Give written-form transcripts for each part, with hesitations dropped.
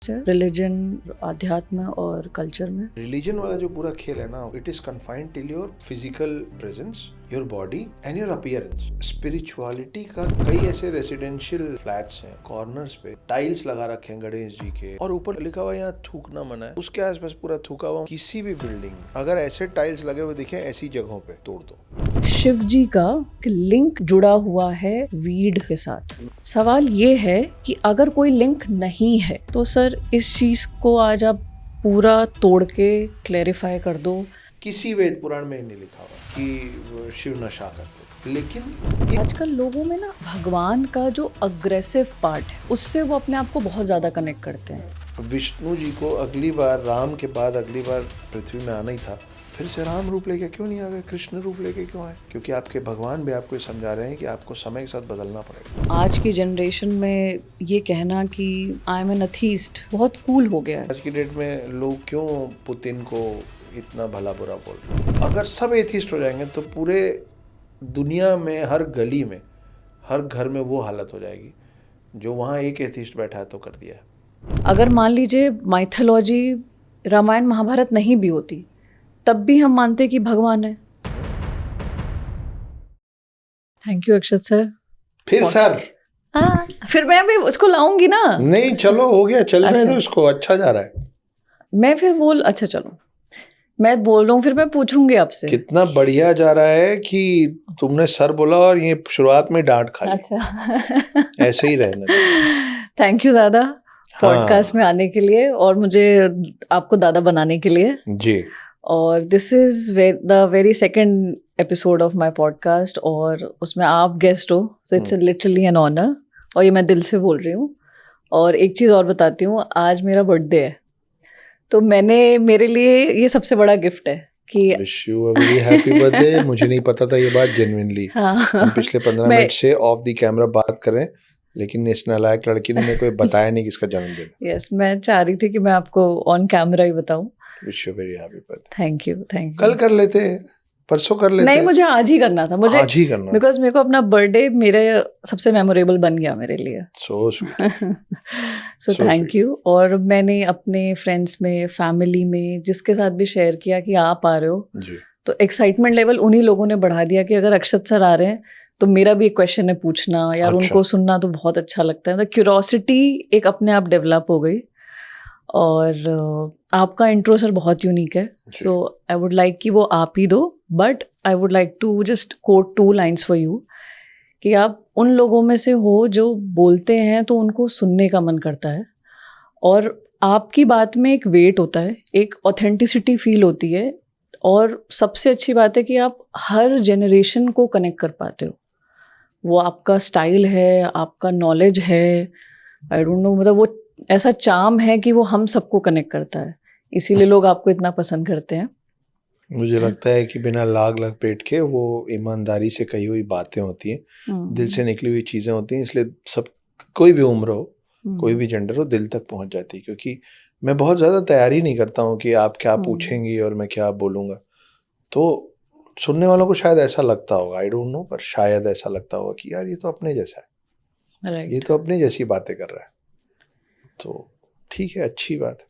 Religion, आध्यात्म और culture में रिलीजन वाला जो पूरा खेल है ना, it is confined till your physical presence, your body and your appearance. Spirituality का कई ऐसे रेसिडेंशियल फ्लैट्स हैं, कॉर्नर्स पे टाइल्स लगा रखे हैं गणेश जी के, और ऊपर लिखा हुआ यहाँ थूकना मना है। उसके आसपास पूरा थूका हुआ। किसी भी बिल्डिंग अगर ऐसे टाइल्स लगे हुए दिखे ऐसी जगहों पे तोड़ दो। शिव जी का लिंक जुड़ा हुआ है वीड के साथ। सवाल ये है कि अगर कोई लिंक नहीं है तो सर इस चीज को आज आप पूरा तोड़ के क्लैरिफाई कर दो। किसी वेद पुराण में नहीं लिखा हुआ कि शिव नशा करते, लेकिन आजकल लोगों में ना भगवान का जो अग्रेसिव पार्ट है उससे वो अपने आप को बहुत ज्यादा कनेक्ट करते हैं। विष्णु जी को अगली बार राम के बाद अगली बार पृथ्वी में आना ही था, फिर से राम रूप लेके क्यों नहीं आ गए, कृष्ण रूप लेके क्यों आए? क्योंकि आपके भगवान भी आपको समझा रहे हैं कि आपको समय के साथ बदलना पड़ेगा। आज की जनरेशन में ये कहना कि आई एम एन एथीस्ट बहुत कूल हो गया है। आज की डेट में लोग क्यों पुतिन को इतना भला बुरा बोल रहे हैं? अगर सब एथीस्ट हो जाएंगे तो पूरे दुनिया में हर गली में हर घर में वो हालत हो जाएगी जो वहाँ एक एथीस्ट बैठा है तो कर दिया है। अगर मान लीजिए माइथोलॉजी रामायण महाभारत नहीं भी होती तब भी हम मानते कि भगवान है। Thank you Akshat sir. फिर सर हाँ, फिर मैं भी उसको लाऊंगी ना। नहीं, चलो हो गया, चल रहे अच्छा। तो इसको अच्छा जा रहा है। मैं फिर बोल अच्छा चलो मैं बोल रहा हूँ, फिर मैं पूछूंगी आपसे। कितना बढ़िया जा रहा है कि तुमने सर बोला और ये शुरुआत में डांट खा ली। अच्छा ऐसे ही रहना। थैंक यू दादा पॉडकास्ट हाँ में आने के लिए और मुझे आपको दादा बनाने के लिए जी। और this is the very second episode of my podcast और उसमें आप गेस्ट हो, so it's literally an honour और ये मैं दिल से बोल रही हूँ। और एक चीज़ और बताती हूँ, आज मेरा बर्थडे है तो मेरे लिए ये सबसे बड़ा गिफ्ट है कि wish you a very happy birthday. मुझे नहीं पता था ये बात जेन्युइनली। हाँ हम पिछले 15 मिनट से ऑफ द कैमरा बात कर रहे हैं, लेकिन इस नालायक लड़की ने मेरे को बताया नहीं किसका जन्मदिन। यस मैं चाह रही थी कि मैं आपको ऑन कैमरा ही बताऊं। Wish you very happy birthday. Thank you कल कर लेते, परसों कर लेते। नहीं, मुझे आज ही करना था, मुझे आज ही करना, बिकॉज मेरे को अपना बर्थडे मेरे सबसे मेमोरेबल बन गया मेरे लिए। So sweet. So So thank sweet. You. और मैंने अपने फ्रेंड्स में, फैमिली में, जिसके साथ भी शेयर किया कि आप आ रहे हो जी। तो एक्साइटमेंट लेवल उन्हीं लोगों ने बढ़ा दिया कि अगर अक्षत सर आ रहे हैं तो मेरा भी एक क्वेश्चन है पूछना यार। अच्छा। उनको सुनना तो बहुत अच्छा लगता है, तो क्यूरोसिटी एक अपने आप डेवलप हो गई। और आपका इंट्रो सर बहुत यूनिक है, सो आई वुड लाइक कि वो आप ही दो, but I would like to just quote 2 lines for you कि आप उन लोगों में से हो जो बोलते हैं तो उनको सुनने का मन करता है और आपकी बात में एक वेट होता है, एक ऑथेंटिसिटी फील होती है और सबसे अच्छी बात है कि आप हर जनरेशन को कनेक्ट कर पाते हो। वो आपका स्टाइल है, आपका नॉलेज है, आई डोंट नो, मतलब वो ऐसा चार्म है कि वो हम सबको कनेक्ट करता है, इसीलिए लोग आपको इतना पसंद करते हैं। मुझे लगता है कि बिना लाग लपेट के वो ईमानदारी से कही हुई बातें होती हैं, दिल से निकली हुई चीज़ें होती हैं, इसलिए सब कोई भी उम्र हो, कोई भी जेंडर हो, दिल तक पहुंच जाती है। क्योंकि मैं बहुत ज़्यादा तैयारी नहीं करता हूँ कि आप क्या पूछेंगी और मैं क्या बोलूँगा, तो सुनने वालों को शायद ऐसा लगता होगा, आई डोंट नो, पर शायद ऐसा लगता होगा कि यार ये तो अपने जैसा है, राइट। ये तो अपने जैसी बातें कर रहा है, तो ठीक है, अच्छी बात है।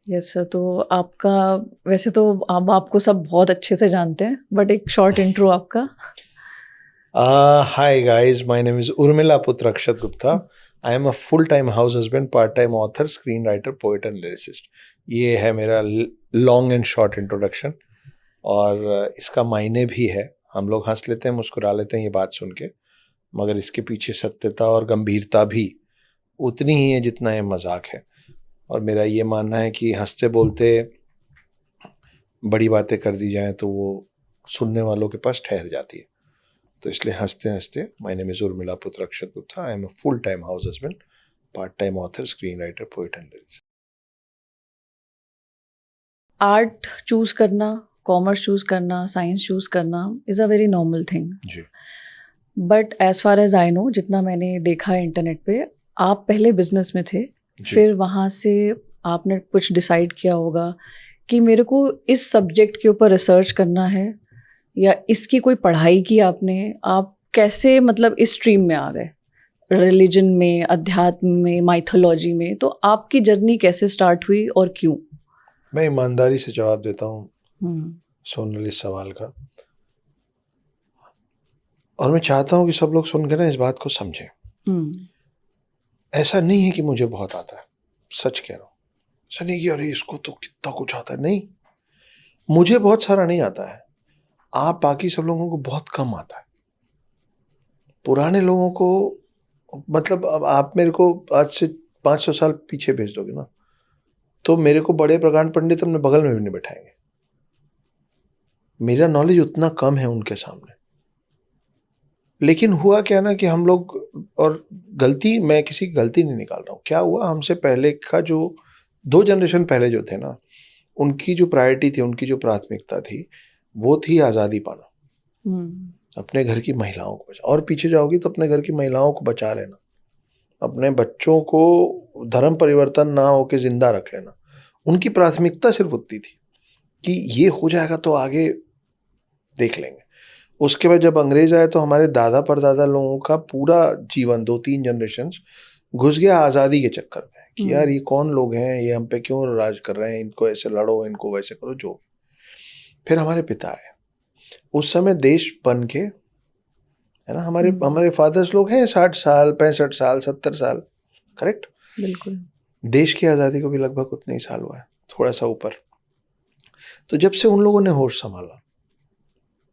Yes sir. तो आपका, वैसे तो हम आपको सब बहुत अच्छे से जानते हैं, बट एक शॉर्ट इंट्रो आपका। Hi guys, my name is Urmila Putra Akshat Gupta. I am a full-time house husband, part-time author, screenwriter, poet and lyricist. ये है मेरा लॉन्ग एंड शॉर्ट इंट्रोडक्शन और इसका मायने भी है। हम लोग हंस लेते हैं, मुस्कुरा लेते हैं ये बात सुन के, मगर इसके पीछे सत्यता और गंभीरता भी उतनी ही है जितना ये मजाक है। और मेरा ये मानना है कि हंसते बोलते बड़ी बातें कर दी जाएं तो वो सुनने वालों के पास ठहर जाती है, तो इसलिए हंसते हंसते। माय नेम इज उर्मिला पुत्र Akshat Gupta. I am a full time house husband, part time author, screen writer, poet and lyricist. Art choose करना, कॉमर्स चूज करना, साइंस चूज करना is a very normal thing, जी। But as far as I know, जितना मैंने देखा है internet पे, आप पहले बिजनेस में थे, फिर वहाँ से आपने कुछ डिसाइड किया होगा कि मेरे को इस सब्जेक्ट के ऊपर रिसर्च करना है या इसकी कोई पढ़ाई की आपने, आप कैसे मतलब इस स्ट्रीम में आ गए? रिलीजन में, अध्यात्म में, माइथोलॉजी में, तो आपकी जर्नी कैसे स्टार्ट हुई और क्यों? मैं ईमानदारी से जवाब देता हूँ सोनल इस सवाल का, और मैं चाहता हूँ कि सब लोग सुन के ना इस बात को समझें। ऐसा नहीं है कि मुझे बहुत आता है, सच कह रहा हूँ। ऐसा नहीं कि अरे इसको तो कितना कुछ आता है, नहीं, मुझे बहुत सारा नहीं आता है। आप बाकी सब लोगों को बहुत कम आता है। पुराने लोगों को, मतलब अब आप मेरे को आज से 500 साल पीछे भेज दोगे ना, तो मेरे को बड़े प्रकांड पंडित अपने बगल में भी नहीं बैठाएंगे। मेरा नॉलेज उतना कम है उनके सामने। लेकिन हुआ क्या ना कि हम लोग, और गलती, मैं किसी की गलती नहीं निकाल रहा हूँ, क्या हुआ हमसे पहले का जो 2 जनरेशन पहले जो थे ना, उनकी जो प्रायोरिटी थी, उनकी जो प्राथमिकता थी, वो थी आज़ादी पाना, अपने घर की महिलाओं को बचा। और पीछे जाओगी तो अपने घर की महिलाओं को बचा लेना, अपने बच्चों को धर्म परिवर्तन ना होके जिंदा रख लेना। उनकी प्राथमिकता सिर्फ उतनी थी कि ये हो जाएगा तो आगे देख लेंगे। उसके बाद जब अंग्रेज आए तो हमारे दादा परदादा लोगों का पूरा जीवन 2-3 जनरेशन घुस गया आज़ादी के चक्कर में कि यार ये कौन लोग हैं, ये हम पे क्यों राज कर रहे हैं, इनको ऐसे लड़ो, इनको वैसे करो, जो। फिर हमारे पिता आए, उस समय देश बन के, है ना, हमारे फादर्स लोग हैं 60 साल, 65 साल, 70 साल, करेक्ट? बिल्कुल। देश की आज़ादी को भी लगभग उतने ही साल हुआ है, थोड़ा सा ऊपर। तो जब से उन लोगों ने होश संभाला,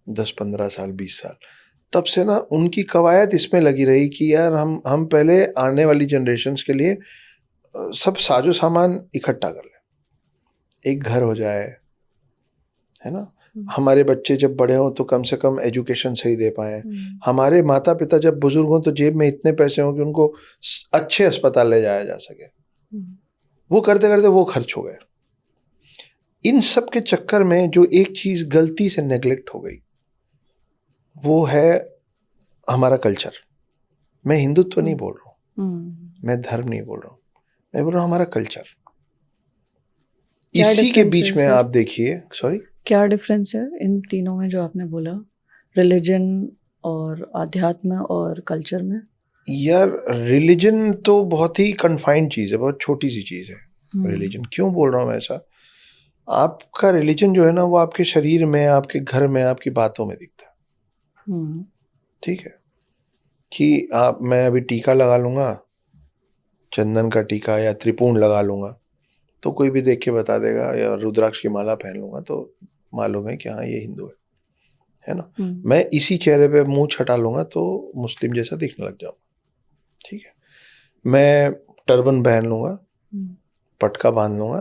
10-15 साल, 20 साल, तब से ना उनकी कवायद इसमें लगी रही कि यार हम पहले आने वाली जनरेशन्स के लिए सब साजो सामान इकट्ठा कर लें, एक घर हो जाए, है ना, हमारे बच्चे जब बड़े हों तो कम से कम एजुकेशन सही दे पाएं, हमारे माता पिता जब बुजुर्ग हों तो जेब में इतने पैसे हों कि उनको अच्छे अस्पताल ले जाया जा सके। वो करते करते वो खर्च हो गए। इन सब के चक्कर में जो एक चीज गलती से नेग्लेक्ट हो गई, वो है हमारा कल्चर। मैं हिंदुत्व नहीं बोल रहा हूँ, मैं धर्म नहीं बोल रहा हूँ, मैं बोल रहा हूँ हमारा कल्चर। इसी के बीच में आप देखिए, सॉरी, क्या डिफरेंस है इन तीनों में जो आपने बोला, रिलीजन और आध्यात्म और कल्चर में? यार रिलीजन तो बहुत ही कन्फाइंड चीज है, बहुत छोटी सी चीज है रिलीजन। क्यों बोल रहा हूँ मैं ऐसा? आपका रिलीजन जो है ना, वो आपके शरीर में, आपके घर में, आपकी बातों में दिखता है। ठीक है, कि मैं अभी टीका लगा लूंगा, चंदन का टीका या त्रिपुंड लगा लूंगा, तो कोई भी देख के बता देगा, या रुद्राक्ष की माला पहन लूंगा तो मालूम है कि हाँ ये हिंदू है ना। मैं इसी चेहरे पे मुंह छटा लूंगा तो मुस्लिम जैसा दिखने लग जाऊंगा। ठीक है, मैं टर्बन पहन लूंगा, पटका बांध लूंगा,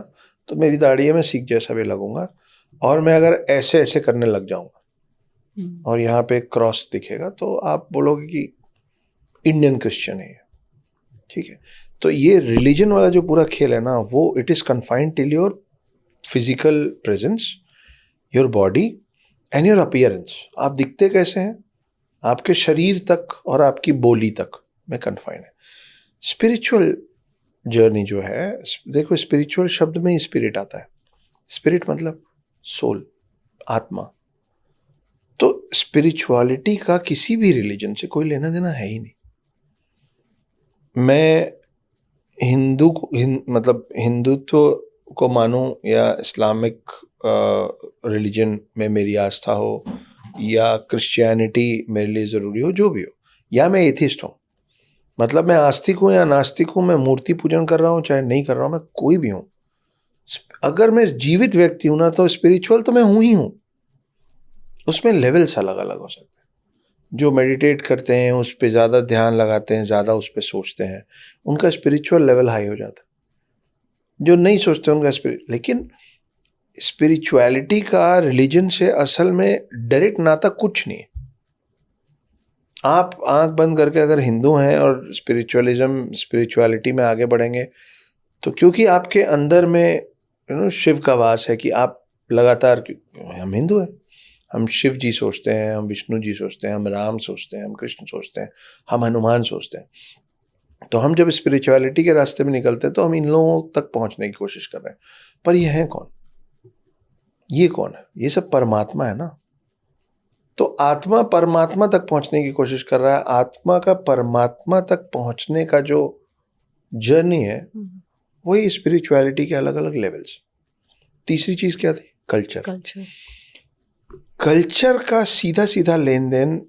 तो मेरी दाढ़ी है, मैं सिख जैसा भी लगूंगा। और मैं अगर ऐसे ऐसे करने लग जाऊंगा और यहाँ पे क्रॉस दिखेगा, तो आप बोलोगे कि इंडियन क्रिश्चियन है। ठीक है, तो ये रिलीजन वाला जो पूरा खेल है ना, वो it is confined till your physical presence, your body and your appearance. आप दिखते कैसे हैं, आपके शरीर तक और आपकी बोली तक में कन्फाइंड है। स्पिरिचुअल जर्नी जो है, देखो स्पिरिचुअल शब्द में स्पिरिट आता है। स्पिरिट मतलब सोल, आत्मा। तो स्पिरिचुअलिटी का किसी भी रिलीजन से कोई लेना देना है ही नहीं। मैं मतलब हिंदुत्व को मानूं या इस्लामिक रिलीजन में मेरी आस्था हो, या क्रिश्चियनिटी मेरे लिए ज़रूरी हो, जो भी हो, या मैं एथिस्ट हूँ, मतलब मैं आस्तिक हूँ या नास्तिक हूँ, मैं मूर्ति पूजन कर रहा हूँ चाहे नहीं कर रहा हूँ, मैं कोई भी हूँ, अगर मैं जीवित व्यक्ति हूँ ना, तो स्पिरिचुअल तो मैं हूँ ही हूँ। उसमें लेवल्स अलग अलग हो सकते हैं। जो मेडिटेट करते हैं, उस पर ज़्यादा ध्यान लगाते हैं, ज़्यादा उस पर सोचते हैं, उनका स्पिरिचुअल लेवल हाई हो जाता है। जो नहीं सोचते उनका लेकिन स्पिरिचुअलिटी का रिलीजन से असल में डायरेक्ट नाता कुछ नहीं है। आप आंख बंद करके अगर हिंदू हैं और स्पिरिचुअलिटी में आगे बढ़ेंगे, तो क्योंकि आपके अंदर में शिव का वास है कि आप लगातार, हम हिंदू हैं, हम शिव जी सोचते हैं, हम विष्णु जी सोचते हैं, हम राम सोचते हैं, हम कृष्ण सोचते हैं, हम हनुमान सोचते हैं। तो हम जब स्पिरिचुअलिटी के रास्ते में निकलते हैं तो हम इन लोगों तक पहुंचने की कोशिश कर रहे हैं। पर ये है कौन? ये कौन है? ये सब परमात्मा है ना। तो आत्मा परमात्मा तक पहुंचने की कोशिश कर रहा है। आत्मा का परमात्मा तक पहुंचने का जो जर्नी है वही स्पिरिचुअलिटी के अलग अलग लेवल्स। तीसरी चीज क्या थी? कल्चर। कल्चर का सीधा सीधा लेन देन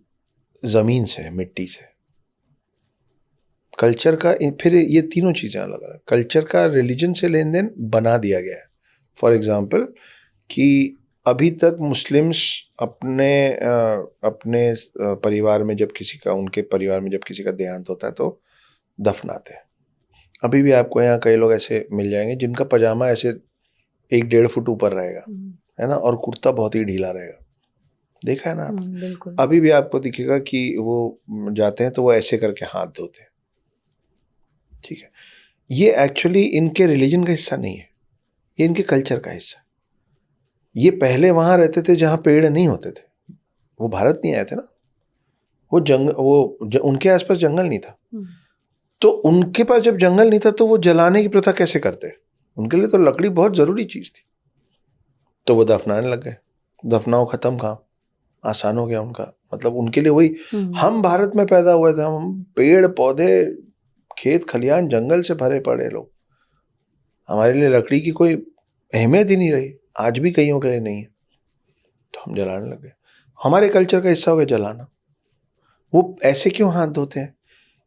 जमीन से है, मिट्टी से। कल्चर का फिर ये तीनों चीजें अलग अलग। कल्चर का रिलीजन से लेन देन बना दिया गया है। फॉर एग्जाम्पल कि अभी तक मुस्लिम्स अपने परिवार में जब किसी का, उनके परिवार में जब किसी का देहांत होता है तो दफनाते हैं। अभी भी आपको यहाँ कई लोग ऐसे मिल जाएंगे जिनका पजामा ऐसे 1-1.5 फुट ऊपर रहेगा, है ना, और कुर्ता बहुत ही ढीला रहेगा। देखा है ना आप? बिल्कुल। अभी भी आपको दिखेगा कि वो जाते हैं तो वो ऐसे करके हाथ धोते हैं। ठीक है, ये एक्चुअली इनके रिलीजन का हिस्सा नहीं है, ये इनके कल्चर का हिस्सा है। ये पहले वहां रहते थे जहां पेड़ नहीं होते थे। वो भारत नहीं आए थे ना, उनके आसपास जंगल नहीं था। तो उनके पास जब जंगल नहीं था तो वो जलाने की प्रथा कैसे करते? उनके लिए तो लकड़ी बहुत जरूरी चीज थी। तो वो दफनाने लग गए। दफनाओ, खत्म, काम आसान हो गया उनका। मतलब उनके लिए वही, हम भारत में पैदा हुए थे, हम पेड़ पौधे, खेत खलियान, जंगल से भरे पड़े लोग। हमारे लिए लकड़ी की कोई अहमियत ही नहीं रही, आज भी कईयों के लिए नहीं है। तो हम जलाने लग गए। हमारे कल्चर का हिस्सा हो गया जलाना। वो ऐसे क्यों हाथ धोते हैं?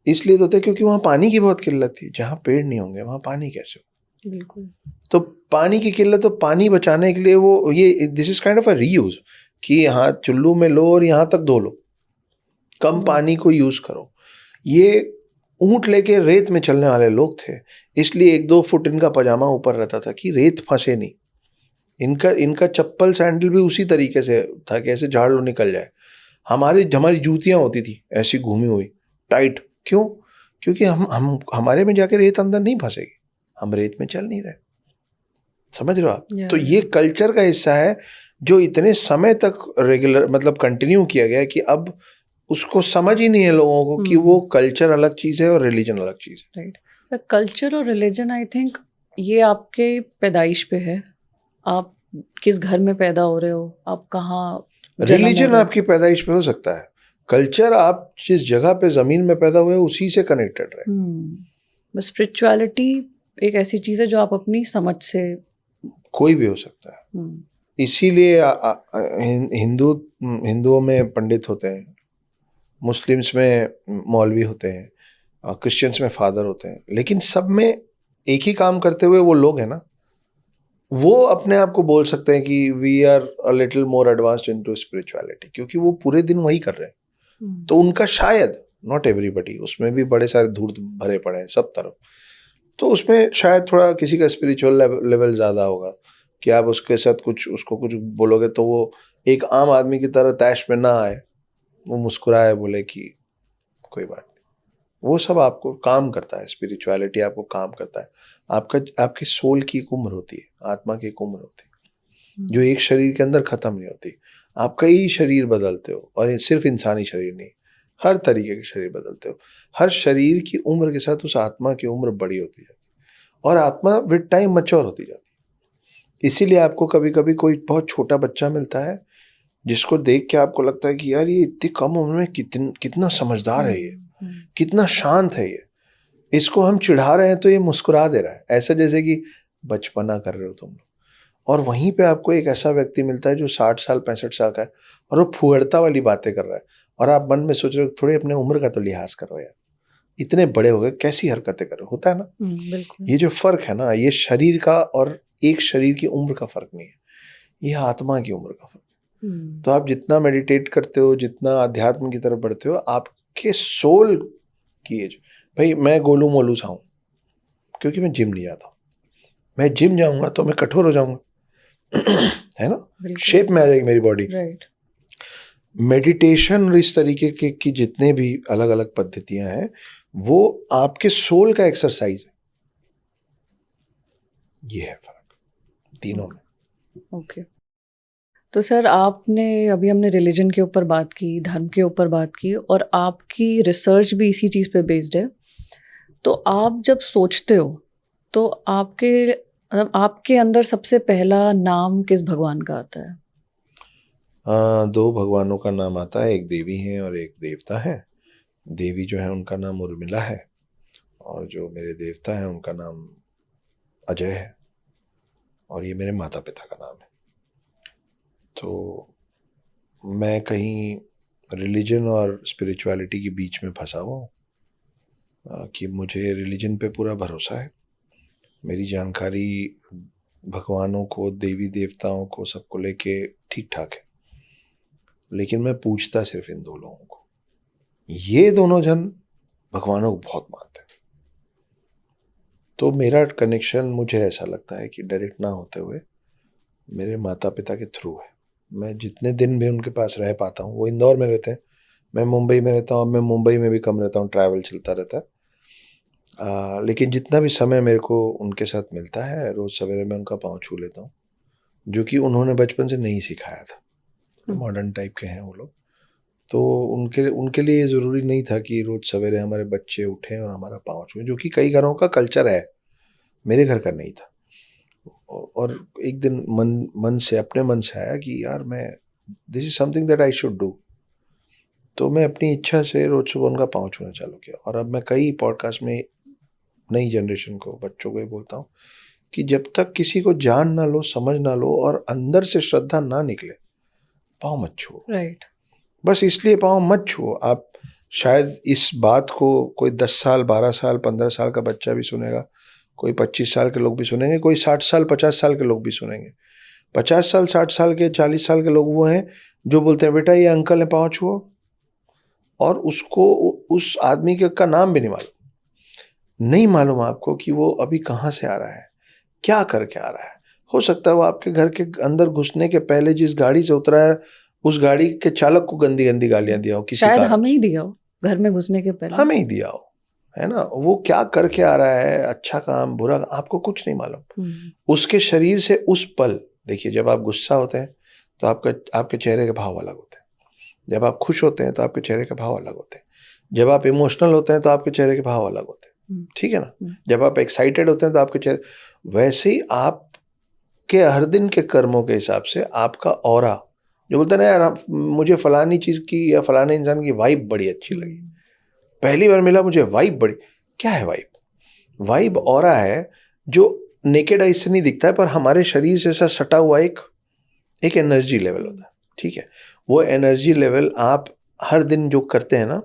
इसलिए धोते हैं क्योंकि वहां पानी की बहुत किल्लत थी। जहां पेड़ नहीं होंगे वहां पानी कैसे हो? बिल्कुल। तो पानी की किल्लत, तो पानी बचाने के लिए वो ये this is kind of a reuse कि हाँ चुल्लू में लो और यहां तक धो लो, कम पानी को यूज करो। ये ऊंट लेके रेत में चलने वाले लोग थे, इसलिए 1-2 फुट इनका पजामा ऊपर रहता था कि रेत फंसे नहीं। इनका चप्पल सैंडल भी उसी तरीके से था कि ऐसे झाड़ लो निकल जाए। हमारी जूतियां होती थी ऐसी घूमी हुई टाइट। क्यों? क्योंकि हम हमारे में जाके रेत अंदर नहीं फंसेगी, हम रेत में चल नहीं रहे। समझ रहे हो आप? तो ये कल्चर का हिस्सा है जो इतने समय तक रेगुलर, मतलब कंटिन्यू किया गया कि अब उसको समझ ही नहीं है लोगों को कि वो कल्चर अलग चीज है और रिलीजन अलग चीज है। राइट। कल्चर और रिलीजन, आई थिंक ये आपके पैदाइश पे है। आप किस घर में पैदा हो रहे हो, आप कहाँ। रिलीजन आपकी पैदाइश पे हो सकता है, कल्चर आप जिस जगह पे जमीन में पैदा हुए उसी से कनेक्टेड रहे। बस स्पिरिचुअलिटी एक ऐसी चीज है जो आप अपनी समझ से, कोई भी हो सकता है। इसीलिए हिंदुओं में पंडित होते हैं, मुस्लिम्स में मौलवी होते हैं, क्रिश्चियंस में फादर होते हैं, लेकिन सब में एक ही काम करते हुए वो लोग हैं ना। वो अपने आप को बोल सकते हैं कि we are a little more advanced into spirituality, क्योंकि वो पूरे दिन वही कर रहे हैं। तो उनका शायद, नॉट एवरीबडी, उसमें भी बड़े सारे धूर्त भरे पड़े हैं सब तरफ, तो उसमें शायद थोड़ा किसी का स्पिरिचुअल लेवल ज़्यादा होगा कि आप उसके साथ उसको कुछ बोलोगे तो वो एक आम आदमी की तरह तैश में ना आए, वो मुस्कुराए, बोले कि कोई बात नहीं। वो सब आपको काम करता है, स्पिरिचुअलिटी आपको काम करता है। आपकी सोल की एक उम्र होती है, आत्मा की एक उम्र होती है जो एक शरीर के अंदर खत्म नहीं होती। आप कई शरीर बदलते हो, और सिर्फ इंसानी शरीर नहीं, हर तरीके के शरीर बदलते हो। हर शरीर की उम्र के साथ उस आत्मा की उम्र बड़ी होती जाती है और आत्मा विद टाइम मैच्योर होती जाती है। इसीलिए आपको कभी कभी कोई बहुत छोटा बच्चा मिलता है जिसको देख के आपको लगता है कि यार ये इतनी कम उम्र में कितना समझदार है, ये कितना शांत है, ये इसको हम चिढ़ा रहे हैं तो ये मुस्कुरा दे रहा है, ऐसा जैसे कि बचपना कर रहे हो तुम लोग। और वहीं पे आपको एक ऐसा व्यक्ति मिलता है जो 60 साल 65 साल का है और वो फुहड़ता वाली बातें कर रहा है, और आप मन में सोच रहे हो थोड़ी अपने उम्र का तो लिहाज करो यार, इतने बड़े हो गए कैसी हरकतें करो। होता है ना? बिल्कुल। ये जो फर्क है ना, ये शरीर का और एक शरीर की उम्र का फर्क नहीं है, ये आत्मा की उम्र का फर्क है। तो आप जितना मेडिटेट करते हो, जितना अध्यात्म की तरफ बढ़ते हो, आपके सोल की एज, भाई मैं गोलू मोलू सा हूं क्योंकि मैं जिम नहीं जाता हूं। मैं जिम जाऊंगा तो मैं कठोर हो जाऊंगा है ना, शेप में आ जाएगी मेरी बॉडी। राइट। मेडिटेशन और इस तरीके के की जितने भी अलग अलग पद्धतियां हैं वो आपके सोल का एक्सरसाइज है। ये है फर्क तीनों में। ओके। तो सर आपने, अभी हमने रिलीजन के ऊपर बात की, धर्म के ऊपर बात की, और आपकी रिसर्च भी इसी चीज़ पे बेस्ड है। तो आप जब सोचते हो तो आपके अंदर सबसे पहला नाम किस भगवान का आता है? दो भगवानों का नाम आता है, एक देवी है और एक देवता है। देवी जो है उनका नाम उर्मिला है, और जो मेरे देवता हैं उनका नाम अजय है, और ये मेरे माता पिता का नाम है। तो मैं कहीं रिलीजन और स्पिरिचुअलिटी के बीच में फंसा हुआ हूँ कि मुझे रिलीजन पे पूरा भरोसा है, मेरी जानकारी भगवानों को, देवी देवताओं को, सबको लेके ठीक ठाक है, लेकिन मैं पूछता सिर्फ इन दो लोगों को। ये दोनों जन भगवानों को बहुत मानते हैं। तो मेरा कनेक्शन, मुझे ऐसा लगता है कि डायरेक्ट ना होते हुए मेरे माता पिता के थ्रू है। मैं जितने दिन भी उनके पास रह पाता हूँ, वो इंदौर में रहते हैं, मैं मुंबई में रहता हूँ। अब मैं मुंबई में भी कम रहता हूँ, ट्रैवल चलता रहता है। लेकिन जितना भी समय मेरे को उनके साथ मिलता है, रोज़ सवेरे मैं उनका पाँव छू लेता हूँ, जो कि उन्होंने बचपन से नहीं सिखाया था। मॉडर्न टाइप के हैं वो लोग, तो उनके लिए ज़रूरी नहीं था कि रोज़ सवेरे हमारे बच्चे उठें और हमारा पाँव छुएं, जो कि कई घरों का कल्चर है, मेरे घर का नहीं था। और एक दिन अपने मन से आया कि यार, मैं this is something that I should do. तो मैं अपनी इच्छा से रोज सुबह उनका पाँव छूना चालू किया। और अब मैं कई पॉडकास्ट में नई जनरेशन को, बच्चों को ही बोलता हूँ कि जब तक किसी को जान ना लो, समझ ना लो और अंदर से श्रद्धा ना निकले, पाँव मत छुओ। राइट। बस इसलिए पाँव मत छुओ। आप शायद इस बात को कोई 10 साल, 12 साल, 15 साल का बच्चा भी सुनेगा, कोई 25 साल के लोग भी सुनेंगे, कोई 60 साल, 50 साल के लोग भी सुनेंगे। 50 साल, 60 साल के, 40 साल के लोग वो हैं जो बोलते हैं बेटा ये अंकल ने पाँव छुओ, और उसको उस आदमी का नाम भी नहीं मालूम आपको कि वो अभी कहाँ से आ रहा है, क्या करके आ रहा है। हो सकता है वो आपके घर के अंदर घुसने के पहले जिस गाड़ी से उतरा है, उस गाड़ी के चालक को गंदी गंदी गालियां दिया हो, किसी शायद हमें ही दिया हो, घर में घुसने के पहले हमें ही दिया हो, है ना। वो क्या करके आ रहा है, अच्छा काम, बुरा, आपको कुछ नहीं मालूम। उसके शरीर से उस पल, देखिए, जब आप गुस्सा होते हैं तो आपके चेहरे के भाव अलग होते हैं, जब आप खुश होते हैं तो आपके चेहरे के भाव अलग होते हैं, जब आप इमोशनल होते हैं तो आपके चेहरे के भाव अलग होते हैं, ठीक है ना। जब आप एक्साइटेड होते हैं तो आपके चेहरे, वैसे ही आपके हर दिन के कर्मों के हिसाब से आपका ऑरा, जो बोलते हैं ना यार मुझे फलानी चीज की या फलाने इंसान की वाइब बड़ी अच्छी लगी, पहली बार मिला मुझे वाइब बड़ी, क्या है वाइब? वाइब ऑरा है जो नेकेड आई से नहीं दिखता है, पर हमारे शरीर से ऐसा सटा हुआ एक एनर्जी लेवल होता है, ठीक है। वो एनर्जी लेवल आप हर दिन जो करते हैं ना,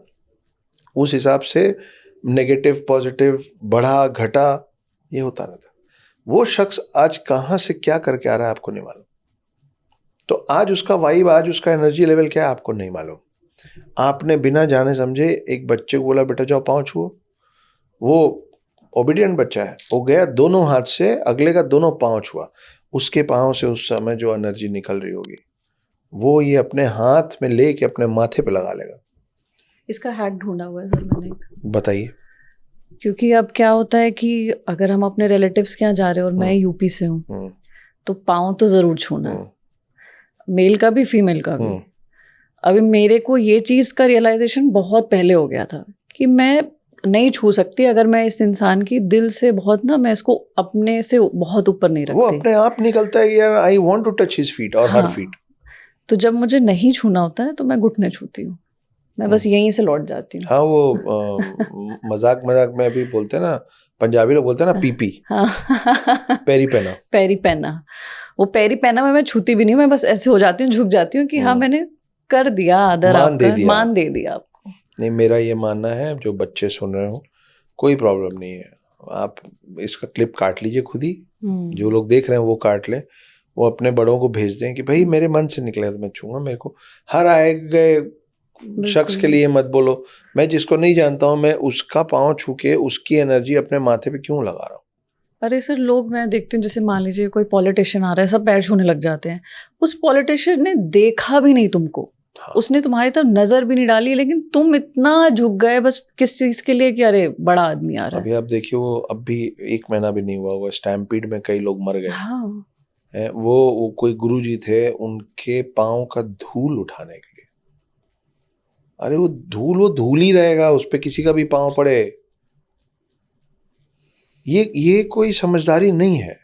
उस हिसाब से नेगेटिव पॉजिटिव, बढ़ा घटा, ये होता रहता है। वो शख्स आज कहाँ से क्या करके आ रहा है आपको नहीं मालूम। तो आज उसका वाइब, आज उसका एनर्जी लेवल क्या है आपको नहीं मालूम। आपने बिना जाने समझे एक बच्चे को बोला बेटा जाओ पाँव छुओ, वो ओबीडियंट बच्चा है, वो गया दोनों हाथ से अगले का दोनों पाँव छुआ, उसके पाँव से उस समय जो एनर्जी निकल रही होगी वो ये अपने हाथ में लेके अपने माथे पे लगा लेगा। इसका हैक ढूंढा हुआ है सर मैंने एक। बताइए। क्योंकि अब क्या होता है कि अगर हम अपने रिलेटिव्स के यहाँ जा रहे हैं और मैं यूपी से हूँ, तो पाँव तो जरूर छूना है, मेल का भी फीमेल का भी। अभी मेरे को ये चीज़ का रियलाइजेशन बहुत पहले हो गया था कि मैं नहीं छू सकती अगर मैं इस इंसान की दिल से बहुत ना, मैं इसको अपने से बहुत ऊपर नहीं रखती। वो अपने आप निकलता है कि यार I want to touch his feet और हर फीट। तो जब मुझे नहीं छूना होता है तो मैं घुटने छूती हूँ, मैं बस यहीं से लौट जाती हूँ। हाँ, वो मजाक में अभी बोलते हैं ना, पंजाबी लोग बोलते हैं ना पीपी। हाँ। पैरी पहना वो पैरी पहना मैं छूती भी नहीं, मैं बस ऐसे हो जाती हूँ, झुक जाती हूँ कि हाँ मैंने कर दिया आदर, मान दे दिया आपको। नहीं, मेरा ये मानना है, जो बच्चे सुन रहे हो कोई प्रॉब्लम नहीं है, आप इसका क्लिप काट लीजिए खुद ही, जो लोग देख रहे हैं वो काट लें, वो अपने बड़ों को भेज दें कि भाई मेरे मन से निकले तो मैं छूंगा, मेरे को हर आए गए शख्स के लिए मत बोलो। मैं जिसको नहीं जानता हूँ मैं उसका पाँव छू के उसकी एनर्जी अपने माथे पे क्यों लगा रहा हूँ? अरे सर, लोग मैं देखती हूँ, जैसे मान लीजिए कोई पॉलिटिशियन आ रहा है, सब पैर छूने लग जाते हैं। उस पॉलिटिशियन ने देखा भी नहीं तुमको, हाँ। उसने तुम्हारी तरफ नजर भी नहीं डाली, लेकिन तुम इतना झुक गए बस किस चीज के लिए कि अरे बड़ा आदमी आ रहा है। अभी आप देखिए, वो अब भी 1 महीना भी नहीं हुआ, स्टैम्पीड में कई लोग मर गए। हाँ। वो कोई गुरुजी थे, उनके पाँव का धूल उठाने के लिए, अरे वो धूल ही रहेगा, उस पे किसी का भी पाँव पड़े, ये कोई समझदारी नहीं है।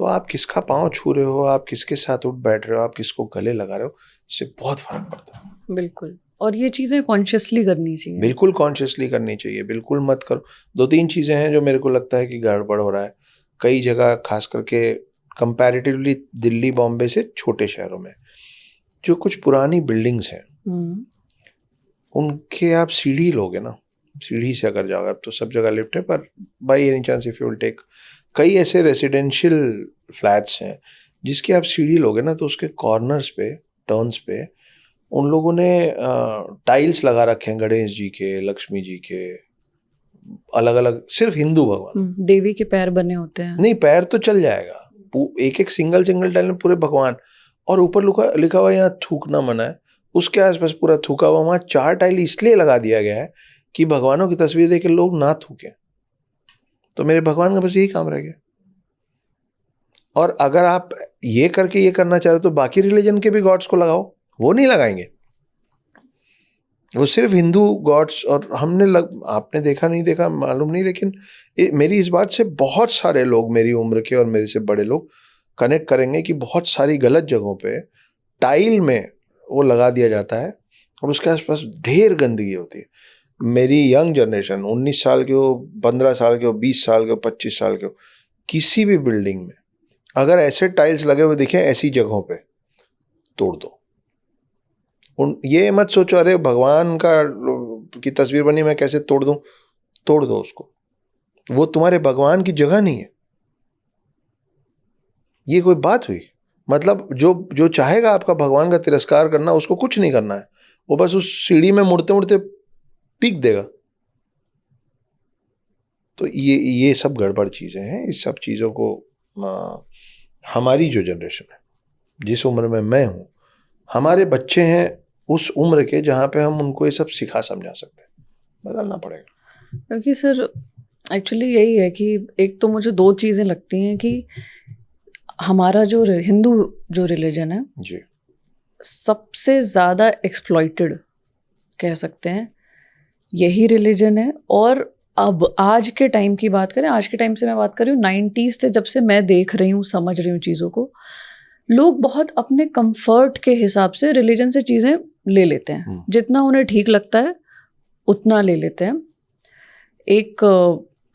तो आप किसका पाँव छू रहे हो, आप किसके साथ उठ बैठ रहे हो, आप किसको गले लगा रहे हो, इससे बहुत फर्क पड़ता है। बिल्कुल, और ये चीज़ें कॉन्शियसली करनी चाहिए। बिल्कुल कॉन्शियसली करनी चाहिए, बिल्कुल मत करो। 2-3 चीज़ें हैं जो मेरे को लगता है कि गड़बड़ हो रहा है कई जगह, खास करके कंपैरेटिवली दिल्ली बॉम्बे से छोटे शहरों में। जो कुछ पुरानी बिल्डिंग्स हैं उनके आप सीढ़ी लोगे ना, सीढ़ी से अगर जाओगे, अब तो सब जगह लिफ्ट है, पर by any chance if you will take, कई ऐसे रेसिडेंशियल फ्लैट्स हैं जिसकी आप सीढ़ी लोगे ना तो उसके कॉर्नर्स पे, टर्न्स पे उन लोगों ने टाइल्स लगा रखे हैं गणेश जी के, लक्ष्मी जी के, अलग अलग, सिर्फ हिंदू भगवान। देवी के पैर बने होते हैं। नहीं, पैर तो चल जाएगा, एक एक सिंगल टाइल में पूरे भगवान, और ऊपर लिखा हुआ यहाँ थूकना मना है, उसके आसपास पूरा थूका हुआ। वहां 4 टाइल इसलिए लगा दिया गया है कि भगवानों की तस्वीर देख के लोग ना थूके। तो मेरे भगवान का बस यही काम रह गया। और अगर आप ये करके ये करना चाह रहे तो बाकी रिलीजन के भी गॉड्स को लगाओ, वो नहीं लगाएंगे, वो सिर्फ हिंदू गॉड्स। और आपने देखा नहीं देखा मालूम नहीं, लेकिन मेरी इस बात से बहुत सारे लोग, मेरी उम्र के और मेरे से बड़े लोग कनेक्ट करेंगे कि बहुत सारी गलत जगहों पे टाइल में वो लगा दिया जाता है और उसके आसपास ढेर गंदगी होती है। मेरी यंग जनरेशन, 19 साल के हो, 15 साल के हो, 20 साल के हो, 25 साल के हो, किसी भी बिल्डिंग में अगर ऐसे टाइल्स लगे हुए दिखे ऐसी जगहों पे, तोड़ दो। ये मत सोचो अरे भगवान की तस्वीर बनी मैं कैसे तोड़ दूं, तोड़ दो उसको, वो तुम्हारे भगवान की जगह नहीं है। ये कोई बात हुई? मतलब जो चाहेगा आपका भगवान का तिरस्कार करना, उसको कुछ नहीं करना है, वो बस उस सीढ़ी में मुड़ते मुड़ते पीक देगा। तो ये सब गड़बड़ चीजें हैं। इस सब चीजों को हमारी जो जनरेशन है, जिस उम्र में मैं हूं, हमारे बच्चे हैं उस उम्र के जहां पे हम उनको ये सब सिखा समझा सकते हैं, बदलना पड़ेगा। क्योंकि सर एक्चुअली यही है कि एक तो मुझे 2 चीज़ें लगती हैं कि हमारा जो हिंदू जो रिलीजन है जी, सबसे ज़्यादा एक्सप्लॉइटेड कह सकते हैं, यही रिलीजन है। और अब आज के टाइम की बात करें, आज के टाइम से मैं बात कर रही हूँ 90s से, जब से मैं देख रही हूँ, समझ रही हूँ चीज़ों को, लोग बहुत अपने कंफर्ट के हिसाब से रिलीजन से चीज़ें ले लेते हैं, जितना उन्हें ठीक लगता है उतना ले लेते हैं। एक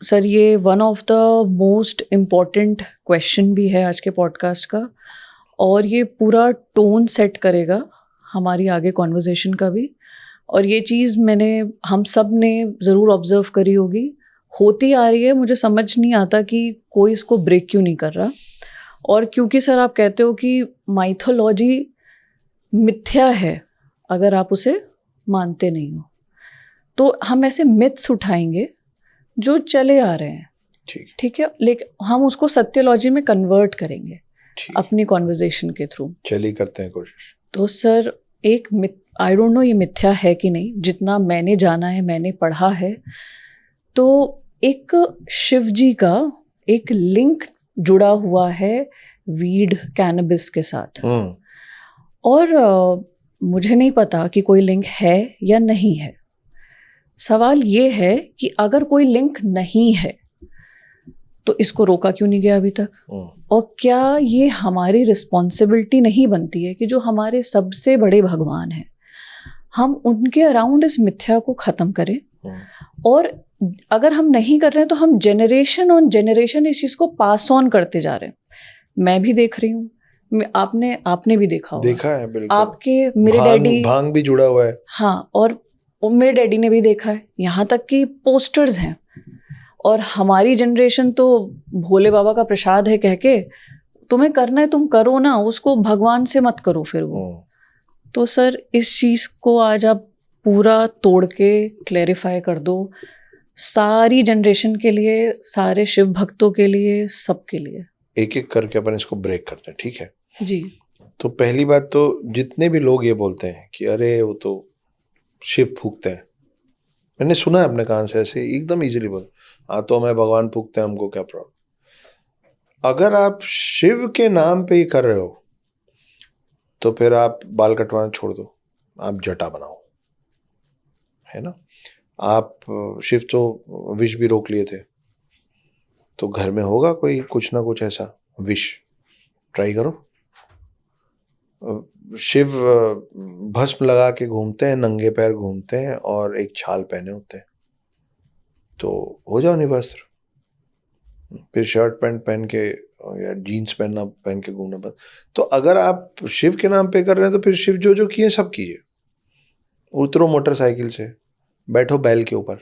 सर ये one of the most important question भी है आज के पॉडकास्ट का, और ये पूरा टोन सेट करेगा हमारी आगे कॉन्वर्जेशन का भी। और ये चीज़ हम सब ने ज़रूर ऑब्जर्व करी होगी, होती आ रही है, मुझे समझ नहीं आता कि कोई इसको ब्रेक क्यों नहीं कर रहा। और क्योंकि सर आप कहते हो कि माइथोलॉजी मिथ्या है अगर आप उसे मानते नहीं हो, तो हम ऐसे मिथ्स उठाएंगे जो चले आ रहे हैं, ठीक है, लेकिन हम उसको सत्यलॉजी में कन्वर्ट करेंगे अपनी कॉन्वर्जेशन के थ्रू। चलिए करते हैं कोशिश। तो सर एक आई डोंट नो ये मिथ्या है कि नहीं, जितना मैंने जाना है, मैंने पढ़ा है, तो एक शिव जी का एक लिंक जुड़ा हुआ है वीड कैनबिस के साथ। और मुझे नहीं पता कि कोई लिंक है या नहीं है। सवाल ये है कि अगर कोई लिंक नहीं है तो इसको रोका क्यों नहीं गया अभी तक? और क्या ये हमारी रिस्पॉन्सिबिलिटी नहीं बनती है कि जो हमारे सबसे बड़े भगवान हैं, हम उनके अराउंड इस मिथ्या को ख़त्म करें? और अगर हम नहीं कर रहे हैं तो हम जनरेशन ऑन जनरेशन इस चीज़ को पास ऑन करते जा रहे हैं। मैं भी देख रही हूँ, आपने भी देखा होगा। देखा है, बिल्कुल। आपके मेरे डैडी, भांग भी जुड़ा हुआ है। हाँ, और मेरे डैडी ने भी देखा है, यहाँ तक कि पोस्टर्स हैं। और हमारी जनरेशन तो भोले बाबा का प्रसाद है कह के, तुम्हें करना है तुम करो ना, उसको भगवान से मत करो फिर वो। तो सर इस चीज़ को आज आप पूरा तोड़ के क्लैरिफाई कर दो, सारी जनरेशन के लिए, सारे शिव भक्तों के लिए, सबके लिए। एक एक करके अपन इसको ब्रेक करते हैं, ठीक है जी। तो पहली बात तो जितने भी लोग ये बोलते हैं कि अरे वो तो शिव फूकते हैं, मैंने सुना है अपने कान से ऐसे एकदम इजीली बोल, हाँ तो हमें भगवान फूकते हैं, हमको क्या प्रॉब्लम। अगर आप शिव के नाम पे ही कर रहे हो तो फिर आप बाल कटवाना छोड़ दो, आप जटा बनाओ, है ना। आप शिव तो विष भी रोक लिए थे, तो घर में होगा कोई कुछ ना कुछ ऐसा विश, ट्राई करो। शिव भस्म लगा के घूमते हैं, नंगे पैर घूमते हैं और एक छाल पहने होते हैं, तो हो जाओ निवस्त्र। फिर शर्ट पैंट पहन के या जीन्स पहन के घूमना बस। तो अगर आप शिव के नाम पे कर रहे हैं तो फिर शिव जो जो किए सब कीजिए। उतरो मोटरसाइकिल से, बैठो बैल के ऊपर,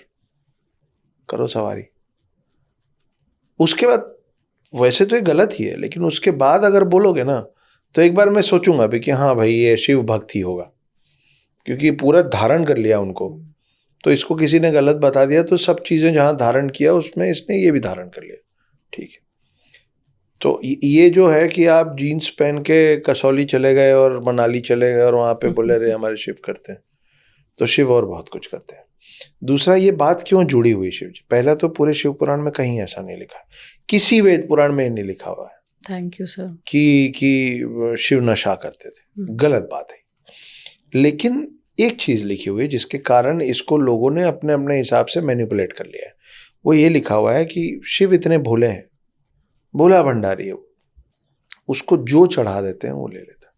करो सवारी। उसके बाद वैसे तो ये गलत ही है, लेकिन उसके बाद अगर बोलोगे ना तो एक बार मैं सोचूंगा भी कि हाँ भाई ये शिव भक्त ही होगा, क्योंकि पूरा धारण कर लिया उनको। तो इसको किसी ने गलत बता दिया तो सब चीजें जहां धारण किया उसमें इसने ये भी धारण कर लिया, ठीक है। तो ये जो है कि आप जीन्स पहन के कसौली चले गए और मनाली चले गए और वहां पे बोले रहे हमारे शिव करते हैं, तो शिव और बहुत कुछ करते हैं। दूसरा, ये बात क्यों जुड़ी हुई शिव जी? पहला तो पूरे शिव पुराण में कहीं ऐसा नहीं लिखा है, किसी वेद पुराण में नहीं लिखा हुआ है थैंक यू सर कि शिव नशा करते थे, गलत बात है। लेकिन एक चीज लिखी हुई है जिसके कारण इसको लोगों ने अपने अपने हिसाब से मैनिपुलेट कर लिया है। वो ये लिखा हुआ है कि शिव इतने भोले हैं, भोला भंडारी है वो, उसको जो चढ़ा देते हैं वो ले लेता है।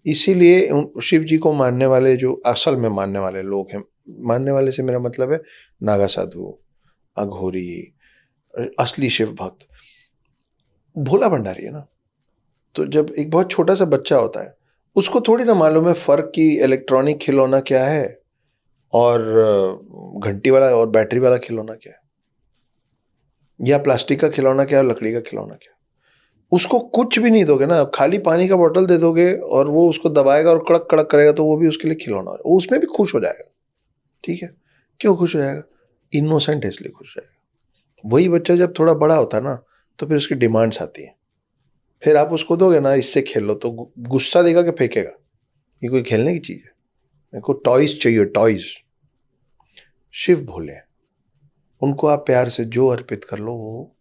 इसीलिए शिव जी को मानने वाले, जो असल में मानने वाले लोग हैं, मानने वाले से मेरा मतलब है नागा साधु, अघोरी, असली शिव भक्त, भोला भंडारी है ना। तो जब एक बहुत छोटा सा बच्चा होता है, उसको थोड़ी ना मालूम है फर्क कि इलेक्ट्रॉनिक खिलौना क्या है और घंटी वाला और बैटरी वाला खिलौना क्या है, या प्लास्टिक का खिलौना क्या है और लकड़ी का खिलौना क्या है। उसको कुछ भी नहीं दोगे ना, खाली पानी का बोतल दे दोगे और वो उसको दबाएगा और कड़क कड़क करेगा, तो वो भी उसके लिए खिलौना है, वो उसमें भी खुश हो जाएगा, ठीक है। क्यों खुश हो जाएगा? इनोसेंट है इसलिए खुश हो जाएगा। वही बच्चा जब थोड़ा बड़ा होता है ना, तो फिर उसकी डिमांड्स आती है। फिर आप उसको दोगे ना इससे खेलो, तो गुस्सा देगा कि फेंकेगा, ये कोई खेलने की चीज है, मेरे को टॉयज चाहिए, टॉयज। शिव भोले, उनको आप प्यार से जो अर्पित कर लो वो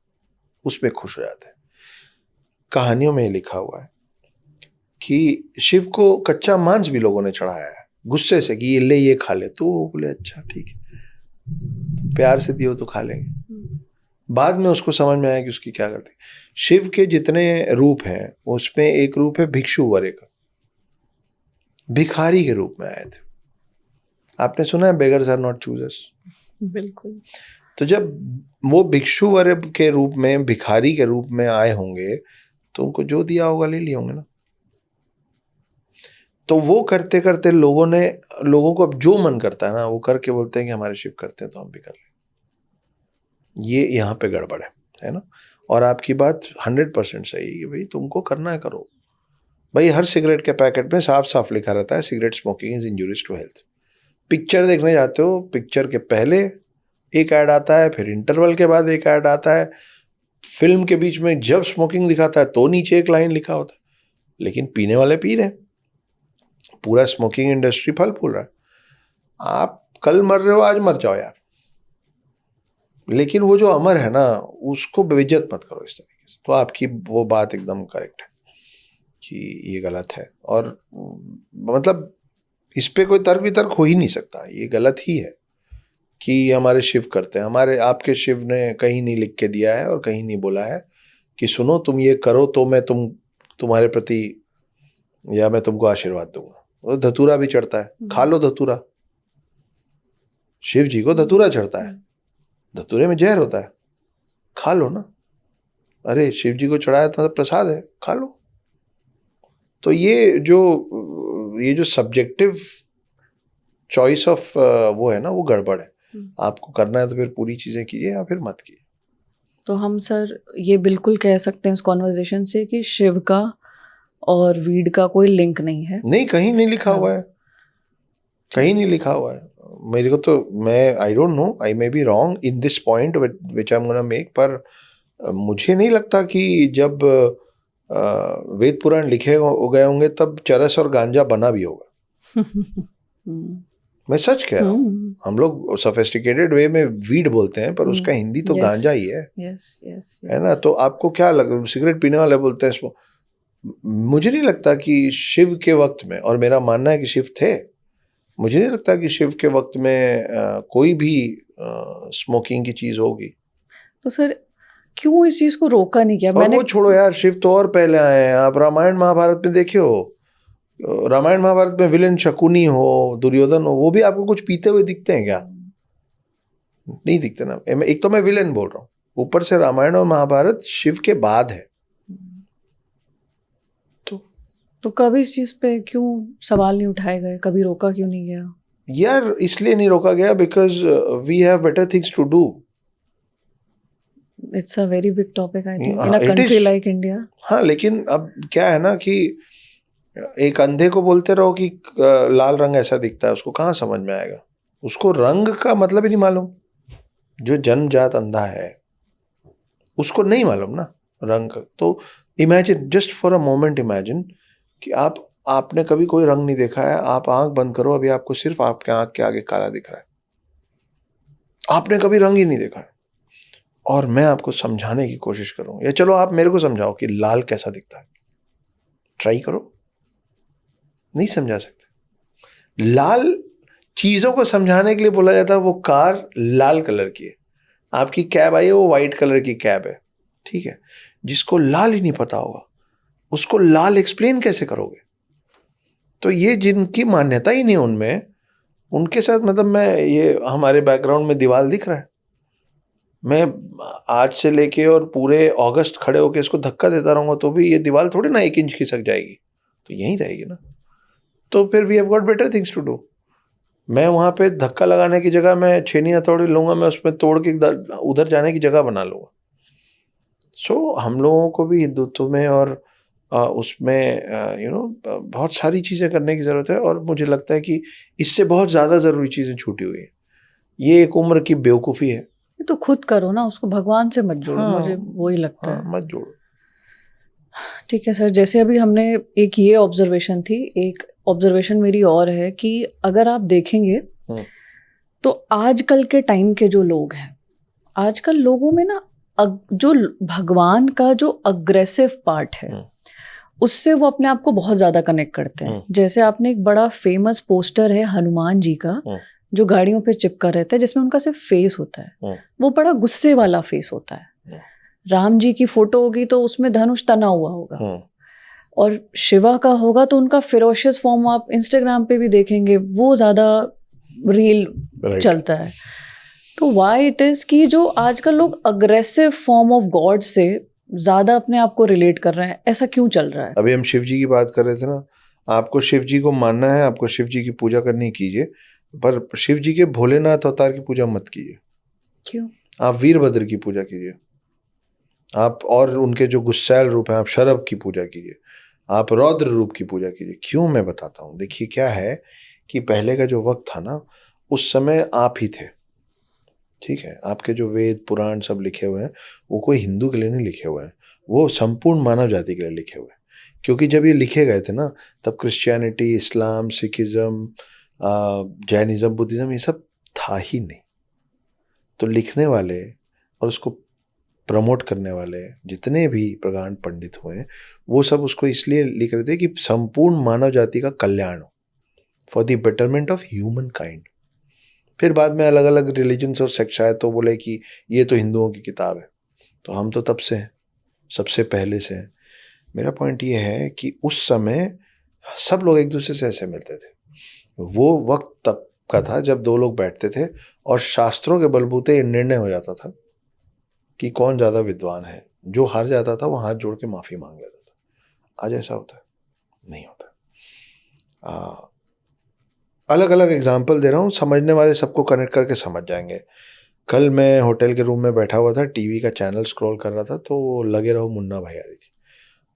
उसमें खुश हो जाते हैं। कहानियों में लिखा हुआ है कि शिव को कच्चा मांस भी लोगों ने चढ़ाया है गुस्से से कि ये ले, ये खा ले, तो वो बोले अच्छा ठीक है, तो प्यार से दियो तो खा लेंगे। बाद में उसको समझ में आया कि उसकी क्या गलती। शिव के जितने रूप हैं उसमें एक रूप है भिक्षु वर्य का, भिखारी के रूप में आए थे। आपने सुना है बेगर्स आर नॉट चूजर्स? बिल्कुल। तो जब वो भिक्षु वर्य के रूप में, भिखारी के रूप में आए होंगे, तो उनको जो दिया होगा ले लिए होंगे ना। तो वो करते करते लोगों को अब जो मन करता है ना वो करके बोलते हैं कि हमारे शिव करते हैं तो हम भी कर लें। ये यहाँ पे गड़बड़ है ना। और आपकी बात 100% सही है कि भाई तुमको करना है करो। भाई हर सिगरेट के पैकेट में साफ साफ लिखा रहता है cigarette smoking is injurious to health. Picture देखने जाते हो, पिक्चर के पहले एक ऐड आता है, फिर इंटरवल के बाद एक ऐड आता है, फिल्म के बीच में जब स्मोकिंग दिखाता है तो नीचे एक लाइन लिखा होता है, लेकिन पीने वाले पी रहे हैं, पूरा स्मोकिंग इंडस्ट्री फल फूल रहा है। आप कल मर रहे हो, आज मर जाओ यार, लेकिन वो जो अमर है ना उसको बेइज्जत मत करो इस तरीके से। तो आपकी वो बात एकदम करेक्ट है कि ये गलत है, और मतलब इस पे कोई तर्क वितर्क हो ही नहीं सकता, ये गलत ही है कि हमारे शिव करते हैं। हमारे आपके शिव ने कहीं नहीं लिख के दिया है और कहीं नहीं बोला है कि सुनो तुम ये करो तो मैं तुम्हारे प्रति या मैं तुमको आशीर्वाद दूंगा। वो धतूरा भी चढ़ता है, खा लो धतूरा, शिव जी को धतूरा चढ़ता है, धतूरे में जहर होता है, खा लो ना, अरे शिव जी को चढ़ाया था प्रसाद है, खा लो। तो ये जो सब्जेक्टिव चॉइस ऑफ वो है ना, वो गड़बड़ है। आपको करना है तो फिर पूरी चीजें कीजिए या फिर मत कीजिए। तो हम सर ये बिल्कुल कह सकते हैं इस कॉन्वर्जेशन से कि शिव का और वीड का कोई लिंक नहीं है। नहीं, कहीं नहीं लिखा हुआ है, कहीं नहीं लिखा हुआ है। मेरे को तो I don't know, I may be wrong in this point which I am gonna make, पर मुझे नहीं लगता कि जब वेद पुराण लिखे हो गए होंगे तब चरस और गांजा बना भी होगा। मैं सच कह रहा हूँ। हम लोग सोफिस्टिकेटेड वे में वीड बोलते हैं, पर उसका हिंदी तो गांजा ही है। है ना। तो आपको क्या लग, सिगरेट पीने वाले बोलते हैं, मुझे नहीं लगता कि शिव के वक्त में, और मेरा मानना है कि शिव थे, मुझे नहीं लगता कि शिव के वक्त में कोई भी स्मोकिंग की चीज होगी। तो सर क्यों इस चीज को रोका नहीं किया? और मैंने वो छोड़ो यार, शिव तो और पहले आए हैं। आप रामायण महाभारत में देखिए हो, रामायण महाभारत में विलेन शकुनी हो, दुर्योधन हो, वो भी आपको कुछ पीते हुए दिखते हैं क्या? नहीं दिखते ना। एक तो मैं विलेन बोल रहा हूँ, ऊपर से रामायण और महाभारत शिव के बाद है। तो कभी इस चीज पे क्यों सवाल नहीं उठाए गए? कभी रोका क्यों नहीं गया? यार इसलिए नहीं रोका गया because we have better things to do. It's a very big topic I think in हाँ, a it country is. Like India. हाँ, लेकिन अब क्या है ना कि एक अंधे को बोलते रहो कि लाल रंग ऐसा दिखता है, उसको कहाँ समझ में आएगा? उसको रंग का मतलब ही नहीं मालूम। जो जन्मजात अंधा है उसको नहीं मालूम ना रंग का। तो imagine, just for a moment imagine कि आपने कभी कोई रंग नहीं देखा है, आप आंख बंद करो, अभी आपको सिर्फ आपके आंख के आगे काला दिख रहा है, आपने कभी रंग ही नहीं देखा है। और मैं आपको समझाने की कोशिश करूं, या चलो आप मेरे को समझाओ कि लाल कैसा दिखता है, ट्राई करो। नहीं समझा सकते। लाल चीजों को समझाने के लिए बोला जाता है वो कार लाल कलर की है, आपकी कैब आई है वो व्हाइट कलर की कैब है, ठीक है। जिसको लाल ही नहीं पता होगा उसको लाल एक्सप्लेन कैसे करोगे? तो ये जिनकी मान्यता ही नहीं उनमें, उनके साथ मतलब मैं, ये हमारे बैकग्राउंड में दीवार दिख रहा है, मैं आज से लेके और पूरे अगस्त खड़े होके इसको धक्का देता रहूंगा तो भी ये दीवार थोड़ी ना 1 इंच खिसक जाएगी, तो यहीं रहेगी ना। तो फिर we have got better things to do. मैं वहां पे धक्का लगाने की जगह मैं छेनी हथौड़ी लूंगा, मैं उसमें तोड़ के उधर जाने की जगह बना लूंगा। सो हम लोगों को भी हिंदुत्व में और उसमें बहुत सारी चीज़ें करने की ज़रूरत है, और मुझे लगता है कि इससे बहुत ज़्यादा ज़रूरी चीज़ें छूटी हुई हैं। ये एक उम्र की बेवकूफ़ी है। तो खुद करो ना, उसको भगवान से मत जोड़ो। हाँ, मुझे वही लगता है। मत जोड़ो। ठीक है सर, जैसे अभी हमने एक ये ऑब्जर्वेशन थी, एक ऑब्जर्वेशन मेरी और है कि अगर आप देखेंगे तो आजकल के टाइम के जो लोग हैं, आजकल लोगों में ना जो भगवान का जो अग्रेसिव पार्ट है उससे वो अपने आप को बहुत ज्यादा कनेक्ट करते हैं। जैसे आपने एक बड़ा फेमस पोस्टर है हनुमान जी का जो गाड़ियों पे चिपका रहता है, जिसमें उनका सिर्फ फेस होता है, वो बड़ा गुस्से वाला फेस होता है। राम जी की फोटो होगी तो उसमें धनुष तना हुआ होगा, और शिवा का होगा तो उनका फिरोशियस फॉर्म आप इंस्टाग्राम पे भी देखेंगे, वो ज्यादा रील चलता है। तो व्हाई इट इज कि जो आजकल लोग अग्रेसिव फॉर्म ऑफ गॉड से ज्यादा अपने आप को रिलेट कर रहे हैं, ऐसा क्यों चल रहा है? अभी हम शिव जी की बात कर रहे थे ना, आपको शिव जी को मानना है, आपको शिव जी की पूजा करनी कीजिए, पर शिव जी के भोलेनाथ अवतार की पूजा मत कीजिए। क्यों? आप वीरभद्र की पूजा कीजिए, आप और उनके जो गुस्सैल रूप हैं, आप शरभ की पूजा कीजिए, आप रौद्र रूप की पूजा कीजिए। क्यों, मैं बताता हूँ। देखिए क्या है कि पहले का जो वक्त था ना, उस समय आप ही थे, ठीक है। आपके जो वेद पुराण सब लिखे हुए हैं वो कोई हिंदू के लिए नहीं लिखे हुए हैं, वो संपूर्ण मानव जाति के लिए लिखे हुए हैं। क्योंकि जब ये लिखे गए थे ना, तब क्रिश्चियनिटी, इस्लाम, सिखिज्म, जैनिज्म, बुद्धिज्म ये सब था ही नहीं। तो लिखने वाले और उसको प्रमोट करने वाले जितने भी प्रगाढ़ पंडित हुए, वो सब उसको इसलिए लिख रहे थे कि संपूर्ण मानव जाति का कल्याण हो, for the betterment of human kind. फिर बाद में अलग अलग रिलीजन्स और सेक्ट आए तो बोले कि ये तो हिंदुओं की किताब है, तो हम तो तब से हैं, सबसे पहले से हैं। मेरा पॉइंट ये है कि उस समय सब लोग एक दूसरे से ऐसे मिलते थे। वो वक्त तब का था जब दो लोग बैठते थे और शास्त्रों के बलबूते ये निर्णय हो जाता था कि कौन ज़्यादा विद्वान है। जो हार जाता था वो हाथ जोड़ के माफ़ी मांग लेता था। आज ऐसा होता है? नहीं होता। अलग अलग एग्जाम्पल दे रहा हूँ, समझने वाले सबको कनेक्ट करके समझ जाएंगे। कल मैं होटल के रूम में बैठा हुआ था, टीवी का चैनल स्क्रॉल कर रहा था, तो लगे रहो मुन्ना भाई आ रही थी।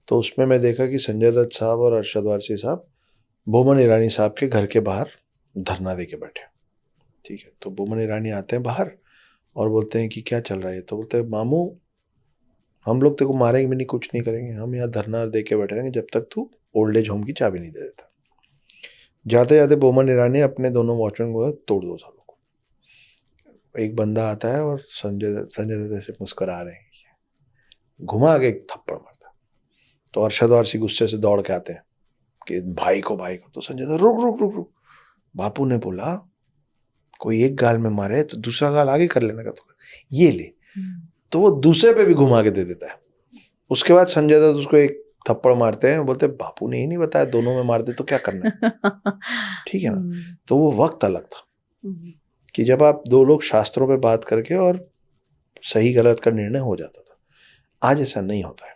तो उसमें मैं देखा कि संजय दत्त साहब और अरशद वारसी साहब बोमन ईरानी साहब के घर के बाहर धरना दे के बैठे, ठीक है। तो बोमन ईरानी आते हैं बाहर और बोलते हैं कि क्या चल रहा है? तो बोलते हैं, मामू हम लोग तेरे को मारेंगे भी नहीं, कुछ नहीं करेंगे, हम यहाँ धरना दे के बैठे रहेंगे जब तक तू ओल्ड एज होम की चाबी नहीं दे देता। जाते जाते बोमन ईरानी अपने दोनों वॉचमैन को तोड़ दो सालों को। एक बंदा आता है और संजय दत्त ऐसे मुस्कुरा रहे हैं, घुमा के एक थप्पड़ मारता। तो अरशद वारसी गुस्से से दौड़ के आते हैं कि भाई को। तो संजय दत्त रुक रुक रुक रुक, बापू ने बोला कोई एक गाल में मारे तो दूसरा गाल आगे कर लेने का, तो ये ले। तो वो दूसरे पे भी घुमा के दे देता है। उसके बाद संजय दत्त उसको एक थप्पड़ मारते हैं, बोलते बापू ने ही नहीं बताया, दोनों में मार दे तो क्या करना है। ठीक है ना। तो वो वक्त अलग था कि जब आप दो लोग शास्त्रों पे बात करके और सही गलत का निर्णय हो जाता था। आज ऐसा नहीं होता है।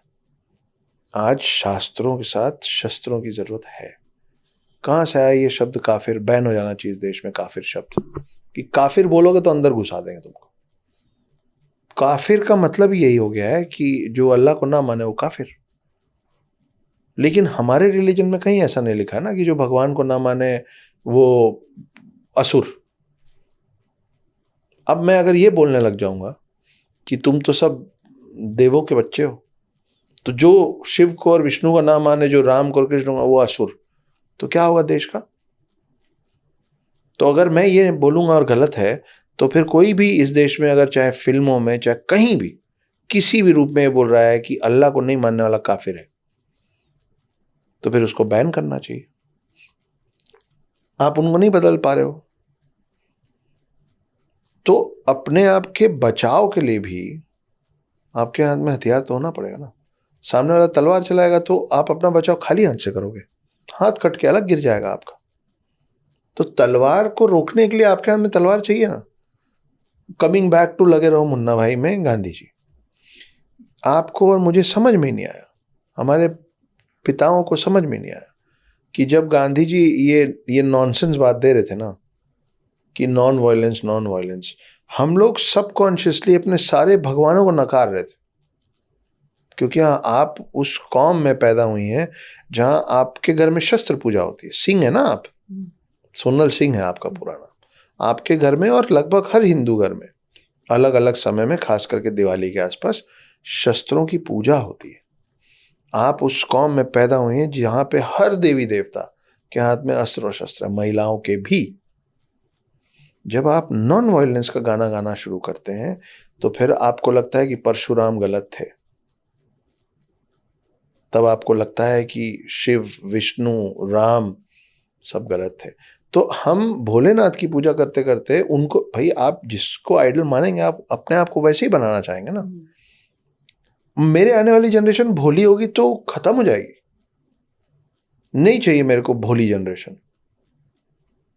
आज शास्त्रों के साथ शस्त्रों की जरूरत है। कहाँ से आया ये शब्द काफिर? बैन हो जाना चाहिए देश में काफिर शब्द, कि काफिर बोलोगे तो अंदर घुसा देंगे तुमको। काफिर का मतलब यही हो गया है कि जो अल्लाह को ना माने वो काफिर। लेकिन हमारे रिलीजन में कहीं ऐसा नहीं लिखा है ना कि जो भगवान को ना माने वो असुर। अब मैं अगर ये बोलने लग जाऊंगा कि तुम तो सब देवों के बच्चे हो, तो जो शिव को और विष्णु को ना माने, जो राम को और कृष्ण को, वो असुर, तो क्या होगा देश का? तो अगर मैं ये बोलूंगा और गलत है, तो फिर कोई भी इस देश में अगर चाहे फिल्मों में चाहे कहीं भी किसी भी रूप में ये बोल रहा है कि अल्लाह को नहीं मानने वाला काफिर है, तो फिर उसको बैन करना चाहिए। आप उनको नहीं बदल पा रहे हो, तो अपने आप के बचाव के लिए भी आपके हाथ में हथियार तो होना पड़ेगा ना। सामने वाला तलवार चलाएगा तो आप अपना बचाव खाली हाथ से करोगे, हाथ कट के अलग गिर जाएगा आपका। तो तलवार को रोकने के लिए आपके हाथ में तलवार चाहिए ना। कमिंग बैक टू लगे रहो मुन्ना भाई में गांधी जी, आपको और मुझे समझ में नहीं आया, हमारे पिताओं को समझ में नहीं आया कि जब गांधी जी ये नॉनसेंस बात दे रहे थे ना कि नॉन वायलेंस, हम लोग सबकॉन्शियसली अपने सारे भगवानों को नकार रहे थे। क्योंकि आप उस कौम में पैदा हुई हैं जहां आपके घर में शस्त्र पूजा होती है। सिंह है ना आप, सोनल सिंह है आपका पूरा नाम। आपके घर में और लगभग हर हिंदू घर में अलग अलग समय में, खास करके दिवाली के आसपास, शस्त्रों की पूजा होती है। आप उस कौम में पैदा हुए हैं जहां पे हर देवी देवता के हाथ में अस्त्र और शस्त्र, महिलाओं के भी। जब आप नॉन वायलेंस का गाना गाना शुरू करते हैं तो फिर आपको लगता है कि परशुराम गलत थे, तब आपको लगता है कि शिव, विष्णु, राम सब गलत थे। तो हम भोलेनाथ की पूजा करते करते उनको, भाई आप जिसको आइडल मानेंगे आप अपने आप को वैसे ही बनाना चाहेंगे ना। मेरे आने वाली जनरेशन भोली होगी तो खत्म हो जाएगी। नहीं चाहिए मेरे को भोली जनरेशन।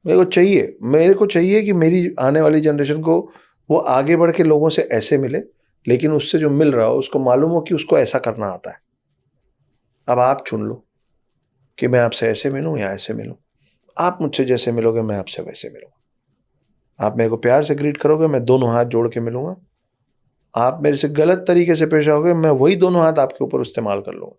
मेरे को चाहिए कि मेरी आने वाली जनरेशन को वो आगे बढ़ के लोगों से ऐसे मिले, लेकिन उससे जो मिल रहा हो उसको मालूम हो कि उसको ऐसा करना आता है। अब आप चुन लो कि मैं आपसे ऐसे मिलूं या ऐसे मिलूं। आप मुझसे जैसे मिलोगे मैं आपसे वैसे मिलूंगा। आप मेरे को प्यार से ग्रीट करोगे, मैं दोनों हाथ जोड़ के मिलूंगा। आप मेरे से गलत तरीके से पेश आओगे, मैं वही दोनों हाथ आपके ऊपर इस्तेमाल कर लूंगा।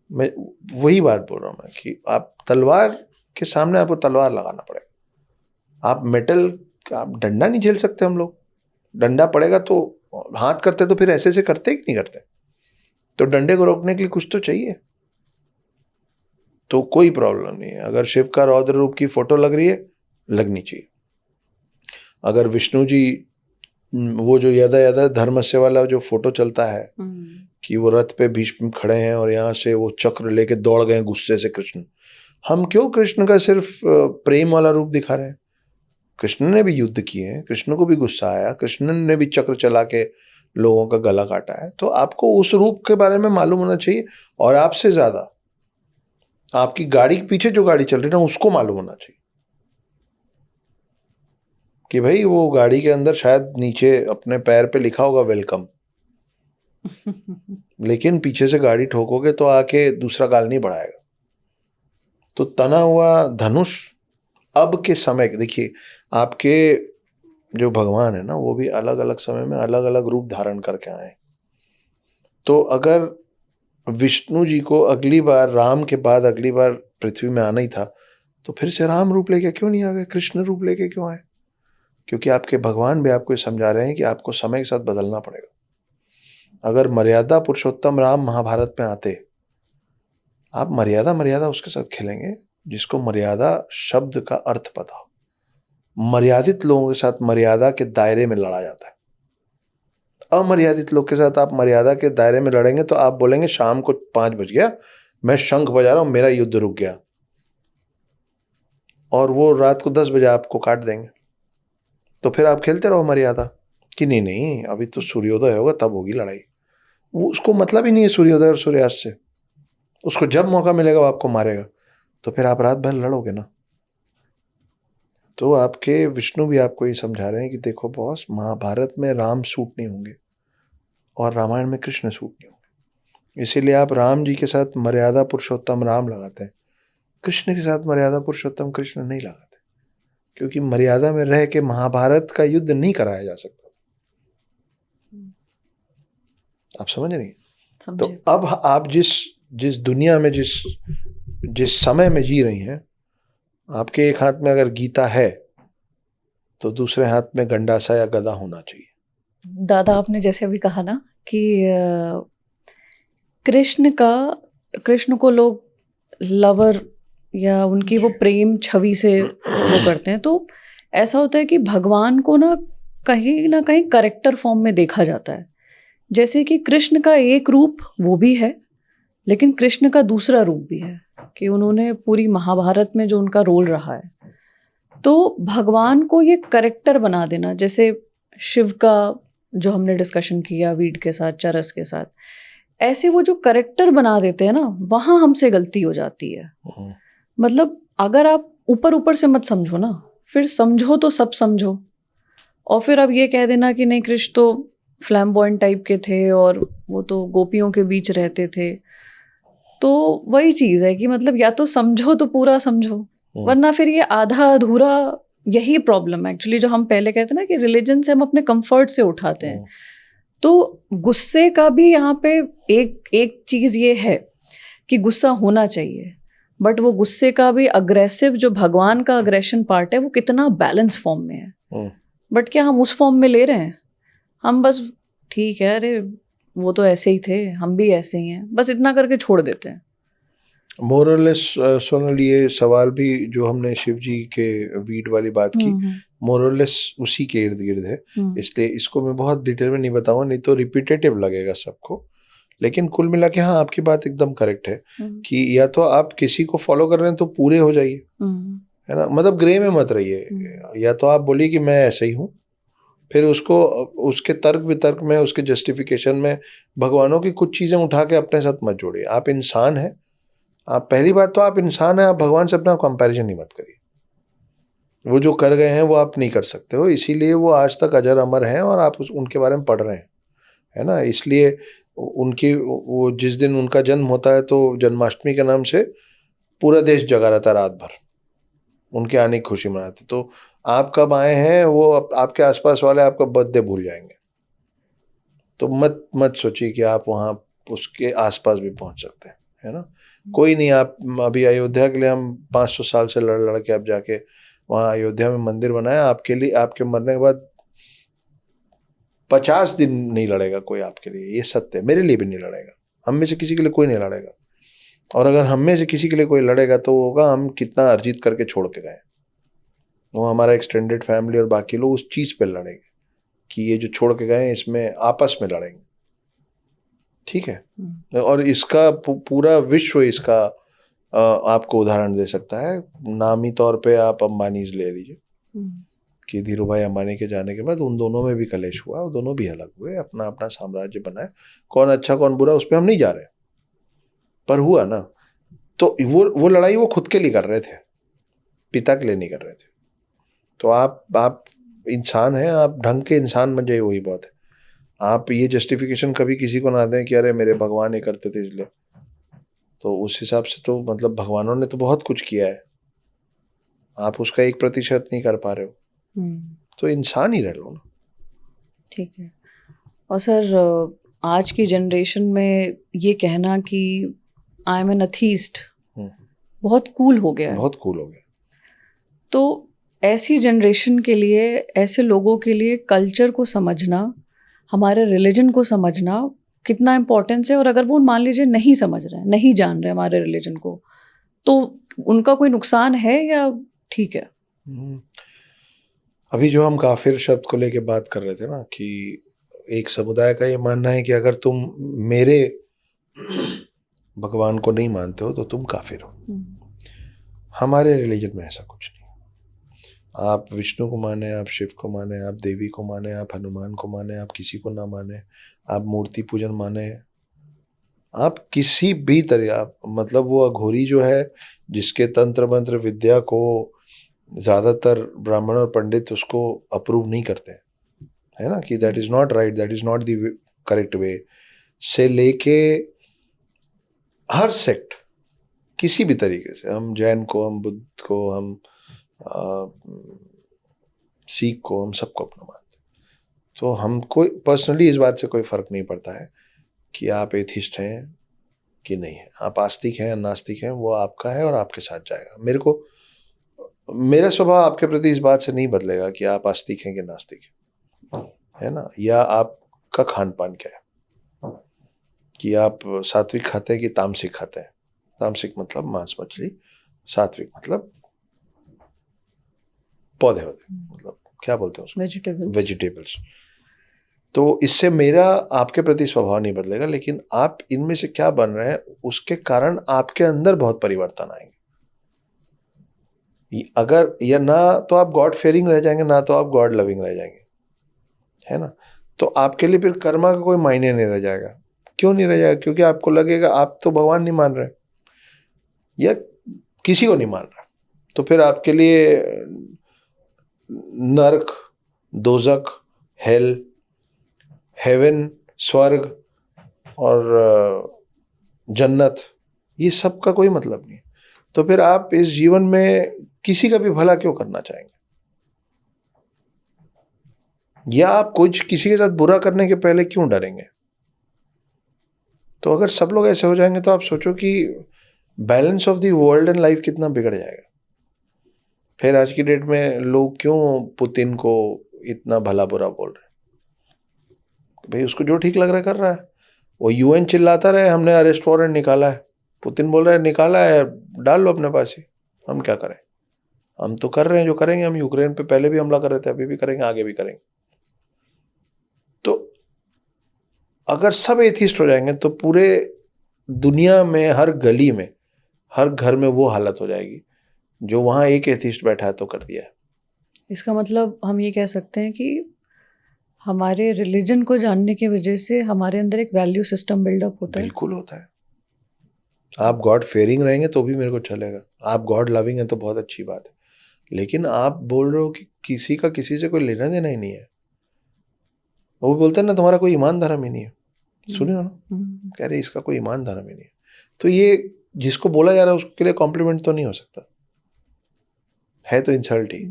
मैं वही बात बोल रहा हूं मैं कि आप तलवार के सामने आपको तलवार लगाना पड़ेगा। आप मेटल, आप डंडा नहीं झेल सकते। हम लोग डंडा पड़ेगा तो हाथ करते, तो फिर ऐसे से करते कि नहीं करते। तो डंडे को रोकने के लिए कुछ तो चाहिए। तो कोई प्रॉब्लम नहीं है। अगर शिव का रौद्र रूप की फोटो लग रही है, लगनी चाहिए। अगर विष्णु जी, वो जो यदा यदा धर्मस्य वाला जो फोटो चलता है कि वो रथ पे भीष्म खड़े हैं और यहाँ से वो चक्र लेके दौड़ गए गुस्से से कृष्ण, हम क्यों कृष्ण का सिर्फ प्रेम वाला रूप दिखा रहे हैं? कृष्ण ने भी युद्ध किए हैं, कृष्ण को भी गुस्सा आया, कृष्ण ने भी चक्र चला के लोगों का गला काटा है। तो आपको उस रूप के बारे में मालूम होना चाहिए, और आपसे ज्यादा आपकी गाड़ी के पीछे जो गाड़ी चल रही है ना, उसको मालूम होना चाहिए कि भाई वो गाड़ी के अंदर शायद नीचे अपने पैर पे लिखा होगा वेलकम, लेकिन पीछे से गाड़ी ठोकोगे तो आके दूसरा गाल नहीं बढ़ाएगा। तो तना हुआ धनुष अब के समय, देखिए आपके जो भगवान है ना, वो भी अलग अलग समय में अलग अलग रूप धारण करके आए। तो अगर विष्णु जी को अगली बार राम के बाद अगली बार पृथ्वी में आना ही था, तो फिर से राम रूप लेके क्यों नहीं आ गए? कृष्ण रूप लेके क्यों आए? क्योंकि आपके भगवान भी आपको समझा रहे हैं कि आपको समय के साथ बदलना पड़ेगा। अगर मर्यादा पुरुषोत्तम राम महाभारत में आते, आप मर्यादा उसके साथ खेलेंगे जिसको मर्यादा शब्द का अर्थ पता हो। मर्यादित लोगों के साथ मर्यादा के दायरे में लड़ा जाता है। अमर्यादित लोग के साथ आप मर्यादा के दायरे में लड़ेंगे तो आप बोलेंगे शाम को 5 बज गया, मैं शंख बजा रहा हूं, मेरा युद्ध रुक गया, और वो रात को 10 बजे आपको काट देंगे। तो फिर आप खेलते रहो मर्यादा, कि नहीं नहीं अभी तो सूर्योदय होगा तब होगी लड़ाई। वो उसको मतलब ही नहीं है सूर्योदय और सूर्यास्त से। उसको जब मौका मिलेगा वो आपको मारेगा। तो फिर आप रात भर लड़ोगे ना। तो आपके विष्णु भी आपको ये समझा रहे हैं कि देखो बॉस, महाभारत में राम सूट नहीं होंगे और रामायण में कृष्ण सूट नहीं होंगे। इसीलिए आप राम जी के साथ मर्यादा पुरुषोत्तम राम लगाते हैं, कृष्ण के साथ मर्यादा पुरुषोत्तम कृष्ण नहीं लगाते, क्योंकि मर्यादा में रह के महाभारत का युद्ध नहीं कराया जा सकता। आप समझ रही हैं? तो अब आप जिस दुनिया में जिस समय में जी रही हैं, आपके एक हाथ में अगर गीता है तो दूसरे हाथ में गंडासा या गदा होना चाहिए। दादा आपने जैसे अभी कहा ना कि कृष्ण को लोग लवर या उनकी वो प्रेम छवि से वो करते हैं, तो ऐसा होता है कि भगवान को ना कहीं करेक्टर फॉर्म में देखा जाता है। जैसे कि कृष्ण का एक रूप वो भी है, लेकिन कृष्ण का दूसरा रूप भी है कि उन्होंने पूरी महाभारत में जो उनका रोल रहा है, तो भगवान को ये करेक्टर बना देना, जैसे शिव का जो हमने डिस्कशन किया वीड के साथ, चरस के साथ, ऐसे वो जो करेक्टर बना देते हैं ना, वहाँ हमसे गलती हो जाती है। मतलब अगर आप ऊपर ऊपर से मत समझो ना, फिर समझो तो सब समझो, और फिर अब ये कह देना कि नहीं कृष्ण तो फ्लैम्बॉयंट टाइप के थे और वो तो गोपियों के बीच रहते थे। तो वही चीज़ है कि मतलब या तो समझो तो पूरा समझो, वरना फिर ये आधा अधूरा, यही प्रॉब्लम है एक्चुअली जो हम पहले कहते हैं ना कि रिलीजन से हम अपने कंफर्ट से उठाते हैं। तो गुस्से का भी यहाँ पे एक चीज़ ये है कि गुस्सा होना चाहिए, बट वो गुस्से का भी अग्रेसिव जो भगवान का अग्रेशन पार्ट है वो कितना बैलेंस फॉर्म में है। बट क्या हम उस फॉर्म में ले रहे हैं? हम बस ठीक है, अरे वो तो ऐसे ही थे, हम भी ऐसे ही हैं, बस इतना करके छोड़ देते हैं। मोरलेस सोनल, ये सवाल भी जो हमने शिव जी के वीड वाली बात की, मोरलेस उसी के इर्द गिर्द है। इसलिए इसको मैं बहुत डिटेल में नहीं बताऊंगा, नहीं तो रिपीटेटिव लगेगा सबको। लेकिन कुल मिला के हाँ, आपकी बात एकदम करेक्ट है कि या तो आप किसी को फॉलो कर रहे हैं तो पूरे हो जाइए, है ना, मतलब ग्रे में मत रहिए। या तो आप बोलिए कि मैं ऐसे ही हूँ, फिर उसको उसके तर्क वितर्क में, उसके जस्टिफिकेशन में भगवानों की कुछ चीज़ें उठा के अपने साथ मत जोड़िए। आप इंसान हैं, आप पहली बात तो आप इंसान हैं, आप भगवान से अपना कंपैरिजन ही मत करिए। वो जो कर गए हैं वो आप नहीं कर सकते हो, इसीलिए वो आज तक अजर अमर हैं और आप उनके बारे में पढ़ रहे हैं, है ना। इसलिए उनकी वो जिस दिन उनका जन्म होता है तो जन्माष्टमी के नाम से पूरा देश जगा रहता रात भर, उनके आने की खुशी मनाते। तो आप कब आए हैं वो आपके आसपास वाले आपका बर्थडे भूल जाएंगे। तो मत सोचिए कि आप वहाँ उसके आसपास भी पहुँच सकते हैं, है ना। कोई नहीं, आप अभी अयोध्या के लिए हम 500 साल से लड़ के आप जाके वहाँ अयोध्या में मंदिर बनाया, आपके लिए आपके मरने के बाद 50 दिन नहीं लड़ेगा कोई आपके लिए, ये सत्य है। मेरे लिए भी नहीं लड़ेगा, हम में से किसी के लिए कोई नहीं लड़ेगा। और अगर हम में से किसी के लिए कोई लड़ेगा तो होगा हम कितना अर्जित करके छोड़ के गए, वो हमारा एक्सटेंडेड फैमिली और बाकी लोग उस चीज़ पे लड़ेंगे कि ये जो छोड़ के गए इसमें आपस में लड़ेंगे, ठीक है। और इसका पूरा विश्व इसका आपको उदाहरण दे सकता है। नामी तौर पे आप अंबानीज ले लीजिए कि धीरू भाई अंबानी के जाने के बाद उन दोनों में भी कलेश हुआ, वो दोनों भी अलग हुए, अपना अपना साम्राज्य बनाए। कौन अच्छा कौन बुरा उस पर हम नहीं जा रहे, पर हुआ ना। तो वो लड़ाई वो खुद के लिए कर रहे थे, पिता के लिए नहीं कर रहे थे। तो आप इंसान हैं, आप ढंग के इंसान बन जाइए, वही बहुत है। आप ये जस्टिफिकेशन कभी किसी को ना दें कि अरे मेरे भगवान ये करते थे इसलिए। तो उस हिसाब से तो मतलब भगवानों ने तो बहुत कुछ किया है, आप उसका 1% नहीं कर पा रहे हो, तो इंसान ही रह लो ना। ठीक है। और सर आज की जनरेशन में ये कहना कि आई एम एन अथीस्ट बहुत कूल हो गया है, बहुत कूल हो गया। तो ऐसी जनरेशन के लिए, ऐसे लोगों के लिए कल्चर को समझना, हमारे रिलीजन को समझना कितना इम्पोर्टेंस है। और अगर वो मान लीजिए नहीं समझ रहे हैं, नहीं जान रहे हमारे रिलीजन को, तो उनका कोई नुकसान है या ठीक है? अभी जो हम काफिर शब्द को लेके बात कर रहे थे ना, कि एक समुदाय का ये मानना है कि अगर तुम मेरे भगवान को नहीं मानते हो तो तुम काफिर हो। हमारे रिलीजन में ऐसा कुछ नहीं। आप विष्णु को माने, आप शिव को माने, आप देवी को माने, आप हनुमान को माने, आप किसी को ना माने, आप मूर्ति पूजन माने, आप किसी भी तरह, आप मतलब वो अघोरी जो है जिसके तंत्र मंत्र विद्या को ज़्यादातर ब्राह्मण और पंडित उसको अप्रूव नहीं करते हैं, है ना, कि that is not right, that is not the correct way, से लेके हर सेक्ट, किसी भी तरीके से, हम जैन को, हम बुद्ध को, हम सिख को, हम सबको अपना मानते हैं। तो हमको पर्सनली इस बात से कोई फ़र्क नहीं पड़ता है कि आप एथिस्ट हैं कि नहीं है, आप आस्तिक हैं या नास्तिक हैं, वो आपका है और आपके साथ जाएगा। मेरा स्वभाव आपके प्रति इस बात से नहीं बदलेगा कि आप आस्तिक हैं कि नास्तिक हैं, है ना, या आपका खान पान क्या है, कि आप सात्विक खाते हैं कि तामसिक खाते हैं। तामसिक मतलब मांस मछली, सात्विक मतलब पौधे होते, मतलब क्या बोलते हैं उसको, वेजिटेबल्स। तो इससे मेरा आपके प्रति स्वभाव नहीं बदलेगा, लेकिन आप इनमें से क्या बन रहे हैं उसके कारण आपके अंदर बहुत परिवर्तन आएंगे। अगर या ना तो आप गॉड फेयरिंग रह जाएंगे, ना तो आप गॉड लविंग रह जाएंगे, है ना। तो आपके लिए फिर कर्मा का कोई मायने नहीं रह जाएगा। क्यों नहीं रह जाएगा? क्योंकि आपको लगेगा आप तो भगवान नहीं मान रहे या किसी को नहीं मान रहे, तो फिर आपके लिए नर्क, दोजक, हेल, हेवन, स्वर्ग और जन्नत, ये सब का कोई मतलब नहीं। तो फिर आप इस जीवन में किसी का भी भला क्यों करना चाहेंगे? या आप कुछ किसी के साथ बुरा करने के पहले क्यों डरेंगे? तो अगर सब लोग ऐसे हो जाएंगे तो आप सोचो कि balance of the world and life कितना बिगड़ जाएगा। फिर आज की डेट में लोग क्यों पुतिन को इतना भला बुरा बोल रहे हैं? भाई उसको जो ठीक लग रहा है कर रहा है। वो यूएन चिल्लाता रहे हमने अरेस्ट वारंट निकाला है, पुतिन बोल रहा है निकाला है, डाल लो अपने पास ही, हम क्या करें? हम तो कर रहे हैं जो करेंगे। हम यूक्रेन पे पहले भी हमला कर रहे थे, अभी भी करेंगे, आगे भी करेंगे। तो अगर सब एथिस्ट हो जाएंगे तो पूरे दुनिया में हर गली में, हर घर में वो हालत हो जाएगी जो वहां एक एथिस्ट बैठा है तो कर दिया है। इसका मतलब हम ये कह सकते हैं कि हमारे रिलीजन को जानने की वजह से हमारे अंदर एक वैल्यू सिस्टम बिल्डअप होता है। बिल्कुल होता है। आप गॉड फेयरिंग रहेंगे तो भी मेरे को चलेगा, आप गॉड लविंग है तो बहुत अच्छी बात है, लेकिन आप बोल रहे हो कि किसी का किसी से कोई लेना देना ही नहीं है। वो बोलते हैं ना तुम्हारा कोई ईमान धर्म ही नहीं है, सुने हो ना, कह रहे इसका कोई ईमान धर्म ही नहीं है। तो ये जिसको बोला जा रहा है उसके लिए कॉम्प्लीमेंट तो नहीं हो सकता है, तो इंसल्ट ही।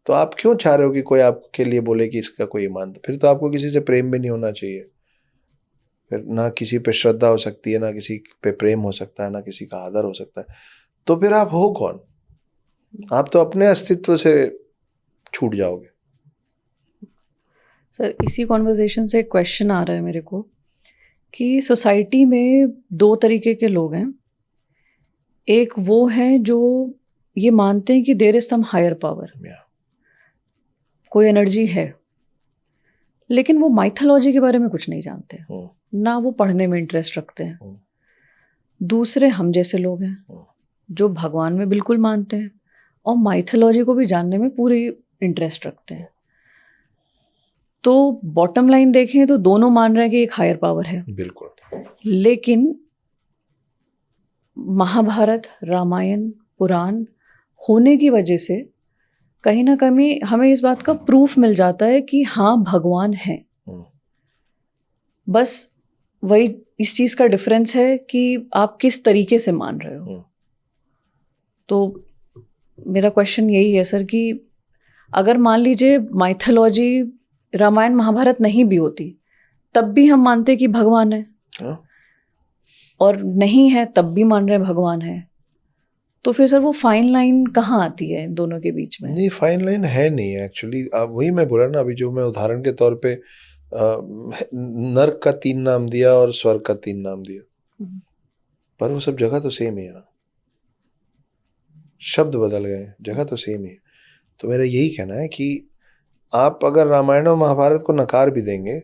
तो आप क्यों चाह रहे हो कि कोई आपके लिए बोले कि इसका कोई ईमान? फिर तो आपको किसी से प्रेम भी नहीं होना चाहिए, फिर ना किसी पे श्रद्धा हो सकती है, ना किसी पे प्रेम हो सकता है, ना किसी का आदर हो सकता है। तो फिर आप हो कौन? आप तो अपने अस्तित्व से छूट जाओगे। सर इसी कॉन्वर्जेशन से एक क्वेश्चन आ रहा है मेरे को कि सोसाइटी में दो तरीके के लोग हैं। एक वो हैं जो ये मानते हैं कि there is some higher power, कोई एनर्जी है, लेकिन वो माइथोलॉजी के बारे में कुछ नहीं जानते, ना वो पढ़ने में इंटरेस्ट रखते हैं। दूसरे हम जैसे लोग हैं जो भगवान में बिल्कुल मानते हैं और माइथोलॉजी को भी जानने में पूरी इंटरेस्ट रखते हैं। तो बॉटम लाइन देखें तो दोनों मान रहे हैं कि एक हायर पावर है, बिल्कुल। लेकिन महाभारत, रामायण, पुराण होने की वजह से कहीं ना कहीं हमें इस बात का प्रूफ मिल जाता है कि हाँ भगवान है। बस वही इस चीज का डिफरेंस है कि आप किस तरीके से मान रहे हो। तो मेरा क्वेश्चन यही है सर कि अगर मान लीजिए माइथोलॉजी, रामायण महाभारत नहीं भी होती, तब भी हम मानते कि भगवान है, और नहीं है तब भी मान रहे भगवान है, तो फिर सर वो फाइन लाइन कहाँ आती है इन दोनों के बीच में? नहीं, फाइन लाइन है नहीं एक्चुअली। वही मैं बोला ना अभी, जो मैं उदाहरण के तौर पे नर्क का 3 नाम दिया और स्वर्ग का 3 नाम दिया, पर वो सब जगह तो सेम ही है ना, शब्द बदल गए, जगह तो सेम ही है। तो मेरा यही कहना है कि आप अगर रामायण और महाभारत को नकार भी देंगे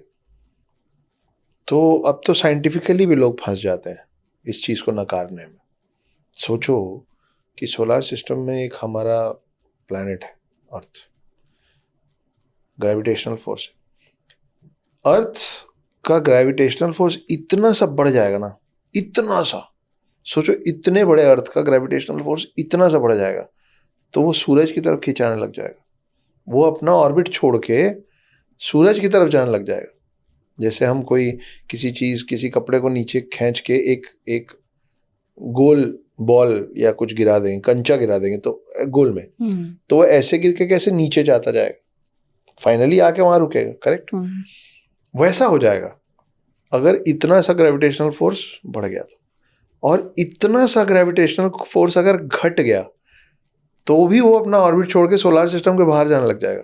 तो अब तो साइंटिफिकली भी लोग फंस जाते हैं इस चीज़ को नकारने में। सोचो कि सोलर सिस्टम में एक हमारा प्लैनेट है अर्थ, ग्रेविटेशनल फोर्स। अर्थ का ग्रेविटेशनल फोर्स इतना सा बढ़ जाएगा ना, इतना सा, सोचो इतने बड़े अर्थ का ग्रेविटेशनल फोर्स इतना सा बढ़ जाएगा तो वो सूरज की तरफ खिंचाने लग जाएगा, वो अपना ऑर्बिट छोड़ के सूरज की तरफ जाने लग जाएगा। जैसे हम कोई किसी चीज, किसी कपड़े को नीचे खींच के एक गोल बॉल या कुछ गिरा देंगे, कंचा गिरा देंगे तो गोल में, तो वो ऐसे गिर के कैसे नीचे जाता जाएगा, फाइनली आके वहां रुकेगा, करेक्ट? वैसा हो जाएगा अगर इतना सा ग्रेविटेशनल फोर्स बढ़ गया तो। और इतना सा ग्रेविटेशनल फोर्स अगर घट गया तो भी वो अपना ऑर्बिट छोड़ के सोलर सिस्टम के बाहर जाने लग जाएगा,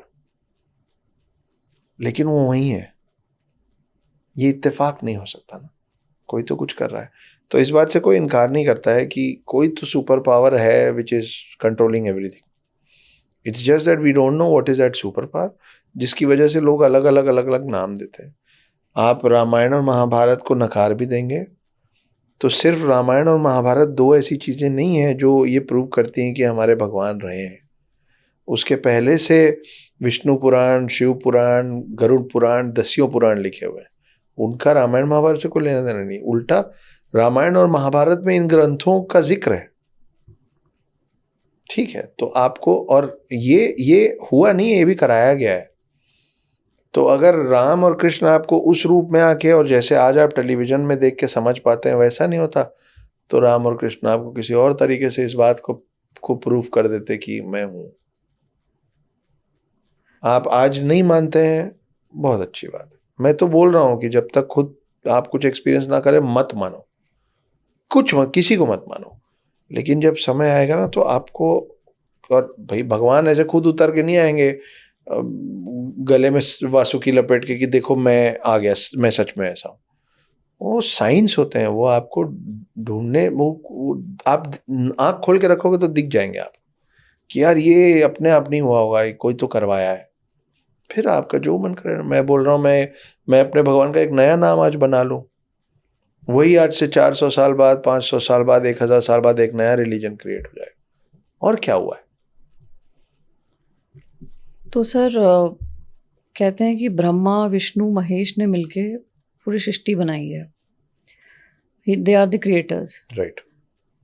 लेकिन वो वहीं है। ये इत्तेफाक नहीं हो सकता ना, कोई तो कुछ कर रहा है। तो इस बात से कोई इनकार नहीं करता है कि कोई तो सुपर पावर है which is controlling everything. It's just that we don't know what is that super power, जिसकी वजह से लोग अलग अलग नाम देते हैं। आप रामायण और महाभारत को नकार भी देंगे तो सिर्फ रामायण और महाभारत दो ऐसी चीजें नहीं है जो ये प्रूव करती हैं कि हमारे भगवान रहे हैं। उसके पहले से विष्णु पुराण, शिव पुराण, गरुड़ पुराण, दस्यों पुराण लिखे हुए हैं, उनका रामायण महाभारत से कोई लेना देना नहीं। उल्टा रामायण और महाभारत में इन ग्रंथों का जिक्र है, ठीक है? तो आपको, और ये हुआ नहीं, ये भी कराया गया है। तो अगर राम और कृष्ण आपको उस रूप में आके, और जैसे आज आप टेलीविजन में देख के समझ पाते हैं वैसा नहीं होता, तो राम और कृष्ण आपको किसी और तरीके से इस बात को प्रूफ कर देते कि मैं हूं। आप आज नहीं मानते हैं, बहुत अच्छी बात है। मैं तो बोल रहा हूं कि जब तक खुद आप कुछ एक्सपीरियंस ना करें मत मानो, किसी को मत मानो। लेकिन जब समय आएगा ना तो आपको, और भाई भगवान ऐसे खुद उतर के नहीं आएंगे गले में वासुकी लपेट के कि देखो मैं आ गया, मैं सच में ऐसा हूं। वो साइंस होते हैं, वो आपको ढूंढने, वो आप आंख खोल के रखोगे तो दिख जाएंगे आप कि यार ये अपने आप नहीं हुआ होगा, कोई तो करवाया है। फिर आपका जो मन करे। मैं बोल रहा हूँ, मैं अपने भगवान का एक नया नाम आज बना लूं, वही आज से 400 साल बाद, 500 साल बाद, 1000 साल बाद एक नया रिलीजन क्रिएट हो जाएगा। और क्या हुआ है? तो सर कहते हैं कि ब्रह्मा, विष्णु, महेश ने मिलके पूरी सृष्टि बनाई है, they are the creators, right.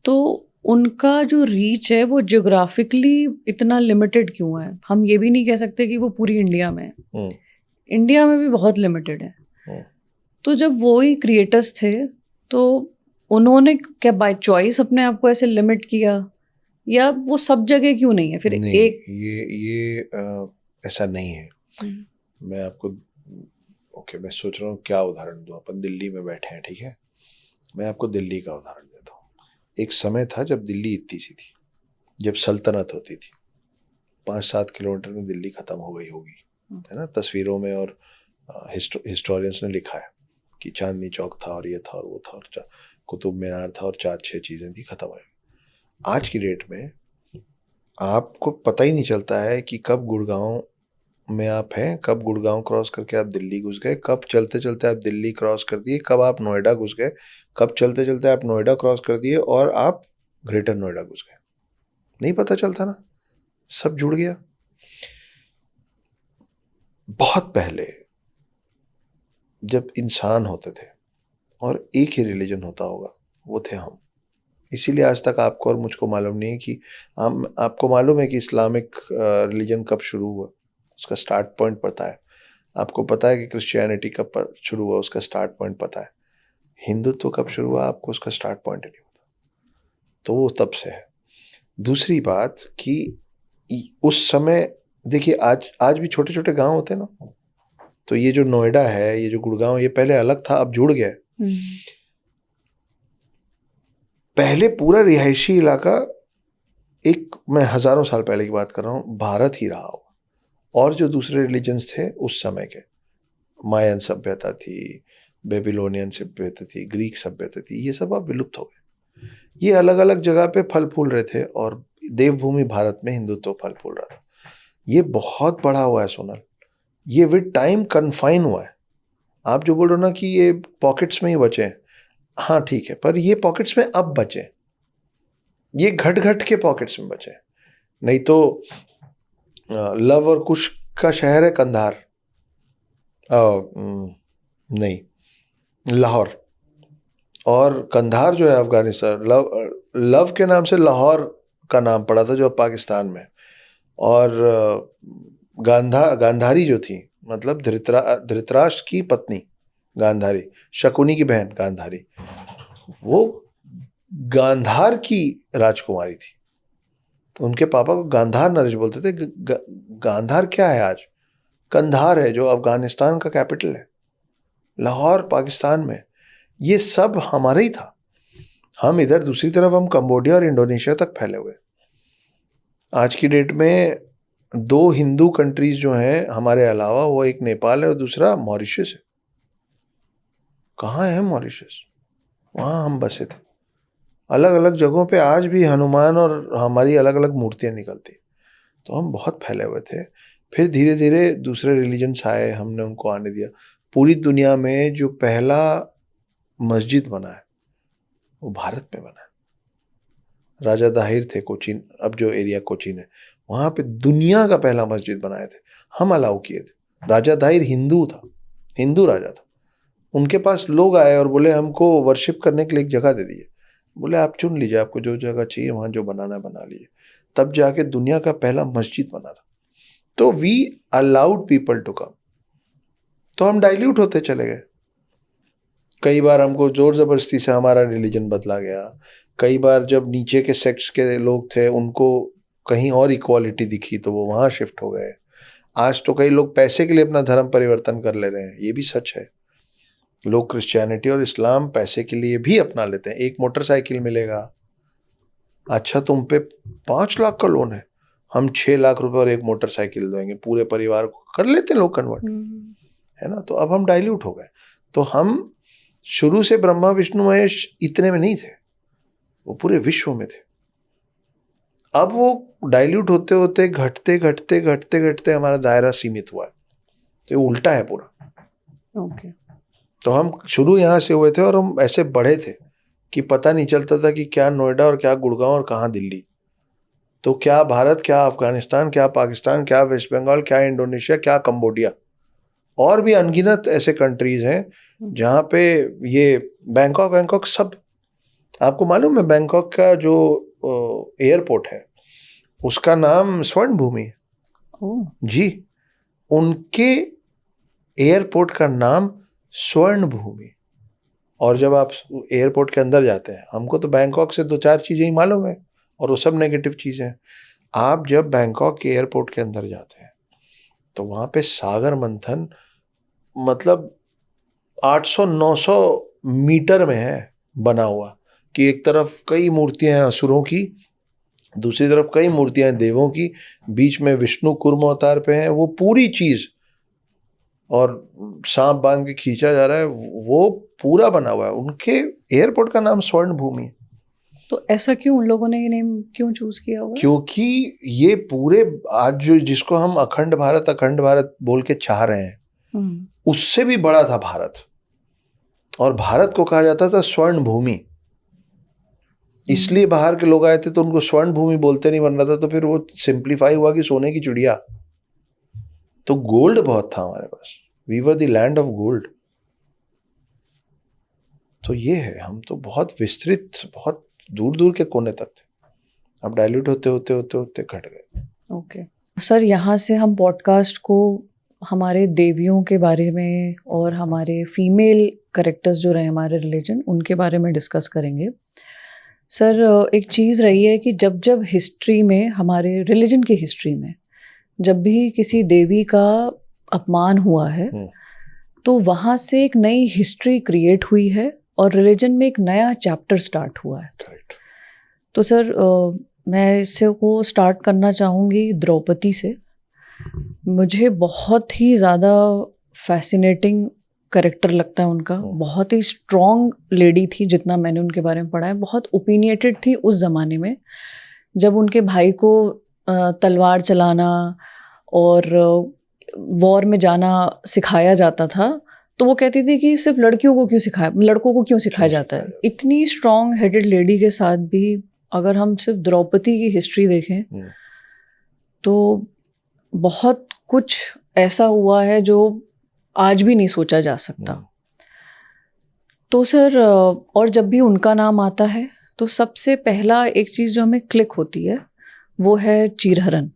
तो उनका जो रीच है वो जियोग्राफिकली इतना लिमिटेड क्यों है? हम ये भी नहीं कह सकते कि वो पूरी इंडिया में है, इंडिया में भी बहुत लिमिटेड है। तो जब वो ही क्रिएटर्स थे तो उन्होंने क्या बाय चॉइस अपने आप को ऐसे लिमिट किया, या वो सब जगह क्यों नहीं है? फिर नहीं, एक ये ऐसा नहीं है। मैं आपको मैं सोच रहा हूँ क्या उदाहरण दूँ। अपन दिल्ली में बैठे हैं, ठीक है? मैं आपको दिल्ली का उदाहरण देता हूँ। एक समय था जब दिल्ली इतनी सी थी, जब सल्तनत होती थी, 5-7 किलोमीटर में दिल्ली खत्म हो गई होगी, है ना? तस्वीरों में और हिस्टोरियंस ने लिखा है कि चांदनी चौक था और ये था और वो था और कुतुब मीनार था और 4-6 चीजें थी, खत्म हो गई। आज की डेट में आपको पता ही नहीं चलता है कि कब गुड़गांव में आप हैं, कब गुड़गांव क्रॉस करके आप दिल्ली घुस गए, कब चलते चलते आप दिल्ली क्रॉस कर दिए, कब आप नोएडा घुस गए, कब चलते चलते आप नोएडा क्रॉस कर दिए और आप ग्रेटर नोएडा घुस गए। नहीं पता चलता ना, सब जुड़ गया। बहुत पहले जब इंसान होते थे और एक ही रिलीजन होता होगा, वो थे हम। इसीलिए आज तक आपको और मुझको मालूम नहीं है कि आपको मालूम है कि इस्लामिक रिलीजन कब शुरू हुआ, उसका स्टार्ट पॉइंट पता है। आपको पता है कि क्रिश्चियनिटी कब शुरू हुआ, उसका स्टार्ट पॉइंट पता है। हिंदुत्व कब शुरू हुआ, आपको उसका स्टार्ट पॉइंट नहीं पता। तो वो तब से है। दूसरी बात कि उस समय देखिए, आज भी छोटे छोटे गांव होते हैं ना, तो ये जो नोएडा है, ये जो गुड़गांव, ये पहले अलग था, अब जुड़ गया। पहले पूरा रिहायशी इलाका, एक, मैं हजारों साल पहले की बात कर रहा हूँ, भारत ही रहा होगा। और जो दूसरे रिलीजन्स थे उस समय के, मायन सभ्यता थी, बेबीलोनियन सभ्यता थी, ग्रीक सभ्यता थी, ये सब अब विलुप्त हो गए। ये अलग अलग जगह पे फल फूल रहे थे और देवभूमि भारत में हिंदुत्व फल फूल रहा था। ये बहुत बड़ा हुआ है सोनल, ये विद टाइम कन्फाइन हुआ है। आप जो बोल रहे हो ना कि ये पॉकेट्स में ही बचे हैं, हाँ ठीक है, पर ये पॉकेट्स में अब बचे, ये घट घट के पॉकेट्स में बचे। नहीं तो लव और कुश का शहर है कंधार, नहीं, लाहौर। और कंधार जो है अफगानिस्तान, लव के नाम से लाहौर का नाम पड़ा था जो अब पाकिस्तान में। और गांधारी जो थी, मतलब धृतराष्ट्र की पत्नी गांधारी, शकुनी की बहन गांधारी, वो गांधार की राजकुमारी थी। उनके पापा को गांधार नरेश बोलते थे। गांधार क्या है आज? कंधार है जो अफगानिस्तान का कैपिटल है, लाहौर पाकिस्तान में। ये सब हमारा ही था। हम इधर दूसरी तरफ हम कंबोडिया और इंडोनेशिया तक फैले हुए। आज की डेट में 2 हिंदू कंट्रीज जो हैं हमारे अलावा, वो एक नेपाल है और दूसरा मॉरिशस है। कहाँ है मॉरिशस? वहाँ हम बसे थे। अलग अलग जगहों पे आज भी हनुमान और हमारी अलग अलग मूर्तियाँ निकलती। तो हम बहुत फैले हुए थे। फिर धीरे धीरे दूसरे रिलीजन्स आए, हमने उनको आने दिया। पूरी दुनिया में जो पहला मस्जिद बना है वो भारत में बना है। राजा दाहिर थे कोचीन, अब जो एरिया कोचीन है, वहाँ पे दुनिया का पहला मस्जिद बनाए थे, हम अलाउ किए थे। राजा दाहिर हिंदू था, हिंदू राजा था। उनके पास लोग आए और बोले हमको वर्शिप करने के लिए एक जगह दे दिए। बोले आप चुन लीजिए, आपको जो जगह चाहिए वहाँ जो बनाना है बना लीजिए। तब जाके दुनिया का पहला मस्जिद बना था। तो we allowed people to come. तो हम डाइल्यूट होते चले गए। कई बार हमको जोर जबरदस्ती से हमारा रिलीजन बदला गया। कई बार जब नीचे के सेक्ट्स के लोग थे उनको कहीं और इक्वालिटी दिखी तो वो वहाँ शिफ्ट हो गए। आज तो कई लोग पैसे के लिए अपना धर्म परिवर्तन कर ले रहे हैं, ये भी सच है। लोग क्रिश्चियनिटी और इस्लाम पैसे के लिए भी अपना लेते हैं। एक मोटरसाइकिल मिलेगा, अच्छा तुम पे 5 लाख का लोन है, हम 6 लाख रुपए और एक मोटरसाइकिल देंगे, पूरे परिवार को कर लेते हैं लोग कन्वर्ट, है ना। तो अब हम डाइल्यूट हो गए। तो हम शुरू से ब्रह्मा विष्णु महेश इतने में नहीं थे, वो पूरे विश्व में थे। अब वो डाइल्यूट होते होते घटते घटते घटते घटते हमारा दायरा सीमित हुआ है। तो ये उल्टा है पूरा। ओके। तो हम शुरू यहाँ से हुए थे और हम ऐसे बढ़े थे कि पता नहीं चलता था कि क्या नोएडा और क्या गुड़गांव और कहाँ दिल्ली। तो क्या भारत, क्या अफगानिस्तान, क्या पाकिस्तान, क्या वेस्ट बंगाल, क्या इंडोनेशिया, क्या कंबोडिया, और भी अनगिनत ऐसे कंट्रीज हैं जहाँ पे ये बैंकॉक सब। आपको मालूम है बैंकॉक का जो एयरपोर्ट है उसका नाम स्वर्ण भूमि है। जी, उनके एयरपोर्ट का नाम स्वर्ण भूमि। और जब आप एयरपोर्ट के अंदर जाते हैं, हमको तो बैंकॉक से 2-4 चीज़ें ही मालूम है और वो सब नेगेटिव चीज़ें हैं। आप जब बैंकॉक के एयरपोर्ट के अंदर जाते हैं तो वहाँ पे सागर मंथन मतलब 800-900 मीटर में है बना हुआ, कि एक तरफ कई मूर्तियां हैं असुरों की, दूसरी तरफ कई मूर्तियां हैं देवों की, बीच में विष्णु कूर्म अवतार पे हैं। वो पूरी चीज, और सांप बांध के खींचा जा रहा है, वो पूरा बना हुआ है। उनके एयरपोर्ट का नाम स्वर्ण भूमि है। तो ऐसा क्यों उन लोगों ने ये नेम क्यों चूज किया हुआ? क्योंकि ये पूरे आज जो जिसको हम अखंड भारत बोल के चाह रहे हैं, उससे भी बड़ा था भारत। और भारत को कहा जाता था स्वर्ण भूमि। इसलिए बाहर के लोग आए थे तो उनको स्वर्ण भूमि बोलते नहीं बन रहा था, तो फिर वो सिंप्लीफाई हुआ कि सोने की चिड़िया। तो गोल्ड बहुत था हमारे पास, we were the land of gold. तो ये है, हम तो बहुत विस्तृत, बहुत दूर दूर के कोने तक थे। अब डाइल्यूट होते होते होते होते घट गए। ओके सर, यहाँ से हम पॉडकास्ट को हमारे देवियों के बारे में और हमारे फीमेल करेक्टर्स जो रहे हमारे रिलीजन, उनके बारे में डिस्कस करेंगे। सर, एक चीज़ रही है कि जब जब हिस्ट्री में, हमारे रिलीजन की हिस्ट्री में, जब भी किसी देवी का अपमान हुआ है तो वहाँ से एक नई हिस्ट्री क्रिएट हुई है और रिलीजन में एक नया चैप्टर स्टार्ट हुआ है। Correct. तो सर, मैं इससे को स्टार्ट करना चाहूँगी द्रौपदी से। मुझे बहुत ही ज़्यादा फैसिनेटिंग करेक्टर लगता है उनका। बहुत ही स्ट्रॉन्ग लेडी थी, जितना मैंने उनके बारे में पढ़ा है। बहुत ओपिनिएटेड थी उस ज़माने में, जब उनके भाई को तलवार चलाना और वॉर में जाना सिखाया जाता था, तो वो कहती थी कि सिर्फ लड़कियों को क्यों सिखाया, लड़कों को क्यों सिखाया जाता है। इतनी स्ट्रॉन्ग हेडेड लेडी के साथ भी अगर हम सिर्फ द्रौपदी की हिस्ट्री देखें तो बहुत कुछ ऐसा हुआ है जो आज भी नहीं सोचा जा सकता। तो सर और जब भी उनका नाम आता है तो सबसे पहला एक चीज़ जो हमें क्लिक होती है वो है चीरहरण।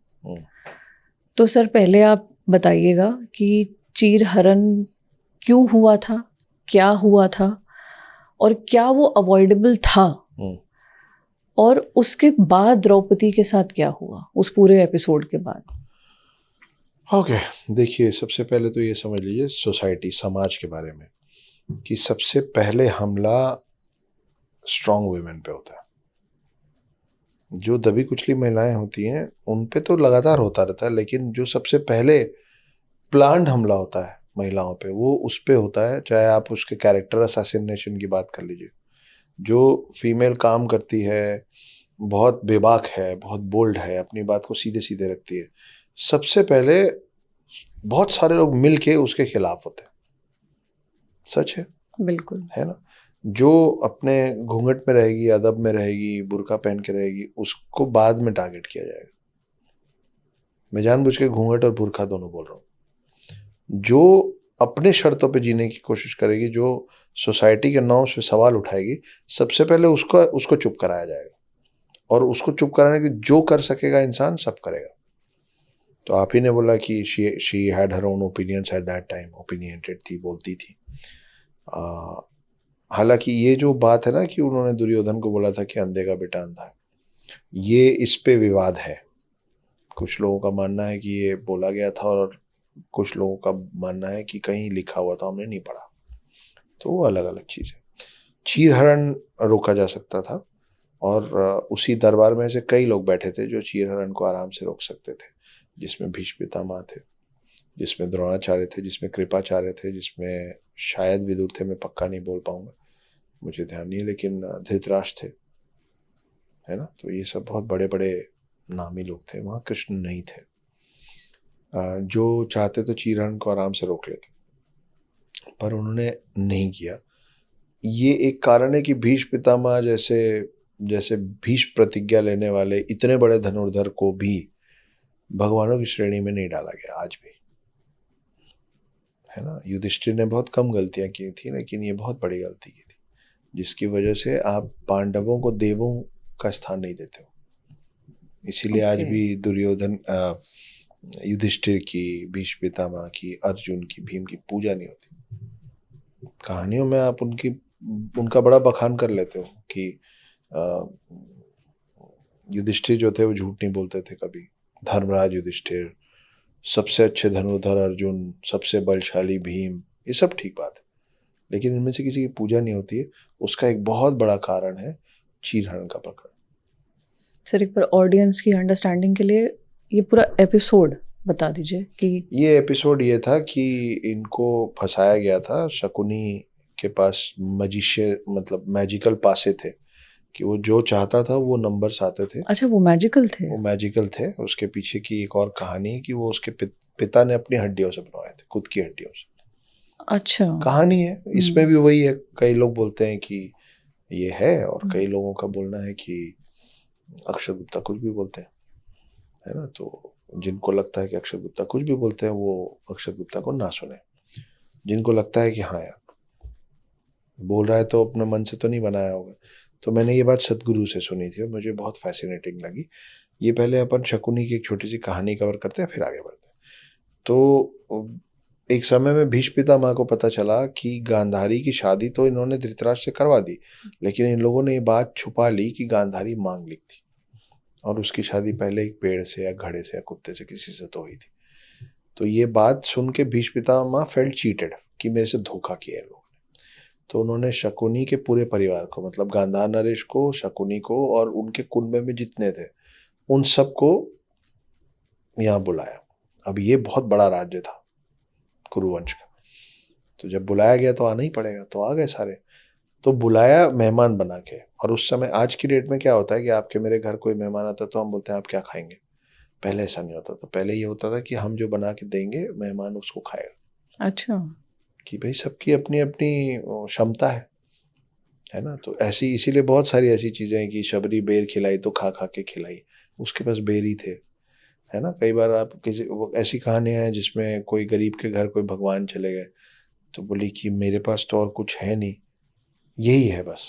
तो सर पहले आप बताइएगा कि चीरहरण क्यों हुआ था, क्या हुआ था और क्या वो अवॉइडेबल था, और उसके बाद द्रौपदी के साथ क्या हुआ उस पूरे एपिसोड के बाद। ओके, देखिए सबसे पहले तो ये समझ लीजिए सोसाइटी, समाज के बारे में, कि सबसे पहले हमला स्ट्रॉन्ग वुमेन पे होता है। जो दबी कुचली महिलाएं होती हैं उन पे तो लगातार होता रहता है, लेकिन जो सबसे पहले प्लान्ड हमला होता है महिलाओं पे वो उस पे होता है। चाहे आप उसके कैरेक्टर असैसिनेशन की बात कर लीजिए, जो फीमेल काम करती है, बहुत बेबाक है, बहुत बोल्ड है, अपनी बात को सीधे सीधे रखती है, सबसे पहले बहुत सारे लोग मिल के उसके खिलाफ होते हैं। सच है, बिल्कुल है ना। जो अपने घूंघट में रहेगी, अदब में रहेगी, बुर्का पहन के रहेगी, उसको बाद में टारगेट किया जाएगा। मैं जानबूझ के घूंघट और बुर्का दोनों बोल रहा हूँ। जो अपने शर्तों पे जीने की कोशिश करेगी, जो सोसाइटी के नॉर्म्स पे सवाल उठाएगी, सबसे पहले उसको चुप कराया जाएगा। और उसको चुप कराने की जो कर सकेगा इंसान सब करेगा। तो आप ही ने बोला कि she had her own opinions at that time, opinionated थी, बोलती थी। हालांकि ये जो बात है ना कि उन्होंने दुर्योधन को बोला था कि अंधे का बेटा अंधा है, ये इस पे विवाद है। कुछ लोगों का मानना है कि ये बोला गया था और कुछ लोगों का मानना है कि कहीं लिखा हुआ था, हमने नहीं पढ़ा। तो वो अलग अलग चीज़ है। चीरहरण रोका जा सकता था और उसी दरबार में से कई लोग बैठे थे जो चीरहरण को आराम से रोक सकते थे, जिसमें भीष्म पितामह थे, जिसमें द्रोणाचार्य थे, जिसमें कृपाचार्य थे, जिसमें शायद विदुर थे, मैं पक्का नहीं बोल पाऊंगा, मुझे ध्यान नहीं है, लेकिन धृतराष्ट्र थे, है ना। तो ये सब बहुत बड़े बड़े नामी लोग थे। वहाँ कृष्ण नहीं थे। जो चाहते तो चीरहरण को आराम से रोक लेते, पर उन्होंने नहीं किया। ये एक कारण है कि भीष्म पितामह जैसे जैसे भीष्म प्रतिज्ञा लेने वाले इतने बड़े धनुर्धर को भी भगवानों की श्रेणी में नहीं डाला गया आज भी, है ना। युधिष्ठिर ने बहुत कम गलतियां की थी, लेकिन ये बहुत बड़ी गलती की थी, जिसकी वजह से आप पांडवों को देवों का स्थान नहीं देते हो। इसीलिए आज भी दुर्योधन, युधिष्ठिर की, भीष्म पितामह की, अर्जुन की, भीम की पूजा नहीं होती। कहानियों में आप उनका बड़ा बखान कर लेते हो कि युधिष्ठिर जो थे वो झूठ नहीं बोलते थे कभी। धर्मराज युधिष्ठिर, सबसे अच्छे धनुर्धर अर्जुन, सबसे बलशाली भीम, ये सब ठीक बात है, लेकिन इनमें से किसी की पूजा नहीं होती है। उसका एक बहुत बड़ा कारण है चीरहरण का प्रकरण। सर एक बार ऑडियंस की अंडरस्टैंडिंग के लिए ये पूरा एपिसोड बता दीजिए कि ये एपिसोड ये था कि इनको फंसाया गया था। शकुनी के पास मजिशियन मतलब मैजिकल पासे थे कि वो जो चाहता था वो नंबर्स आते थे। अच्छा वो मैजिकल थे। वो मैजिकल थे। उसके पीछे की एक और कहानी है कि वो उसके पिता ने अपनी हड्डियों से बनवाए थे, खुद की हड्डियों से। अच्छा कहानी है, इसमें भी वही है। कई लोग बोलते हैं कि ये है और कई लोगों का बोलना है कि अक्षय गुप्ता कुछ भी बोलते हैं, है ना। तो जिनको लगता है कि अक्षय गुप्ता कुछ भी बोलते हैं वो अक्षय गुप्ता को ना सुने। जिनको लगता है कि हाँ यार बोल रहा है तो अपने मन से तो नहीं बनाया होगा। तो मैंने ये बात सदगुरु से सुनी थी और मुझे बहुत फैसिनेटिंग लगी। ये पहले अपन शकुनी की एक छोटी सी कहानी कवर करते हैं, फिर आगे बढ़ते हैं। तो एक समय में भीष्म पितामह को पता चला कि गांधारी की शादी तो इन्होंने धृतराष्ट्र से करवा दी, लेकिन इन लोगों ने ये बात छुपा ली कि गांधारी मांगलिक थी और उसकी शादी पहले एक पेड़ से या घड़े से या कुत्ते से किसी से तो हुई थी। तो ये बात सुन के भीष्म पितामह फेल्ट चीटेड कि मेरे से धोखा किया है लोगों ने। तो उन्होंने शकुनी के पूरे परिवार को, मतलब गांधार नरेश को, शकुनी को और उनके कुनबे में जितने थे उन सबको यहाँ बुलाया। अब ये बहुत बड़ा राज्य था कुरुवंश का, तो जब बुलाया गया तो आना ही पड़ेगा, तो आ गए सारे। तो बुलाया मेहमान बना के। और उस समय आज की डेट में क्या होता है कि आपके मेरे घर कोई मेहमान आता तो हम बोलते हैं आप क्या खाएंगे। पहले ऐसा नहीं होता था। पहले ये होता था कि हम जो बना के देंगे मेहमान उसको खाएगा। अच्छा कि भाई सबकी अपनी अपनी क्षमता है ना। तो ऐसी इसीलिए बहुत सारी ऐसी चीजें हैं कि शबरी बेर खिलाई तो खा खा के खिलाई, उसके पास बेर ही थे। है ना। कई बार आप किसी वो ऐसी कहानियां हैं जिसमें कोई गरीब के घर कोई भगवान चले गए, तो बोली कि मेरे पास तो और कुछ है नहीं, यही है बस,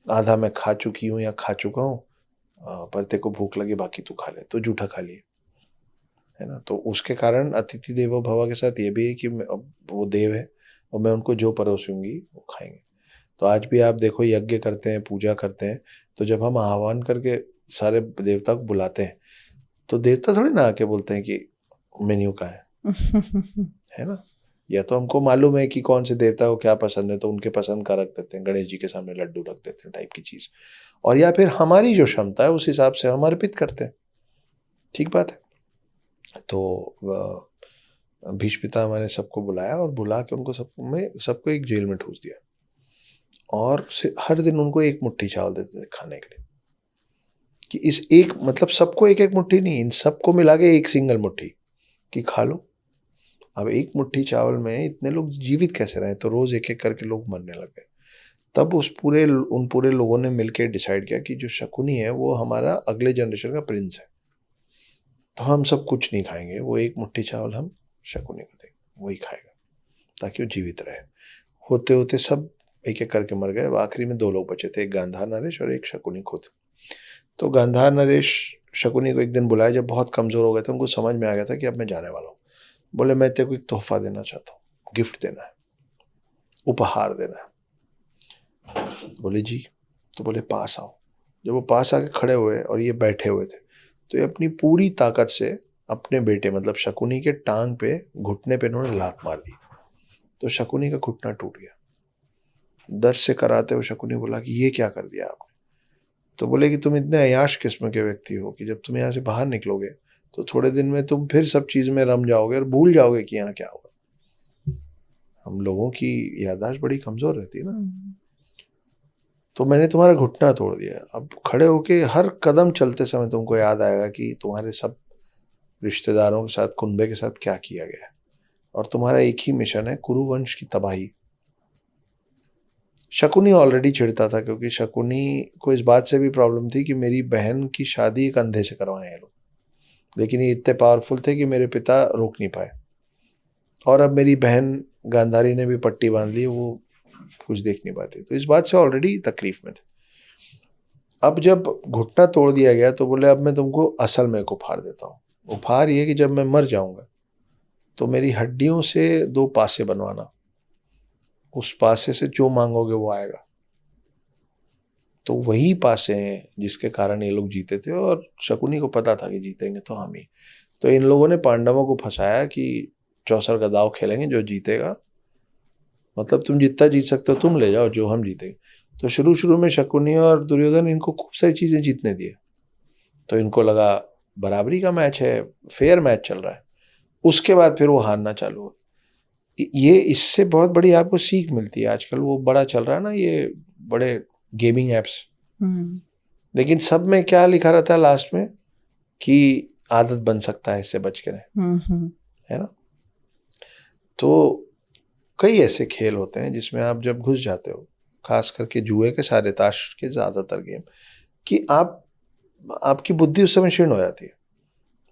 आधा मैं खा चुकी हूँ या खा चुका हूँ, पर तेरे को भूख लगी बाकी तू खा ले, तो जूठा खा लिए, है ना। तो उसके कारण अतिथि देवो भव के साथ ये भी है कि अब वो देव है और मैं उनको जो परोसूंगी वो खाएंगे। तो आज भी आप देखो यज्ञ करते हैं, पूजा करते हैं, तो जब हम आह्वान करके सारे देवता को बुलाते हैं, तो देवता थोड़ी ना आके बोलते हैं कि मेन्यू का है ना। या तो हमको मालूम है कि कौन से देवता को क्या पसंद है, तो उनके पसंद का रख देते हैं, गणेश जी के सामने लड्डू रख देते हैं टाइप की चीज, और या फिर हमारी जो क्षमता है उस हिसाब से हम अर्पित करते हैं, ठीक बात है। तो भीष्म पितामह ने सबको बुलाया और बुला के उनको सबको एक जेल में ठूस दिया, और हर दिन उनको एक मुट्ठी चावल देते थे खाने के लिए, कि इस एक मतलब सबको एक एक मुट्ठी नहीं, इन सबको मिला के एक सिंगल मुट्ठी कि खा लो। अब एक मुट्ठी चावल में इतने लोग जीवित कैसे रहे, तो रोज एक एक करके लोग मरने लग गए। तब उन पूरे लोगों ने मिलकर डिसाइड किया कि जो शकुनी है वो हमारा अगले जनरेशन का प्रिंस है, तो हम सब कुछ नहीं खाएंगे, वो एक मुट्ठी चावल हम शकुनी को देंगे, वही खाएगा ताकि वो जीवित रहे। होते होते सब एक एक करके मर गए, आखिरी में 2 लोग बचे थे, एक गांधार नरेश और एक शकुनी खुद। तो गांधार नरेश शकुनी को एक दिन बुलाया जब बहुत कमजोर हो गए थे, उनको समझ में आ गया था कि अब मैं जाने वाला हूँ। बोले मैं तेरे को एक तोहफा देना चाहता हूँ, गिफ्ट देना है, उपहार देना है। बोले जी। तो बोले पास आओ। जब वो पास आके खड़े हुए और ये बैठे हुए थे, तो ये अपनी पूरी ताकत से अपने बेटे मतलब शकुनी के टांग पे, घुटने पे इन्होंने लात मार दी, तो शकुनी का घुटना टूट गया। दर्द से कराते हुए शकुनी बोला कि ये क्या कर दिया आपने। तो बोले कि तुम इतने अयाश किस्म के व्यक्ति हो कि जब तुम यहाँ से बाहर निकलोगे तो थोड़े दिन में तुम फिर सब चीज में रम जाओगे और भूल जाओगे कि यहाँ क्या होगा। हम लोगों की याददाश्त बड़ी कमजोर रहती है ना। तो मैंने तुम्हारा घुटना तोड़ दिया, अब खड़े होके हर कदम चलते समय तुमको याद आएगा कि तुम्हारे सब रिश्तेदारों के साथ, कुनबे के साथ क्या किया गया है, और तुम्हारा एक ही मिशन है, कुरुवंश की तबाही। शकुनी ऑलरेडी चिढ़ता था, क्योंकि शकुनी को इस बात से भी प्रॉब्लम थी कि मेरी बहन की शादी एक अंधे से करवाए हैं लोग, लेकिन ये इतने पावरफुल थे कि मेरे पिता रोक नहीं पाए, और अब मेरी बहन गांधारी ने भी पट्टी बांध ली, वो कुछ देख नहीं पाती, तो इस बात से ऑलरेडी तकलीफ में थे। अब जब घुटना तोड़ दिया गया तो बोले अब मैं तुमको असल में एक उपहार देता हूँ। उपहार ये कि जब मैं मर जाऊंगा तो मेरी हड्डियों से 2 पासे बनवाना, उस पासे से जो मांगोगे वो आएगा। तो वही पासे हैं जिसके कारण ये लोग जीते थे, और शकुनी को पता था कि जीतेंगे तो हम ही। तो इन लोगों ने पांडवों को फंसाया कि चौसर का दाव खेलेंगे, जो जीतेगा, मतलब तुम जितना जीत सकते हो तुम ले जाओ, जो हम जीतेंगे। तो शुरू शुरू में शकुनी और दुर्योधन इनको खूब सारी चीजें जीतने दिए, तो इनको लगा बराबरी का मैच है, फेयर मैच चल रहा है। उसके बाद फिर वो हारना चालू हुआ। ये इससे बहुत बड़ी आपको सीख मिलती है। आजकल वो बड़ा चल रहा है ना, ये बड़े गेमिंग एप्स, लेकिन सब में क्या लिखा रहता है लास्ट में कि आदत बन सकता है, इससे बच के रहे, है ना। तो कई ऐसे खेल होते हैं जिसमें आप जब घुस जाते हो, खास करके जुए के सारे, ताश के ज्यादातर गेम, कि आपकी बुद्धि उस समय क्षीण हो जाती है।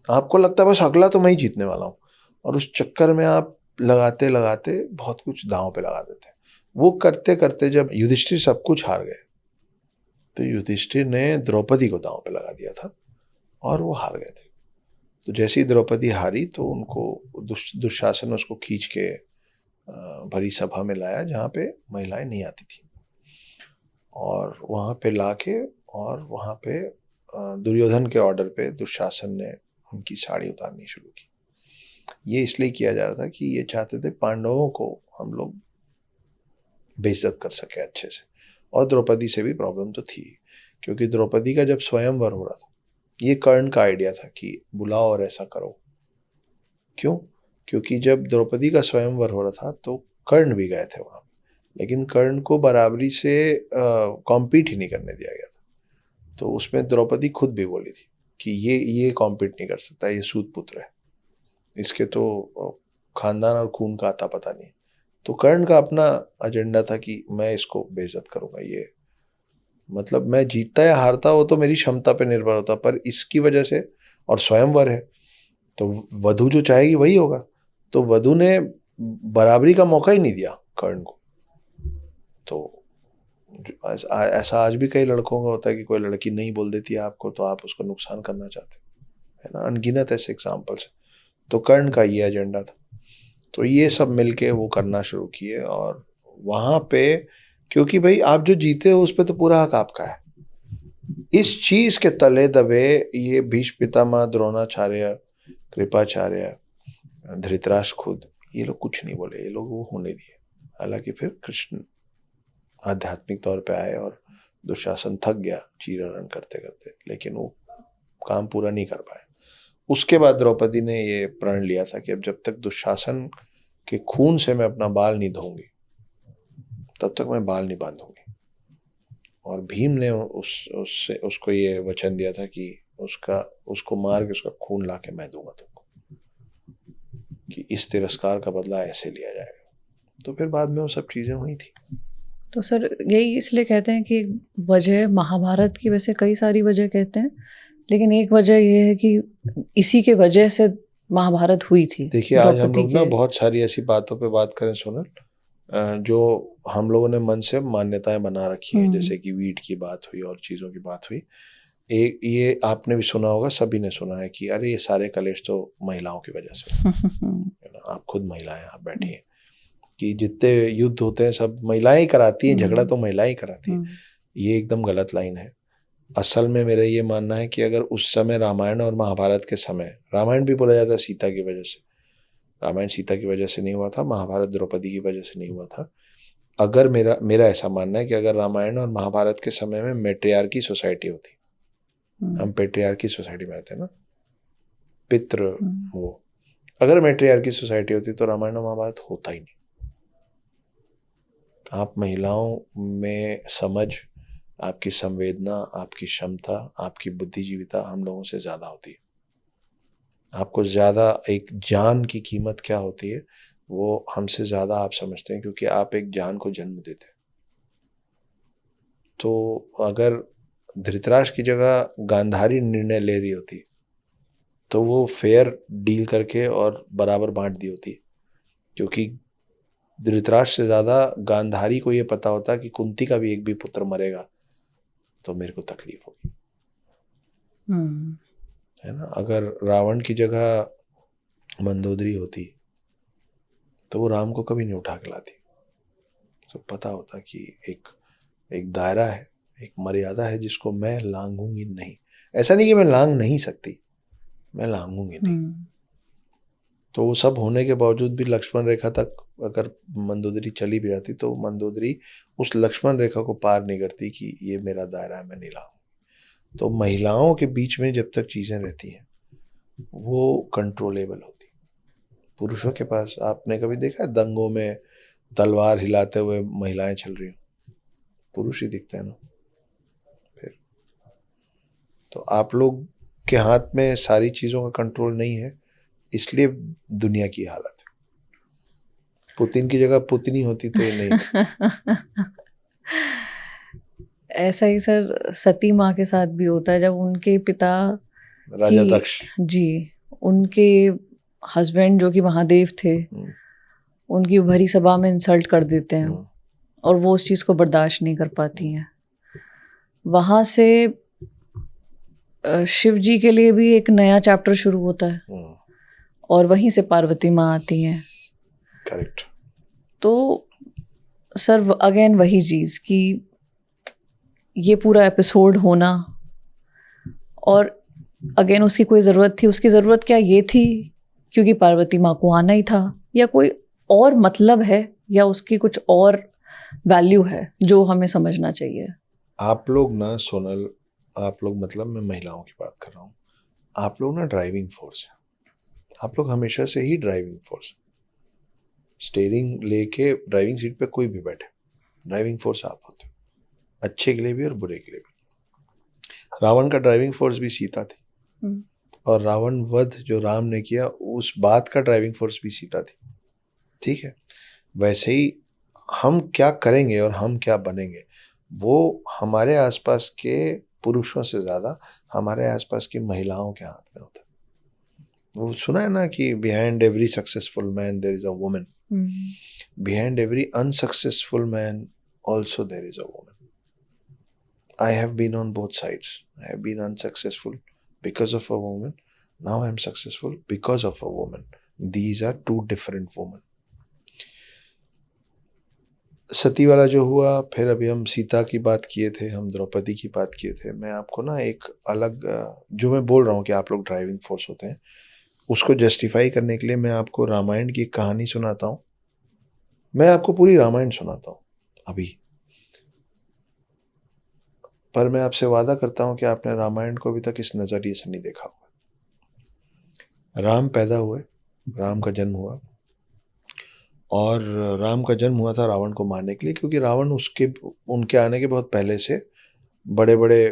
आपको लगता है बस अगला तो मैं ही जीतने वाला हूँ, और उस चक्कर में आप लगाते लगाते बहुत कुछ दांव पे लगा देते हैं। वो करते करते जब युधिष्ठिर सब कुछ हार गए, तो युधिष्ठिर ने द्रौपदी को दांव पे लगा दिया था और वो हार गए थे। तो जैसे ही द्रौपदी हारी तो उनको दुशासन ने उसको खींच के भरी सभा में लाया जहाँ पे महिलाएं नहीं आती थी, और वहाँ पे लाके, और वहाँ पे दुर्योधन के ऑर्डर पे दुशासन ने उनकी साड़ी उतारनी शुरू की। ये इसलिए किया जा रहा था कि ये चाहते थे पांडवों को हम लोग बेइज्जत कर सके अच्छे से, और द्रौपदी से भी प्रॉब्लम तो थी, क्योंकि द्रौपदी का जब स्वयंवर हो रहा था, ये कर्ण का आइडिया था कि बुलाओ और ऐसा करो। क्यों? क्योंकि जब द्रौपदी का स्वयंवर हो रहा था तो कर्ण भी गए थे वहां, लेकिन कर्ण को बराबरी से कॉम्पीट ही नहीं करने दिया गया था। तो उसमें द्रौपदी खुद भी बोली थी कि ये कॉम्पीट नहीं कर सकता, ये सूत पुत्र है, इसके तो खानदान और खून का आता पता नहीं। तो कर्ण का अपना एजेंडा था कि मैं इसको बेइज्जत करूंगा, ये मतलब मैं जीतता या हारता वो तो मेरी क्षमता पे निर्भर होता, पर इसकी वजह से और स्वयंवर है, तो वधू जो चाहेगी वही होगा। तो वधू ने बराबरी का मौका ही नहीं दिया कर्ण को। तो ऐसा आज भी कई लड़कों का होता है कि कोई लड़की नहीं बोल देती है आपको तो आप उसको नुकसान करना चाहते हो, है ना। अनगिनत ऐसे एग्जाम्पल्स। तो कर्ण का ये एजेंडा था। तो ये सब मिलके वो करना शुरू किए। और वहां पे, क्योंकि भाई आप जो जीते हो उस पर तो पूरा हक आपका है, इस चीज के तले दबे ये भीष्म पितामह, द्रोणाचार्य, कृपाचार्य, धृतराष्ट्र खुद, ये लोग कुछ नहीं बोले, ये लोग वो होने दिए। हालांकि फिर कृष्ण आध्यात्मिक तौर पे आए और दुशासन थक गया चीरहरण करते करते, लेकिन वो काम पूरा नहीं कर पाए। उसके बाद द्रौपदी ने ये प्रण लिया था कि अब जब तक दुशासन के खून से मैं अपना बाल नहीं धोऊंगी तब तक मैं बाल नहीं बांधूंगी। और भीम ने उसको ये वचन दिया था कि उसको मार के उसका खून ला के मैं दूंगा तुमको, कि इस तिरस्कार का बदला ऐसे लिया जाएगा। तो फिर बाद में वो सब चीजें हुई थी। तो सर यही इसलिए कहते हैं कि वजह महाभारत की, वैसे कई सारी वजह कहते हैं, लेकिन एक वजह ये है कि इसी के वजह से महाभारत हुई थी। देखिए आज हम लोग ना बहुत सारी ऐसी बातों पे बात करें सोनल, जो हम लोगों ने मन से मान्यताएं बना रखी हैं, जैसे कि वीट की बात हुई और चीज़ों की बात हुई। एक ये आपने भी सुना होगा, सभी ने सुना है कि अरे ये सारे कलेश तो महिलाओं की वजह से है ना। आप खुद महिलाएं, आप बैठी हैं, कि जितने युद्ध होते हैं सब महिलाएं ही कराती हैं, झगड़ा तो महिलाएं ही कराती हैं। ये एकदम गलत लाइन है। असल में मेरा ये मानना है कि अगर उस समय रामायण और महाभारत के समय, रामायण भी बोला जाता है सीता की वजह से, रामायण सीता की वजह से नहीं हुआ था, महाभारत द्रौपदी की वजह से नहीं हुआ था। अगर मेरा ऐसा मानना है कि अगर रामायण और महाभारत के समय में मेट्रियार्की सोसाइटी होती, हम पेट्रियार्की सोसाइटी में रहते हैं ना, पितृ वो, अगर मेट्रियार्की सोसाइटी होती तो रामायण और महाभारत होता ही नहीं। आप महिलाओं में समझ, आपकी संवेदना, आपकी क्षमता, आपकी बुद्धिजीविता हम लोगों से ज्यादा होती है। आपको ज्यादा एक जान की कीमत क्या होती है वो हमसे ज्यादा आप समझते हैं, क्योंकि आप एक जान को जन्म देते हैं। तो अगर धृतराष्ट्र की जगह गांधारी निर्णय ले रही होती तो वो फेयर डील करके और बराबर बांट दी होती, क्योंकि धृतराष्ट्र से ज्यादा गांधारी को ये पता होता कि कुंती का भी एक भी पुत्र मरेगा तो मेरे को तकलीफ होगी, है ना। अगर रावण की जगह मंदोदरी होती तो वो राम को कभी नहीं उठा के लाती। तो पता होता कि एक दायरा है, एक मर्यादा है जिसको मैं लांघूंगी नहीं। ऐसा नहीं कि मैं लांघ नहीं सकती, मैं लांघूंगी नहीं। तो वो सब होने के बावजूद भी लक्ष्मण रेखा तक अगर मंदोदरी चली भी जाती तो मंदोदरी उस लक्ष्मण रेखा को पार नहीं करती कि ये मेरा दायरा है, मैं नहीं लाऊंगी। तो महिलाओं के बीच में जब तक चीजें रहती हैं वो कंट्रोलेबल होती। पुरुषों के पास आपने कभी देखा है दंगों में तलवार हिलाते हुए महिलाएं चल रही हो? पुरुष ही दिखते हैं ना। फिर तो आप लोग के हाथ में सारी चीजों का कंट्रोल नहीं है, इसलिए दुनिया की हालत है। पुतिन की जगह पुतनी होती तो ये नहीं। ऐसा ही सर सती माँ के साथ भी होता है, जब उनके पिता राजा दक्ष जी, उनके हस्बैंड जो कि महादेव थे, उनकी भरी सभा में इंसल्ट कर देते हैं और वो उस चीज़ को बर्दाश्त नहीं कर पाती हैं। वहाँ से शिव जी के लिए भी एक नया चैप्टर शुरू होता है और वहीं से पार्वती माँ आती हैं। करेक्ट। तो सर अगेन वही चीज़ कि ये पूरा एपिसोड होना, और अगेन उसकी कोई ज़रूरत थी, उसकी ज़रूरत क्या ये थी क्योंकि पार्वती माँ को आना ही था, या कोई और मतलब है, या उसकी कुछ और वैल्यू है जो हमें समझना चाहिए? आप लोग ना सोनल, आप लोग मतलब मैं महिलाओं की बात कर रहा हूँ, आप लोग ना ड्राइविंग फोर्स है। आप लोग हमेशा से ही ड्राइविंग फोर्स, स्टीयरिंग लेके ड्राइविंग सीट पे कोई भी बैठे, ड्राइविंग फोर्स आप होते हो, अच्छे के लिए भी और बुरे के लिए भी। रावण का ड्राइविंग फोर्स भी सीता थी, और रावण वध जो राम ने किया उस बात का ड्राइविंग फोर्स भी सीता थी। ठीक है, वैसे ही हम क्या करेंगे और हम क्या बनेंगे वो हमारे आसपास के पुरुषों से ज़्यादा हमारे आसपास की महिलाओं के हाथ में होता है। वो सुना है ना कि behind every successful man there is a woman, behind every unsuccessful man also there is a woman. I have been on both sides. I have been unsuccessful because of a woman. Now I am successful because of a woman. These are two different women. सती वाला जो हुआ, फिर अभी हम सीता की बात किए थे, हम द्रौपदी की बात किए थे। मैं आपको ना एक अलग जो मैं बोल रहा हूँ कि आप लोग ड्राइविंग फोर्स होते हैं, उसको जस्टिफाई करने के लिए मैं आपको रामायण की कहानी सुनाता हूँ। मैं आपको पूरी रामायण सुनाता हूँ अभी, पर मैं आपसे वादा करता हूँ कि आपने रामायण को अभी तक इस नज़रिए से नहीं देखा होगा। राम पैदा हुए, राम का जन्म हुआ, और राम का जन्म हुआ था रावण को मारने के लिए, क्योंकि रावण उनके आने के बहुत पहले से बड़े बड़े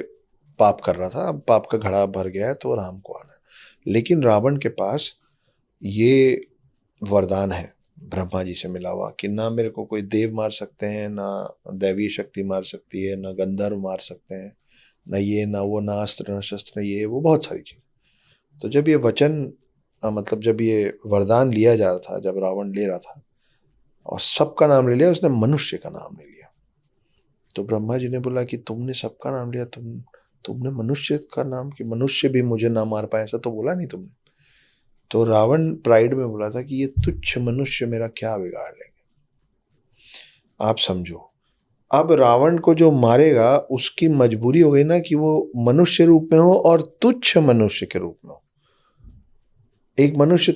पाप कर रहा था। अब पाप का घड़ा भर गया है तो राम को आना है। लेकिन रावण के पास ये वरदान है ब्रह्मा जी से मिला हुआ कि ना मेरे को कोई देव मार सकते हैं, ना दैवीय शक्ति मार सकती है, ना गंधर्व मार सकते हैं, ना ये ना वो, ना अस्त्र ना शस्त्र, ये वो बहुत सारी चीज। तो जब ये वचन मतलब जब ये वरदान लिया जा रहा था, जब रावण ले रहा था और सबका नाम ले लिया, उसने मनुष्य का नाम ले लिया। तो ब्रह्मा जी ने बोला कि तुमने सबका नाम लिया, तुमने मनुष्य का नाम, कि मनुष्य भी मुझे ना मार पाए, ऐसा तो बोला नहीं तुमने। तो रावण प्राइड में बोला था कि ये तुच्छ मनुष्य मेरा क्या बिगाड़ लेंगे। आप समझो, अब रावण को जो मारेगा उसकी मजबूरी हो गई ना कि वो मनुष्य रूप में हो और तुच्छ मनुष्य के रूप में हो। एक मनुष्य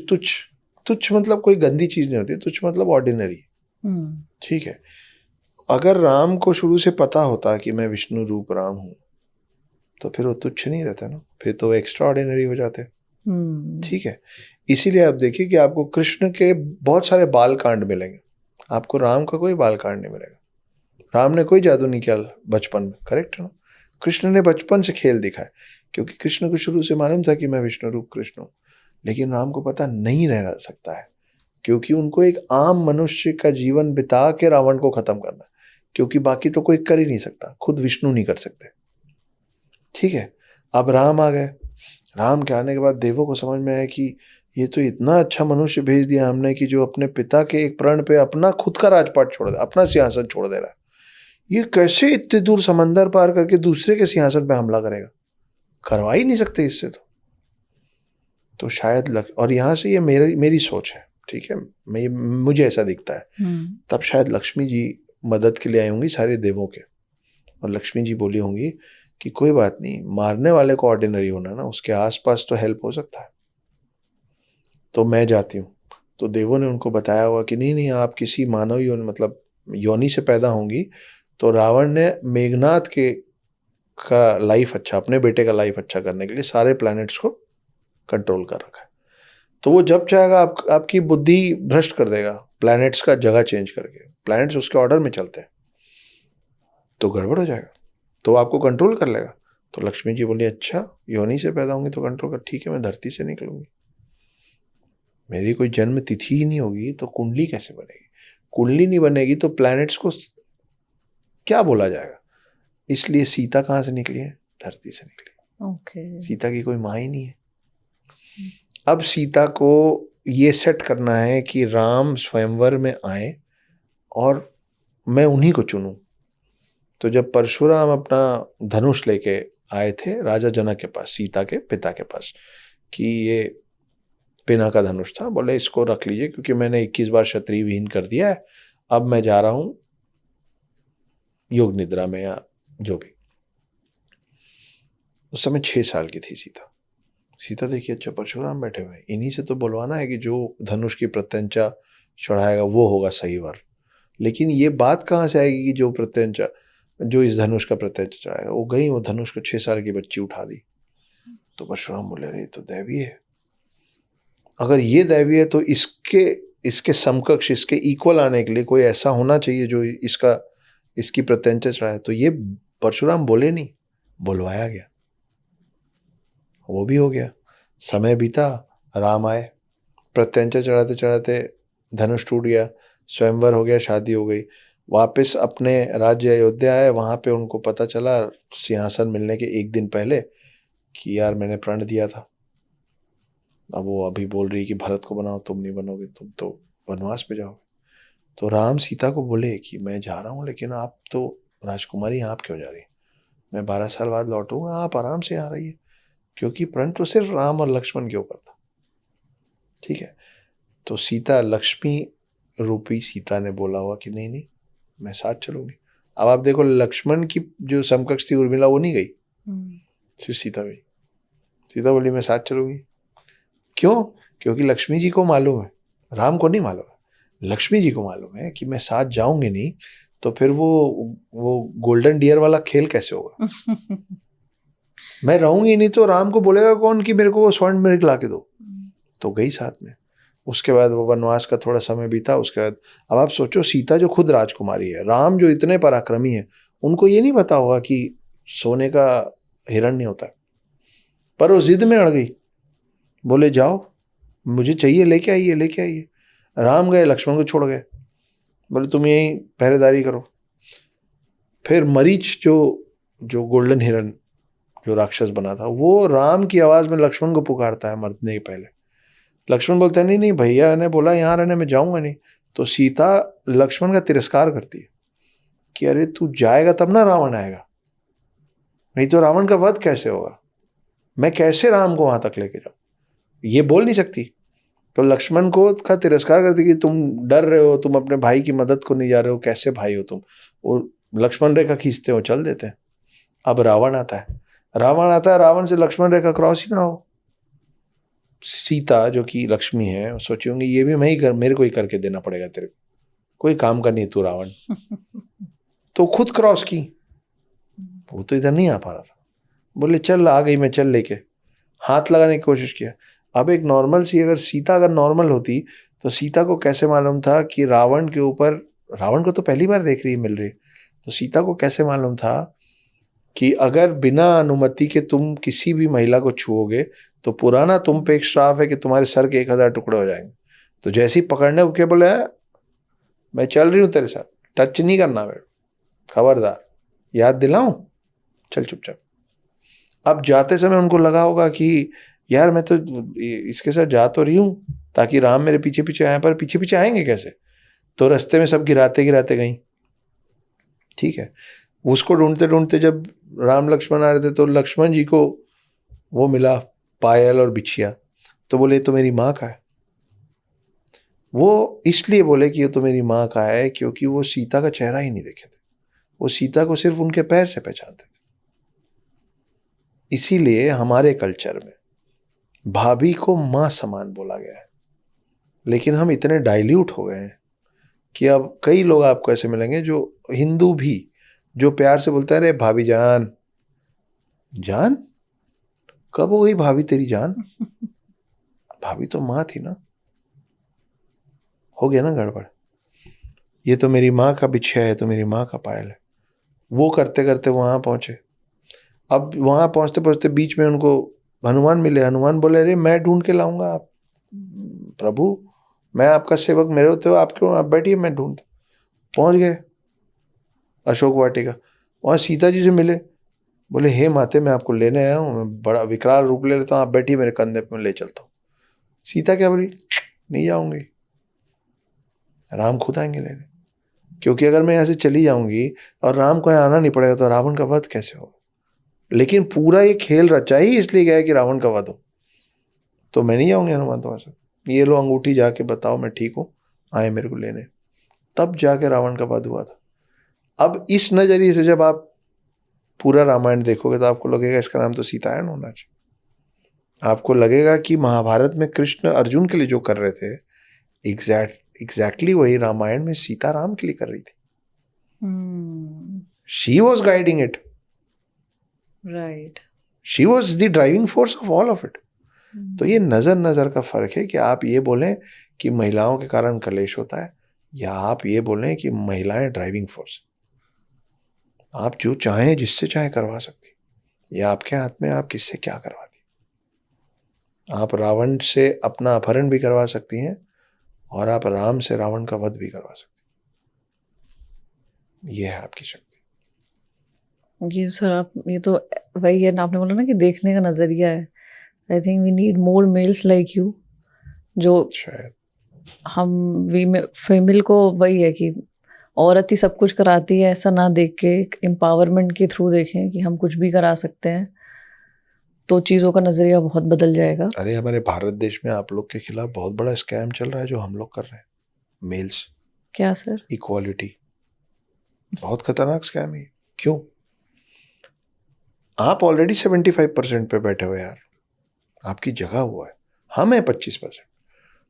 तुच्छ मतलब कोई गंदी चीज नहीं होती, तुच्छ मतलब ऑर्डिनरी, ठीक है। अगर राम को शुरू से पता होता कि मैं विष्णु रूप राम हूं, तो फिर वो तुच्छ नहीं रहता ना, फिर तो एक्स्ट्रा ऑर्डिनरी हो जाते, ठीक है। इसीलिए आप देखिए कि आपको कृष्ण के बहुत सारे बाल कांड मिलेंगे, आपको राम का कोई बाल कांड नहीं मिलेगा। राम ने कोई जादू नहीं किया बचपन में, करेक्ट है ना। कृष्ण ने बचपन से खेल दिखाया, क्योंकि कृष्ण को शुरू से मालूम था कि मैं विष्णु रूप कृष्ण हूं। लेकिन राम को पता नहीं रह सकता है, क्योंकि उनको एक आम मनुष्य का जीवन बिता के रावण को खत्म करना है, क्योंकि बाकी तो कोई कर ही नहीं सकता, खुद विष्णु नहीं कर सकते, ठीक है। अब राम आ गए, राम के आने के बाद देवों को समझ में आया कि ये तो इतना अच्छा मनुष्य भेज दिया हमने कि जो अपने पिता के एक प्रण पे अपना खुद का राजपाट छोड़ दे, अपना सिंहासन छोड़ दे रहा है। ये कैसे इतने दूर समंदर पार करके दूसरे के सिंहासन पे हमला करेगा, करवा ही नहीं सकते इससे। तो शायद और यहाँ से ये मेरी सोच है, ठीक है, मुझे ऐसा दिखता है। तब शायद लक्ष्मी जी मदद के लिए आई होंगी सारे देवों के, और लक्ष्मी जी बोली होंगी कि कोई बात नहीं, मारने वाले को ऑर्डिनरी होना ना, उसके आसपास तो हेल्प हो सकता है, तो मैं जाती हूँ। तो देवों ने उनको बताया हुआ कि नहीं नहीं, आप किसी मानव योनि मतलब योनि से पैदा होंगी। तो रावण ने मेघनाथ का लाइफ अच्छा, अपने बेटे का लाइफ अच्छा करने के लिए सारे प्लैनेट्स को कंट्रोल कर रखा है। तो वो जब चाहेगा आपकी बुद्धि भ्रष्ट कर देगा, प्लैनेट्स का जगह चेंज करके, प्लैनेट्स उसके ऑर्डर में चलते हैं, तो गड़बड़ हो जाएगा, तो आपको कंट्रोल कर लेगा। तो लक्ष्मी जी बोली अच्छा, योनि से पैदा होंगी तो कंट्रोल कर, ठीक है, मैं धरती से निकलूंगी, मेरी कोई जन्म तिथि ही नहीं होगी तो कुंडली कैसे बनेगी, कुंडली नहीं बनेगी तो प्लैनेट्स को क्या बोला जाएगा। इसलिए सीता कहाँ से निकली है, धरती से निकली। Okay. सीता की कोई माँ ही नहीं है। अब सीता को ये सेट करना है कि राम स्वयंवर में आए और मैं उन्हीं को चुनूं। तो जब परशुराम अपना धनुष लेके आए थे राजा जनक के पास, सीता के पिता के पास, कि ये पिना का धनुष था, बोले इसको रख लीजिए क्योंकि मैंने 21 बार क्षत्रिय विहीन कर दिया है, अब मैं जा रहा हूं योग निद्रा में या जो भी। उस समय 6 साल की थी सीता देखिए, अच्छा परशुराम बैठे हुए, इन्हीं से तो बुलवाना है कि जो धनुष की प्रत्यंचा चढ़ाएगा वो होगा सही वर। लेकिन ये बात कहाँ से आएगी कि जो इस धनुष का प्रत्यंचा चढ़ाएगा, वो गई, वो धनुष को 6 साल की बच्ची उठा दी। तो परशुराम बोले अरे तो दैवी है, अगर ये दैवी है तो इसके समकक्ष, इसके इक्वल आने के लिए कोई ऐसा होना चाहिए जो इसकी प्रत्यंचा चढ़ाए। तो ये परशुराम बोले नहीं, बुलवाया गया, वो भी हो गया। समय बीता, राम आए, प्रत्यंचा चढ़ाते चढ़ाते धनुष टूट गया, स्वयंवर हो गया, शादी हो गई। वापस अपने राज्य अयोध्या आए, वहाँ पे उनको पता चला सिंहासन मिलने के एक दिन पहले कि यार मैंने प्रण दिया था। अब वो अभी बोल रही कि भरत को बनाओ, तुम नहीं बनोगे, तुम तो वनवास पे जाओगे। तो राम सीता को बोले कि मैं जा रहा हूँ, लेकिन आप तो राजकुमारी हैं, आप क्यों जा रही हैं? मैं 12 साल बाद लौटूंगा, आप आराम से आ रही है। क्योंकि प्रण तो सिर्फ राम और लक्ष्मण के ऊपर था। ठीक है, तो सीता, लक्ष्मी रूपी सीता ने बोला हुआ कि नहीं नहीं, मैं साथ चलूंगी। अब आप देखो, लक्ष्मण की जो समकक्ष थी उर्मिला, वो नहीं गई, सिर्फ सीता गई। सीता बोली मैं साथ चलूंगी। क्यों? क्योंकि लक्ष्मी जी को मालूम है, राम को नहीं मालूम है, लक्ष्मी जी को मालूम है कि मैं साथ जाऊंगी नहीं तो फिर वो गोल्डन डियर वाला खेल कैसे होगा। मैं रहूंगी नहीं तो राम को बोलेगा कौन कि मेरे को वो स्वर्ण मृग ला के दो। तो गई साथ में। उसके बाद वो वनवास का थोड़ा समय बीता। उसके बाद अब आप सोचो, सीता जो खुद राजकुमारी है, राम जो इतने पराक्रमी है, उनको ये नहीं पता होगा कि सोने का हिरण नहीं होता। पर वो जिद में अड़ गई, बोले जाओ, मुझे चाहिए, लेके आइए लेके आइए। राम गए, लक्ष्मण को छोड़ गए, बोले तुम यहीं पहरेदारी करो। फिर मरीच जो जो गोल्डन हिरन जो राक्षस बना था, वो राम की आवाज में लक्ष्मण को पुकारता है मरने के पहले। लक्ष्मण बोलते हैं नहीं नहीं, भैया ने बोला यहाँ रहने, मैं जाऊंगा नहीं। तो सीता लक्ष्मण का तिरस्कार करती है कि अरे तू जाएगा तब ना रावण आएगा, नहीं तो रावण का वध कैसे होगा, मैं कैसे राम को वहां तक लेके जाऊं। ये बोल नहीं सकती। तो लक्ष्मण को का तिरस्कार करती कि तुम डर रहे हो, तुम अपने भाई की मदद को नहीं जा रहे हो, कैसे भाई हो तुम। वो लक्ष्मण रेखा खींचते हो, चल देते हैं। अब रावण आता है, रावण से लक्ष्मण रेखा क्रॉस ही ना हो। सीता जो कि लक्ष्मी है, सोची होंगी ये भी मैं ही कर, मेरे को ही करके देना पड़ेगा तेरे को, कोई काम का नहीं तू रावण। तो खुद क्रॉस की, वो तो इधर नहीं आ पा रहा था। बोले चल, आ गई मैं, चल लेके। हाथ लगाने की कोशिश किया। अब एक नॉर्मल सी, अगर सीता अगर नॉर्मल होती तो सीता को कैसे मालूम था कि रावण के ऊपर, रावण को तो पहली बार देख रही है, मिल रही, तो सीता को कैसे मालूम था कि अगर बिना अनुमति के तुम किसी भी महिला को छुओगे तो पुराना तुम पे एक श्राप है कि तुम्हारे सर के 1000 टुकड़े हो जाएंगे। तो जैसे ही पकड़ने के बोले मैं चल रही हूं तेरे साथ, टच नहीं करना मेरे, खबरदार, याद दिलाऊं, चल चुपचाप। अब जाते समय उनको लगा होगा कि यार मैं तो इसके साथ जा तो रही हूं ताकि राम मेरे पीछे पीछे आए, पर पीछे पीछे आएंगे कैसे। तो रास्ते में सब गिराते गिराते गई। ठीक है, उसको ढूंढते ढूंढते जब राम लक्ष्मण आ रहे थे तो लक्ष्मण जी को वो मिला, पायल और बिछिया। तो बोले तो मेरी माँ का है। वो इसलिए बोले कि ये तो मेरी माँ का है क्योंकि वो सीता का चेहरा ही नहीं देखे थे, वो सीता को सिर्फ उनके पैर से पहचानते थे। इसीलिए हमारे कल्चर में भाभी को माँ समान बोला गया है। लेकिन हम इतने डाइल्यूट हो गए हैं कि अब कई लोग आपको ऐसे मिलेंगे जो हिंदू भी, जो प्यार से बोलते हैं अरे भाभी जान। जान कब हो गई भाभी तेरी जान? भाभी तो माँ थी ना। हो गया ना गड़बड़। ये तो मेरी माँ का बिछिया है, तो मेरी माँ का पायल है। वो करते करते वहां पहुंचे। अब वहां पहुंचते पहुंचते बीच में उनको हनुमान मिले। हनुमान बोले अरे मैं ढूंढ के लाऊंगा, आप प्रभु, मैं आपका सेवक, मेरे होते हो आप क्यों, आप बैठिए मैं ढूंढ। पहुंच गए अशोक वाटिका। वहां सीता जी से मिले। बोले हे माते, मैं आपको लेने आया हूँ, मैं बड़ा विकराल रूप ले लेता हूँ, आप बैठिए मेरे कंधे पे, मैं ले चलता हूँ। सीता क्या बोली, नहीं जाऊंगी, राम खुद आएंगे लेने। क्योंकि अगर मैं यहाँ से चली जाऊंगी और राम को यहाँ आना नहीं पड़ेगा तो रावण का वध कैसे होगा। लेकिन पूरा ये खेल रचा ही इसलिए गया है कि रावण का वध हो। तो मैं नहीं जाऊंगी हनुमान तुम्हारे साथ, ये लो अंगूठी, जाके बताओ मैं ठीक हूँ, आए मेरे को लेने। तब जाके रावण का वध हुआ था। अब इस नजरिए से जब आप पूरा रामायण देखोगे तो आपको लगेगा इसका नाम तो सीतायन होना चाहिए। आपको लगेगा कि महाभारत में कृष्ण अर्जुन के लिए जो कर रहे थे, एग्जैक्टली वही रामायण में सीता राम के लिए कर रही थी। She was guiding it, right, she was the driving force of all of it. तो ये नजर का फर्क है कि आप ये बोलें कि महिलाओं के कारण कलेश होता है, या आप ये बोलें कि महिलाएं ड्राइविंग फोर्स। आप जो चाहें जिससे चाहे करवा सकती, या आपके हाथ में आप किससे क्या करवाती। आप रावण से अपना अपहरण भी करवा सकती हैं और आप राम से रावण का वध भी करवा सकती। ये है आपकी शक्ति। ये सर आप ये तो वही है ना, आपने बोला ना कि देखने का नजरिया है। I think we need more males like you, जो शायद हम फीमेल को वही है कि औरत ही सब कुछ कराती है, ऐसा ना देख के एम्पावरमेंट के थ्रू देखें कि हम कुछ भी करा सकते हैं, तो चीज़ों का नज़रिया बहुत बदल जाएगा। अरे हमारे भारत देश में आप लोग के खिलाफ बहुत बड़ा स्कैम चल रहा है जो हम लोग कर रहे हैं, मेल्स क्या सर? इक्वालिटी, बहुत खतरनाक स्कैम है। क्यों? आप ऑलरेडी 75% पे बैठे हुए यार, आपकी जगह हुआ है, हम है 25%।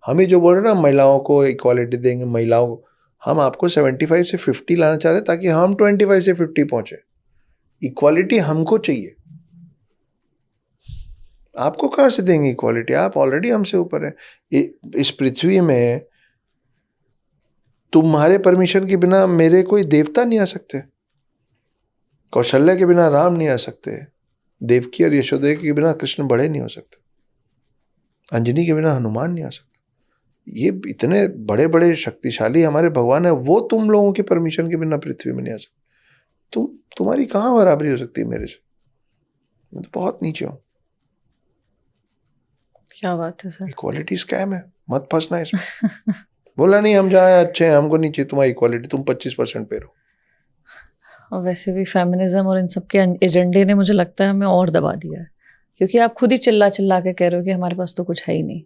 हम ही जो बोल रहे हैं ना महिलाओं को इक्वालिटी देंगे, महिलाओं को, हम आपको 75 से 50 लाना चाह रहे हैं ताकि हम 25 से 50 पहुंचे। इक्वालिटी हमको चाहिए, आपको कहां से देंगे इक्वालिटी? आप ऑलरेडी हमसे ऊपर है। इस पृथ्वी में तुम्हारे परमिशन के बिना मेरे कोई देवता नहीं आ सकते, कौशल्या के बिना राम नहीं आ सकते, देवकी और यशोदा के बिना कृष्ण बड़े नहीं हो सकते, अंजनी के बिना हनुमान नहीं आ सकते। ये इतने बड़े बड़े शक्तिशाली हमारे भगवान है, वो तुम लोगों के परमिशन के बिना पृथ्वी में नहीं आ सकते। तुम्हारी कहां बराबरी हो सकती है मेरे से? मैं तो बहुत नीचे हूं। क्या बात है सर। इक्वालिटी स्कैम है, मत फंसना इसमें। बोला नहीं हम जहाँ अच्छे हैं, हमको नहीं चाहिए तुम्हारी इक्वालिटी, तुम 25% पे रहो। और वैसे भी फेमिनिज्म और इन सब के एजेंडे ने मुझे लगता है हमें और दबा दिया है, क्योंकि आप खुद ही चिल्ला चिल्ला के कह रहे हो कि हमारे पास तो कुछ है ही नहीं।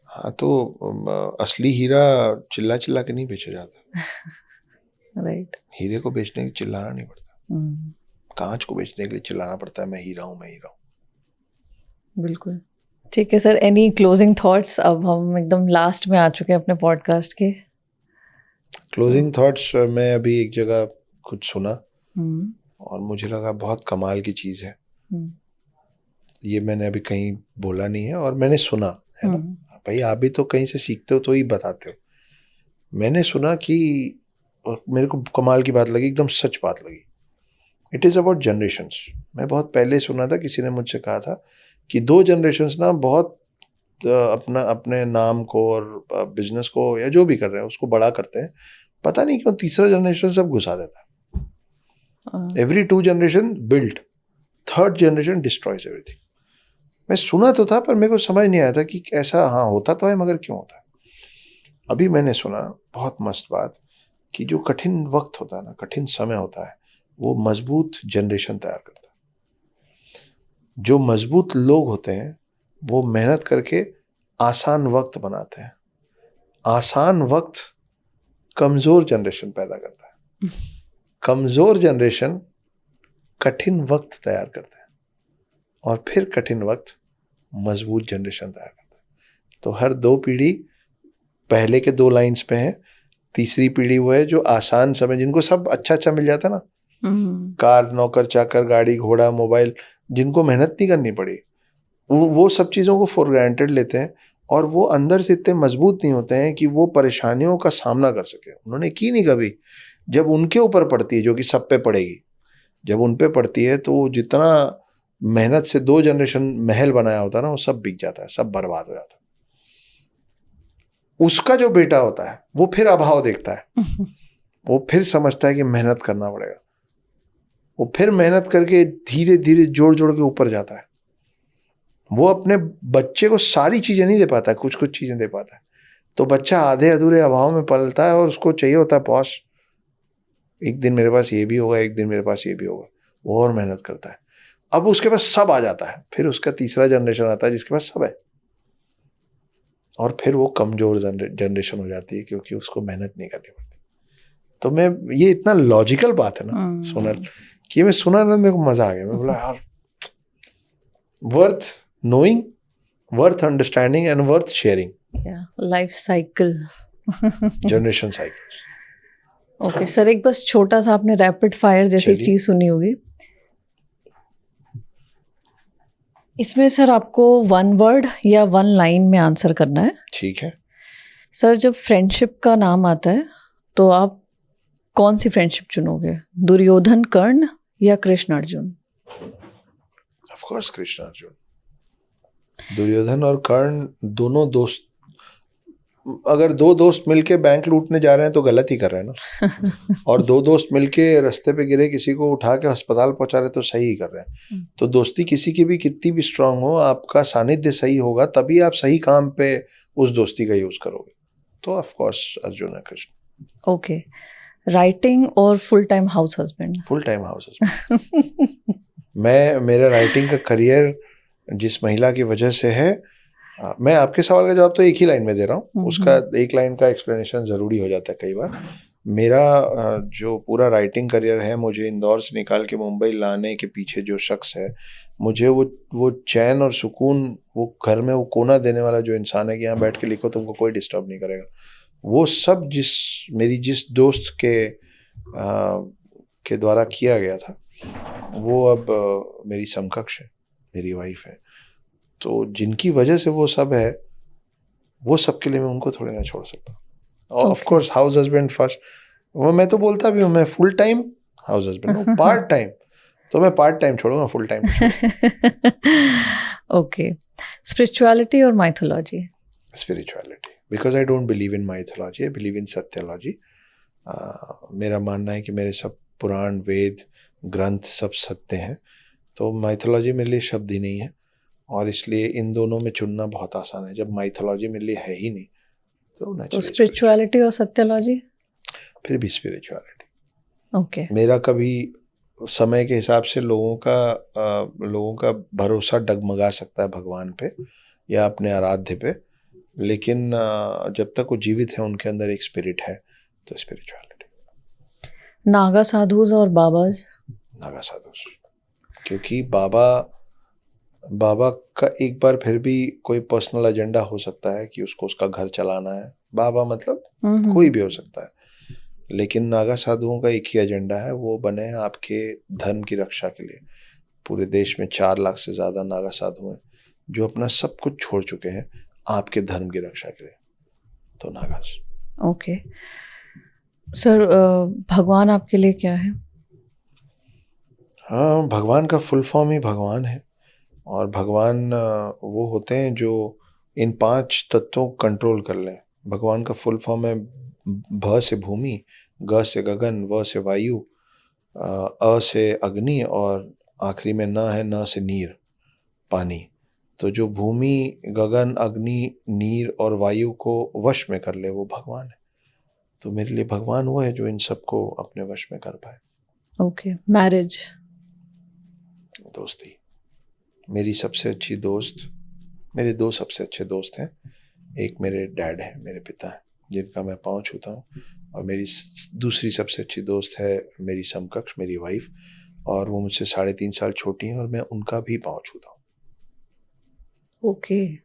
हाँ तो असली हीरा चिल्ला चिल्ला के नहीं बेचा जाता। राइट। हीरे को बेचने के लिए चिल्लाना नहीं पड़ता, कांच को बेचने के लिए चिल्लाना पड़ता है, मैं हीरा हूँ, मैं हीरा हूँ। बिल्कुल ठीक है सर। Any closing thoughts? अब हम एकदम लास्ट में आ चुके हैं अपने पॉडकास्ट के। क्लोजिंग थॉट्स, मैं अभी एक जगह कुछ सुना और मुझे लगा बहुत कमाल की चीज़ है। ये मैंने अभी कहीं बोला नहीं है और मैंने सुना है ना भाई, आप भी तो कहीं से सीखते हो तो ही बताते हो। मैंने सुना कि, और मेरे को कमाल की बात लगी, एकदम सच बात लगी। It is about generations. मैं बहुत पहले सुना था, किसी ने मुझसे कहा था कि 2 जनरेशन्स ना बहुत अपने नाम को और बिजनेस को या जो भी कर रहे हैं उसको बड़ा करते हैं, पता नहीं क्यों तीसरा जनरेशन सब घुसा देता है। Every 2 generation build, third generation destroys everything. मैं सुना तो था पर मेरे को समझ नहीं आया था कि ऐसा हाँ होता तो है, मगर क्यों होता है। अभी मैंने सुना बहुत मस्त बात कि जो कठिन वक्त होता है ना, कठिन समय होता है, वो मजबूत जनरेशन तैयार करता है। जो मजबूत लोग होते हैं वो मेहनत करके आसान वक्त बनाते हैं। आसान वक्त कमजोर जनरेशन पैदा करता है। कमजोर जनरेशन कठिन वक्त तैयार करता है और फिर कठिन वक्त मजबूत जनरेशन तैयार करता है। तो हर 2 पीढ़ी पहले के 2 लाइंस पे है, तीसरी पीढ़ी वो है जो आसान समय, जिनको सब अच्छा अच्छा मिल जाता ना, कार, नौकर चाकर, गाड़ी घोड़ा, मोबाइल, जिनको मेहनत नहीं करनी पड़ी, वो सब चीज़ों को फॉर ग्रांटेड लेते हैं और वो अंदर से इतने मजबूत नहीं होते हैं कि वो परेशानियों का सामना कर सके। उन्होंने की नहीं कभी। जब उनके ऊपर पड़ती है, जो कि सब पे पड़ेगी, जब उन पे पड़ती है तो जितना मेहनत से 2 जनरेशन महल बनाया होता है ना, वो सब बिक जाता है, सब बर्बाद हो जाता है। उसका जो बेटा होता है वो फिर अभाव देखता है, वो फिर समझता है कि मेहनत करना पड़ेगा, वो फिर मेहनत करके धीरे धीरे जोड़ जोड़ के ऊपर जाता है। वो अपने बच्चे को सारी चीजें नहीं दे पाता है, कुछ कुछ चीजें दे पाता है। तो बच्चा आधे अधूरे अभाव में पलता है और उसको चाहिए होता है पॉश, एक दिन मेरे पास ये भी होगा, एक दिन मेरे पास ये भी होगा। वो और मेहनत करता है, अब उसके पास सब आ जाता है। फिर उसका तीसरा जनरेशन आता है जिसके पास सब है, और फिर वो कमजोर जनरेशन हो जाती है क्योंकि उसको मेहनत नहीं करनी पड़ती। तो मैं, ये इतना लॉजिकल बात है ना सोनल, कि मैं सुना ना मेरे को मजा आ गया। मैं बोला यार, worth knowing, worth understanding and worth sharing. Life cycle, generation cycle. Okay sir, एक बस छोटा सा, आपने रैपिड फायर जैसी चीज सुनी होगी, इसमें सर आपको 1 वर्ड या 1 लाइन में आंसर करना है। ठीक है सर, जब फ्रेंडशिप का नाम आता है तो आप कौन सी फ्रेंडशिप चुनोगे? दुर्योधन कर्ण या कृष्ण अर्जुन? Of course Krishna Arjun. दुर्योधन और कर्ण दोनों दोस्त, अगर दो दोस्त मिलके बैंक लूटने जा रहे हैं तो गलत ही कर रहे हैं ना, और दो दोस्त मिलके रास्ते पे गिरे किसी को उठा के अस्पताल पहुंचा रहे तो सही ही कर रहे हैं। तो दोस्ती किसी की भी कितनी भी स्ट्रांग हो, आपका सानिध्य सही होगा तभी आप सही काम पे उस दोस्ती का यूज करोगे। तो ऑफ कोर्स अर्जुन है कृष्ण। ओके, राइटिंग और full time house husband? Full time house husband. मेरा राइटिंग का करियर जिस महिला की वजह से है, मैं आपके सवाल का जवाब तो एक ही लाइन में दे रहा हूँ, उसका एक लाइन का एक्सप्लेनेशन ज़रूरी हो जाता है कई बार। मेरा जो पूरा राइटिंग करियर है, मुझे इंदौर से निकाल के मुंबई लाने के पीछे जो शख्स है, मुझे वो चैन और सुकून, वो घर में वो कोना देने वाला जो इंसान है कि यहाँ बैठ के लिखो तुमको कोई डिस्टर्ब नहीं करेगा, वो सब जिस दोस्त के द्वारा किया गया था, वो अब मेरी समकक्ष है, मेरी वाइफ है। तो जिनकी वजह से वो सब है, वो सब के लिए मैं उनको थोड़ी ना छोड़ सकता। Of course house husband first, वो मैं तो बोलता भी हूँ मैं फुल टाइम हाउस हस्बैंड हूँ, पार्ट टाइम तो मैं पार्ट टाइम छोड़ूंगा, फुल टाइम। ओके, स्पिरिचुअलिटी और mythology? Spirituality, because I don't believe in mythology, I believe in सत्यलॉजी। मेरा मानना है कि मेरे सब पुराण वेद ग्रंथ सब सत्य हैं, तो माइथोलॉजी मेरे लिए शब्द ही नहीं है, और इसलिए इन दोनों में चुनना बहुत आसान है। जब माइथोलॉजी मेरे लिए है ही नहीं तो स्पिरिचुअलिटी और सत्यलॉजी? फिर भी स्पिरिचुअलिटी। ओके। मेरा कभी समय के हिसाब से लोगों का भरोसा डगमगा सकता है भगवान पे या अपने आराध्य पे, लेकिन जब तक वो जीवित है उनके अंदर एक स्पिरिट है, तो स्पिरिचुअलिटी। नागा साधुज और बाबाज? नागा साधुज, क्योंकि बाबा का एक बार फिर भी कोई पर्सनल एजेंडा हो सकता है कि उसको उसका घर चलाना है, बाबा मतलब कोई भी हो सकता है, लेकिन नागा साधुओं का एक ही एजेंडा है, वो बने हैं आपके धर्म की रक्षा के लिए। पूरे देश में 4 लाख से ज़्यादा नागा साधु हैं जो अपना सब कुछ छोड़ चुके हैं आपके धर्म की रक्षा के लिए, तो नागास। ओके सर, भगवान आपके लिए क्या है? हाँ, भगवान का फुल फॉर्म ही भगवान है, और भगवान वो होते हैं जो इन 5 तत्वों को कंट्रोल कर लें। भगवान का फुल फॉर्म है भ से भूमि, ग से गगन, व से वायु, अ से अग्नि, और आखिरी में न है, न से नीर, पानी। तो जो भूमि, गगन, अग्नि, नीर और वायु को वश में कर ले, वो भगवान है। तो मेरे लिए भगवान वो है जो इन सबको अपने वश में कर पाए। Okay, marriage? दोस्ती, मेरी सबसे अच्छी दोस्त, मेरे 2 सबसे अच्छे दोस्त हैं। एक मेरे डैड हैं, मेरे पिता हैं, जिनका मैं पाँव छूता हूँ, और मेरी दूसरी सबसे अच्छी दोस्त है मेरी समकक्ष, मेरी वाइफ, और वो मुझसे 3.5 साल छोटी हैं, और मैं उनका भी पाँव छूता हूँ। ओके।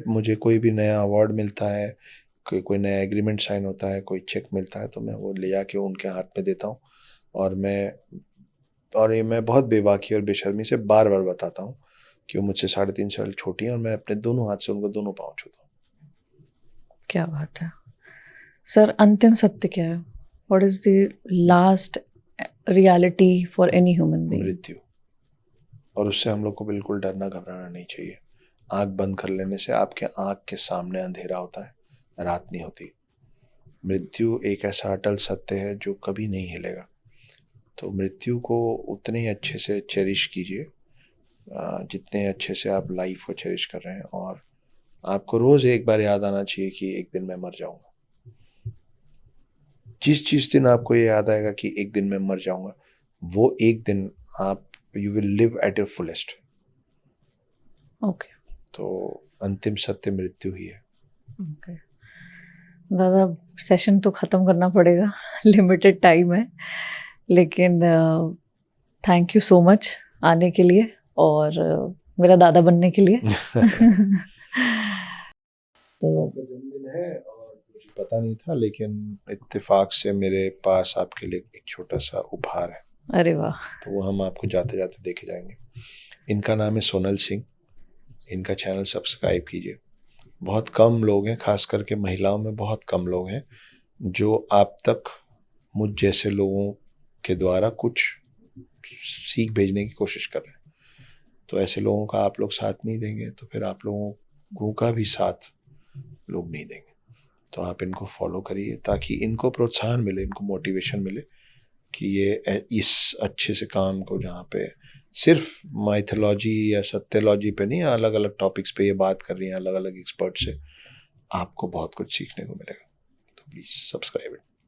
मुझे कोई भी नया अवार्ड मिलता है, कोई नया एग्रीमेंट साइन होता है, कोई चेक मिलता है, तो मैं वो ले जाके उनके हाथ में देता हूँ, और ये मैं बहुत बेबाकी और बेशर्मी से बार बार बताता हूँ कि वो मुझसे 3.5 साल छोटी हैं, और मैं अपने दोनों हाथ से उनको दोनों पाँव छूता हूँ। क्या बात है सर, अंतिम सत्य क्या है? What is the last reality for any human being? मृत्यु, और उससे हम लोग को बिल्कुल डरना घबराना नहीं चाहिए। आँख बंद कर लेने से आपके आँख के सामने अंधेरा होता है, रात नहीं होती। मृत्यु एक ऐसा अटल सत्य है जो कभी नहीं हिलेगा, तो मृत्यु को उतने ही अच्छे से चेरिश कीजिए जितने अच्छे से आप लाइफ को चेरिश कर रहे हैं, और आपको रोज़ एक बार याद आना चाहिए कि एक दिन मैं मर जाऊंगा। जिस दिन आपको ये याद आएगा कि एक दिन मैं मर जाऊंगा, वो एक दिन आप you will live at your fullest. Okay. तो अंतिम सत्य मृत्यु ही है। ओके दादा, सेशन तो ख़त्म करना पड़ेगा, लिमिटेड टाइम है, लेकिन थैंक यू सो मच आने के लिए और मेरा दादा बनने के लिए। तो जन्मदिन है और मुझे पता नहीं था, लेकिन इत्तेफाक से मेरे पास आपके लिए एक छोटा सा उपहार है। अरे वाह। तो वो हम आपको जाते जाते देखे जाएंगे। इनका नाम है सोनल सिंह, इनका चैनल सब्सक्राइब कीजिए। बहुत कम लोग हैं, खास करके महिलाओं में बहुत कम लोग हैं जो आप तक मुझ जैसे लोगों के द्वारा कुछ सीख भेजने की कोशिश कर रहे हैं। तो ऐसे लोगों का आप लोग साथ नहीं देंगे तो फिर आप लोगों का भी साथ लोग नहीं देंगे। तो आप इनको फॉलो करिए ताकि इनको प्रोत्साहन मिले, इनको मोटिवेशन मिले कि ये इस अच्छे से काम को, जहाँ पे सिर्फ माइथोलॉजी या सत्यलॉजी पे नहीं, अलग अलग टॉपिक्स पे ये बात कर रही हैं अलग अलग एक्सपर्ट से, आपको बहुत कुछ सीखने को मिलेगा. तो प्लीज़ सब्सक्राइब इट.